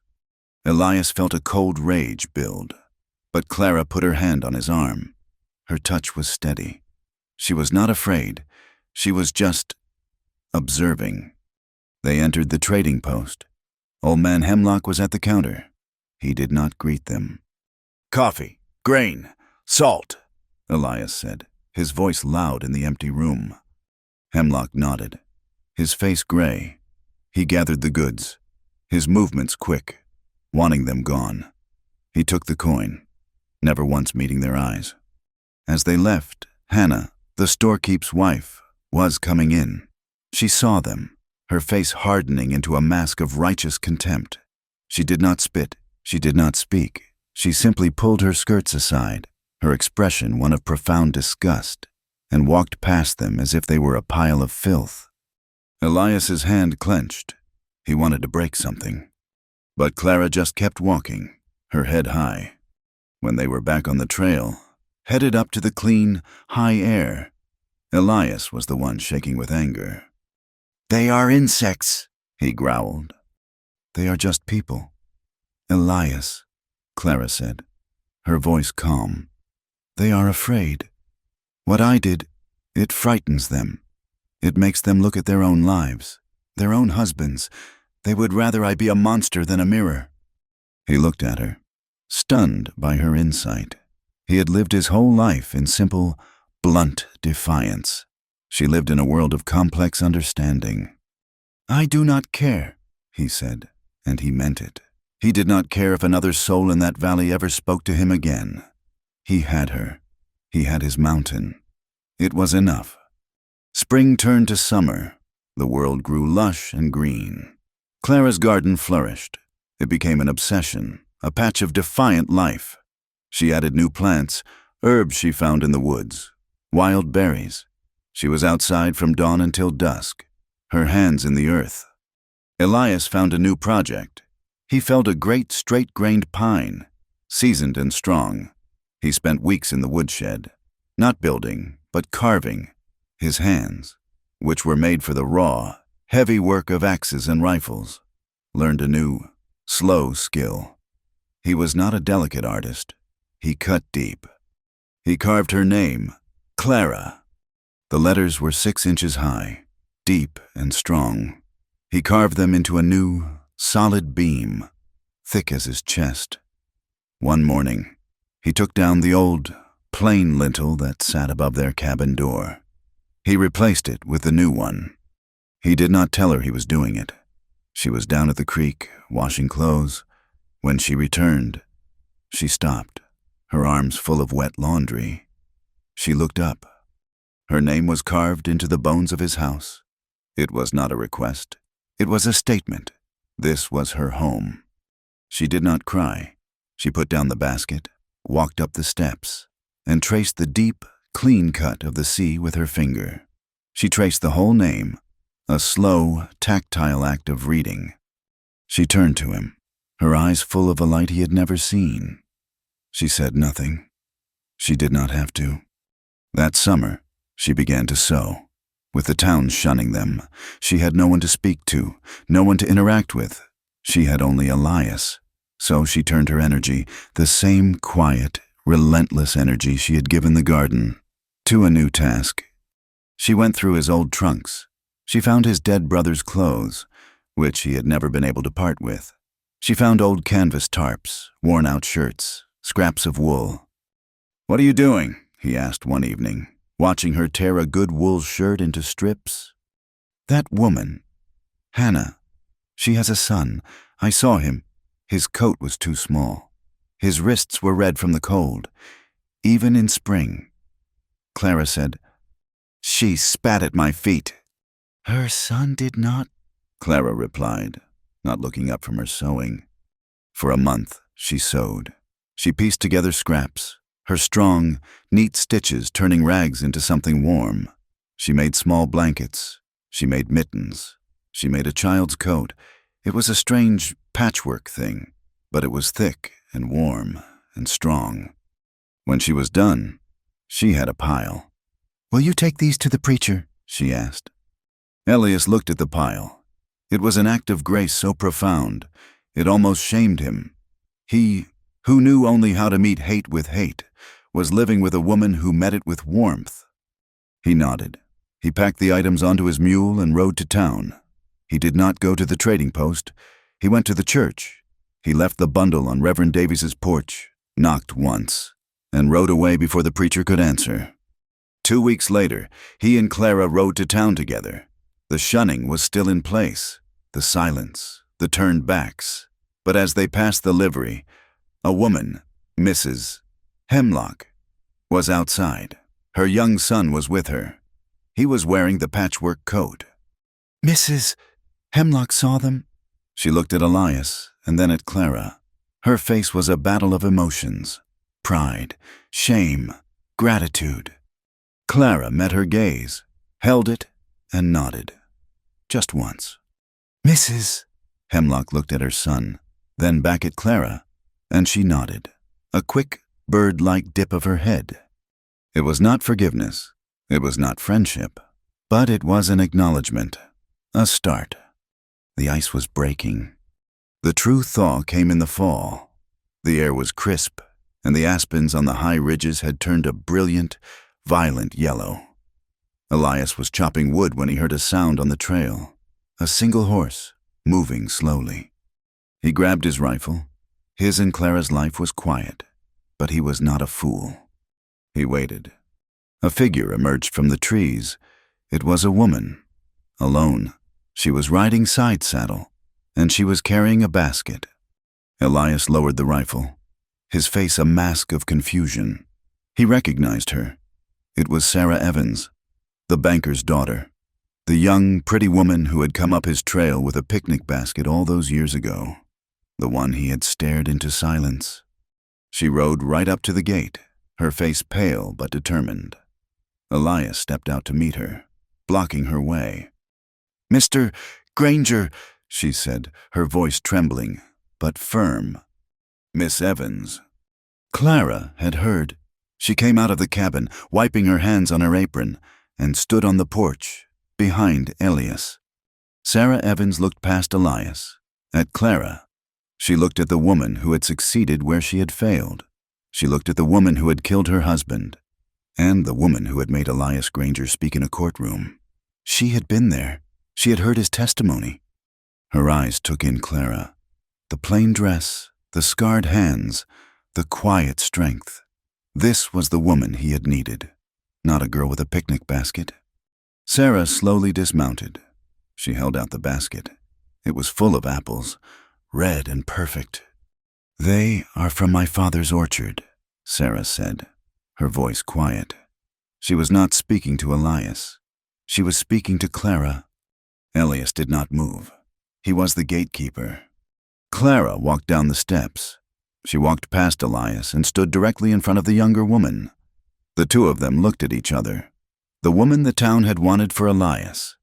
Speaker 1: Elias felt a cold rage build, but Clara put her hand on his arm. Her touch was steady. She was not afraid. She was just observing. They entered the trading post. Old man Hemlock was at the counter. He did not greet them. "Coffee, grain, salt," Elias said, his voice loud in the empty room. Hemlock nodded, his face gray. He gathered the goods, his movements quick, wanting them gone. He took the coin, never once meeting their eyes. As they left, Hannah, the storekeep's wife, was coming in. She saw them, her face hardening into a mask of righteous contempt. She did not spit, she did not speak. She simply pulled her skirts aside, her expression one of profound disgust, and walked past them as if they were a pile of filth. Elias's hand clenched. He wanted to break something. But Clara just kept walking, her head high. When they were back on the trail, headed up to the clean, high air, Elias was the one shaking with anger. "They are insects," he growled. "They are just people."
Speaker 2: Elias, Clara said, her voice calm. They are afraid. What I did, it frightens them. It makes them look at their own lives, their own husbands. They would rather I be a monster than a mirror. He looked at her, stunned by her insight. He had lived his whole life in simple, blunt defiance. She lived in a world of complex understanding. I do not care, he said, and he meant it. He did not care if another soul in that valley ever spoke to him again. He had her. He had his mountain. It was enough. Spring turned to summer. The world grew lush and green. Clara's garden flourished. It became an obsession, a patch of defiant life. She added new plants, herbs she found in the woods, wild berries. She was outside from dawn until dusk, her hands in the earth. Elias found a new project. He felled a great straight-grained pine, seasoned and strong. He spent weeks in the woodshed, not building, but carving. His hands, which were made for the raw, heavy work of axes and rifles, learned a new, slow skill. He was not a delicate artist. He cut deep. He carved her name, Clara. The letters were 6 inches high, deep and strong. He carved them into a new, solid beam, thick as his chest. One morning, he took down the old, plain lintel that sat above their cabin door. He replaced it with the new one. He did not tell her he was doing it. She was down at the creek, washing clothes. When she returned, she stopped, her arms full of wet laundry. She looked up. Her name was carved into the bones of his house. It was not a request. It was a statement. This was her home. She did not cry. She put down the basket, walked up the steps, and traced the deep, clean cut of the sea with her finger. She traced the whole name, a slow, tactile act of reading. She turned to him, her eyes full of a light he had never seen. She said nothing. She did not have to. That summer, she began to sew. With the town shunning them, she had no one to speak to, no one to interact with. She had only Elias. So she turned her energy, the same quiet, relentless energy she had given the garden, to a new task. She went through his old trunks. She found his dead brother's clothes, which he had never been able to part with. She found old canvas tarps, worn-out shirts, scraps of wool. "What are you doing?" he asked one evening, watching her tear a good wool shirt into strips. "That woman, Hannah, she has a son. I saw him. His coat was too small. His wrists were red from the cold, even in spring." Clara said, "She spat at my feet." "Her son did not," Clara replied, not looking up from her sewing. For a month, she sewed. She pieced together scraps, her strong, neat stitches turning rags into something warm. She made small blankets. She made mittens. She made a child's coat. It was a strange patchwork thing, but it was thick and warm and strong. When she was done, she had a pile. "Will you take these to the preacher?" she asked. Elias looked at the pile. It was an act of grace so profound, it almost shamed him. He, who knew only how to meet hate with hate, was living with a woman who met it with warmth. He nodded. He packed the items onto his mule and rode to town. He did not go to the trading post. He went to the church. He left the bundle on Reverend Davies's porch, knocked once, and rode away before the preacher could answer. 2 weeks later, he and Clara rode to town together. The shunning was still in place, the silence, the turned backs. But as they passed the livery, a woman, Mrs. Hemlock, was outside. Her young son was with her. He was wearing the patchwork coat. "Mrs. Hemlock saw them?" She looked at Elias and then at Clara. Her face was a battle of emotions: pride, shame, gratitude. Clara met her gaze, held it, and nodded. Just once. "Mrs." Hemlock looked at her son, then back at Clara, and she nodded, a quick, bird-like dip of her head. It was not forgiveness, it was not friendship, but it was an acknowledgement, a start. The ice was breaking.
Speaker 1: The true thaw came in the fall. The air was crisp, and the aspens on the high ridges had turned a brilliant, violent yellow. Elias was chopping wood when he heard a sound on the trail, a single horse, moving slowly. He grabbed his rifle. His and Clara's life was quiet, but he was not a fool. He waited. A figure emerged from the trees. It was a woman, alone. She was riding side saddle, and she was carrying a basket. Elias lowered the rifle, his face a mask of confusion. He recognized her. It was Sarah Evans, the banker's daughter, the young, pretty woman who had come up his trail with a picnic basket all those years ago, the one he had stared into silence. She rode right up to the gate, her face pale but determined. Elias stepped out to meet her, blocking her way. "Mr. Granger," she said, her voice trembling, but firm. "Miss Evans." Clara had heard. She came out of the cabin, wiping her hands on her apron, and stood on the porch, behind Elias. Sarah Evans looked past Elias, at Clara. She looked at the woman who had succeeded where she had failed. She looked at the woman who had killed her husband, and the woman who had made Elias Granger speak in a courtroom. She had been there. She had heard his testimony. Her eyes took in Clara. The plain dress, the scarred hands, the quiet strength. This was the woman he had needed, not a girl with a picnic basket. Sarah slowly dismounted. She held out the basket. It was full of apples, red and perfect. "They are from my father's orchard," Sarah said, her voice quiet. She was not speaking to Elias. She was speaking to Clara. Elias did not move. He was the gatekeeper. Clara walked down the steps. She walked past Elias and stood directly in front of the younger woman. The two of them looked at each other. The woman the town had wanted for Elias,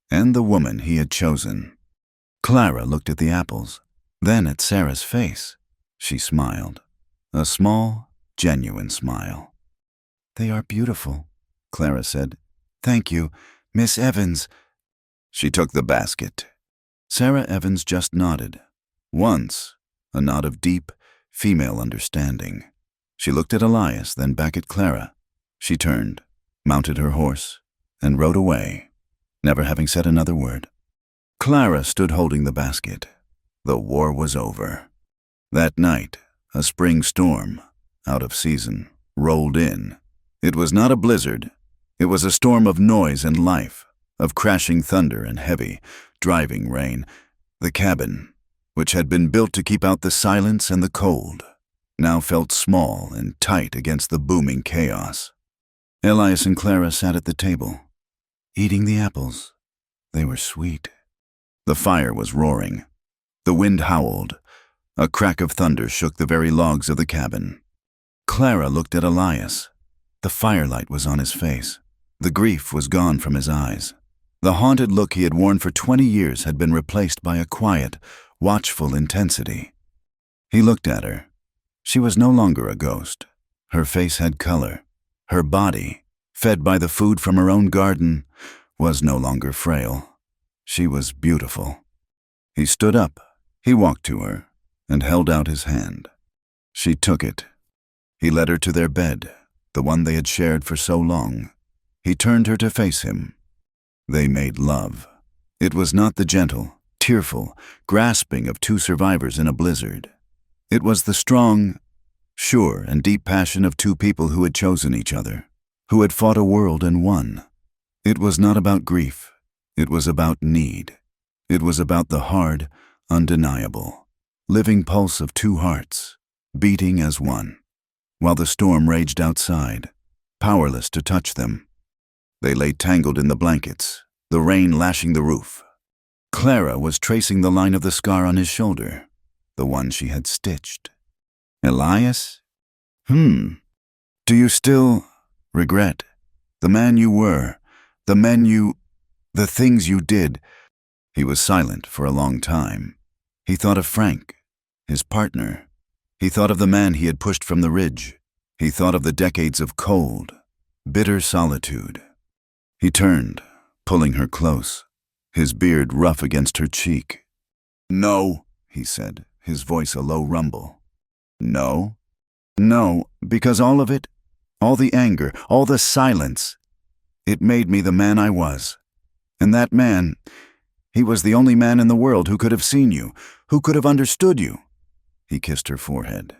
Speaker 1: and the woman he had chosen. Clara looked at the apples, then at Sarah's face. She smiled, a small, genuine smile. "They are beautiful," Clara said. "Thank you, Miss Evans." She took the basket. Sarah Evans just nodded. Once, a nod of deep, female understanding. She looked at Elias, then back at Clara. She turned, mounted her horse, and rode away, never having said another word. Clara stood holding the basket. The war was over. That night, a spring storm, out of season, rolled in. It was not a blizzard. It was a storm of noise and life, of crashing thunder and heavy, driving rain. The cabin, which had been built to keep out the silence and the cold, now felt small and tight against the booming chaos. Elias and Clara sat at the table, eating the apples. They were sweet. The fire was roaring. The wind howled. A crack of thunder shook the very logs of the cabin. Clara looked at Elias. The firelight was on his face. The grief was gone from his eyes. The haunted look he had worn for 20 years had been replaced by a quiet, watchful intensity. He looked at her. She was no longer a ghost. Her face had color. Her body, fed by the food from her own garden, was no longer frail. She was beautiful. He stood up. He walked to her and held out his hand. She took it. He led her to their bed, the one they had shared for so long. He turned her to face him. They made love. It was not the gentle, tearful, grasping of two survivors in a blizzard. It was the strong, sure and deep passion of two people who had chosen each other, who had fought a world and won. It was not about grief. It was about need. It was about the hard, undeniable, living pulse of two hearts, beating as one, while the storm raged outside, powerless to touch them. They lay tangled in the blankets, the rain lashing the roof. Clara was tracing the line of the scar on his shoulder, the one she had stitched. "Elias? Do you still regret the man you were, the things you did?" He was silent for a long time. He thought of Frank, his partner. He thought of the man he had pushed from the ridge. He thought of the decades of cold, bitter solitude. He turned, pulling her close, his beard rough against her cheek. "No," he said, his voice a low rumble. No?
Speaker 2: No, because all of it, all the anger, all the silence, it made me the man I was. And that man, he was the only man in the world who could have seen you, who could have understood you.
Speaker 1: He kissed her forehead.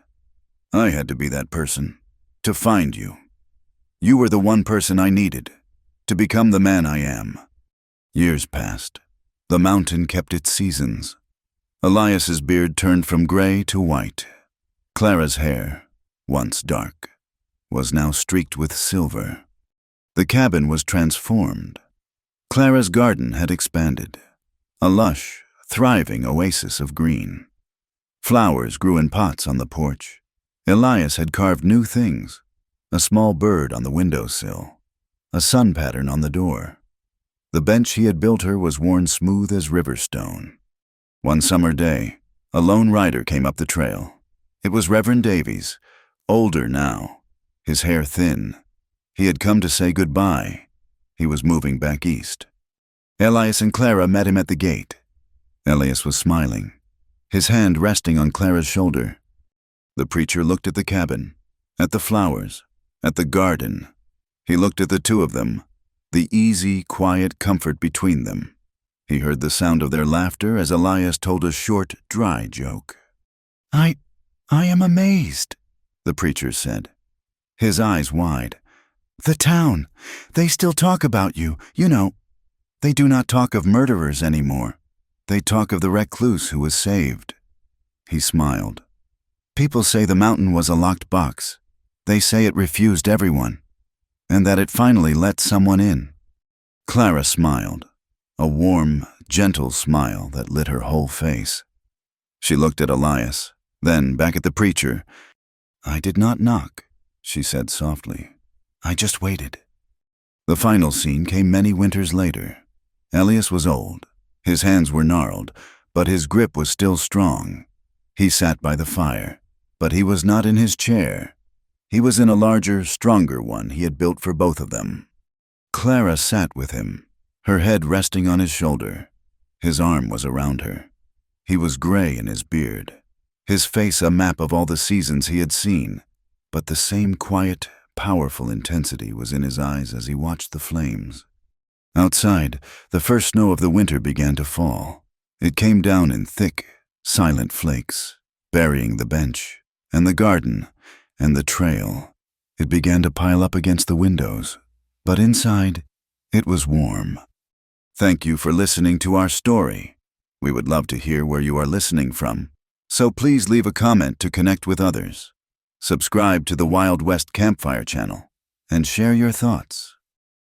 Speaker 1: I had to be that person, to find you. You were the one person I needed, to become the man I am. Years passed. The mountain kept its seasons. Elias's beard turned from gray to white. Clara's hair, once dark, was now streaked with silver. The cabin was transformed. Clara's garden had expanded, a lush, thriving oasis of green. Flowers grew in pots on the porch. Elias had carved new things, a small bird on the windowsill, a sun pattern on the door. The bench he had built her was worn smooth as river stone. One summer day, a lone rider came up the trail. It was Reverend Davies, older now, his hair thin. He had come to say goodbye. He was moving back east. Elias and Clara met him at the gate. Elias was smiling, his hand resting on Clara's shoulder. The preacher looked at the cabin, at the flowers, at the garden. He looked at the two of them, the easy, quiet comfort between them. He heard the sound of their laughter as Elias told a short, dry joke.
Speaker 2: I am amazed,
Speaker 1: the preacher said,
Speaker 2: his eyes wide. The town, they still talk about you, you know. They do not talk of murderers anymore. They talk of the recluse who was saved.
Speaker 1: He smiled.
Speaker 2: People say the mountain was a locked box. They say it refused everyone, and that it finally let someone in.
Speaker 1: Clara smiled, a warm, gentle smile that lit her whole face. She looked at Elias, then back at the preacher.
Speaker 2: I did not knock, she said softly. I just waited.
Speaker 1: The final scene came many winters later. Elias was old. His hands were gnarled, but his grip was still strong. He sat by the fire, but he was not in his chair. He was in a larger, stronger one he had built for both of them. Clara sat with him, her head resting on his shoulder. His arm was around her. He was gray in his beard, his face a map of all the seasons he had seen, but the same quiet, powerful intensity was in his eyes as he watched the flames. Outside, the first snow of the winter began to fall. It came down in thick, silent flakes, burying the bench, and the garden, and the trail. It began to pile up against the windows, but inside, it was warm. Thank you for listening to our story. We would love to hear where you are listening from, so please leave a comment to connect with others. Subscribe to the Wild West Campfire channel, and share your thoughts.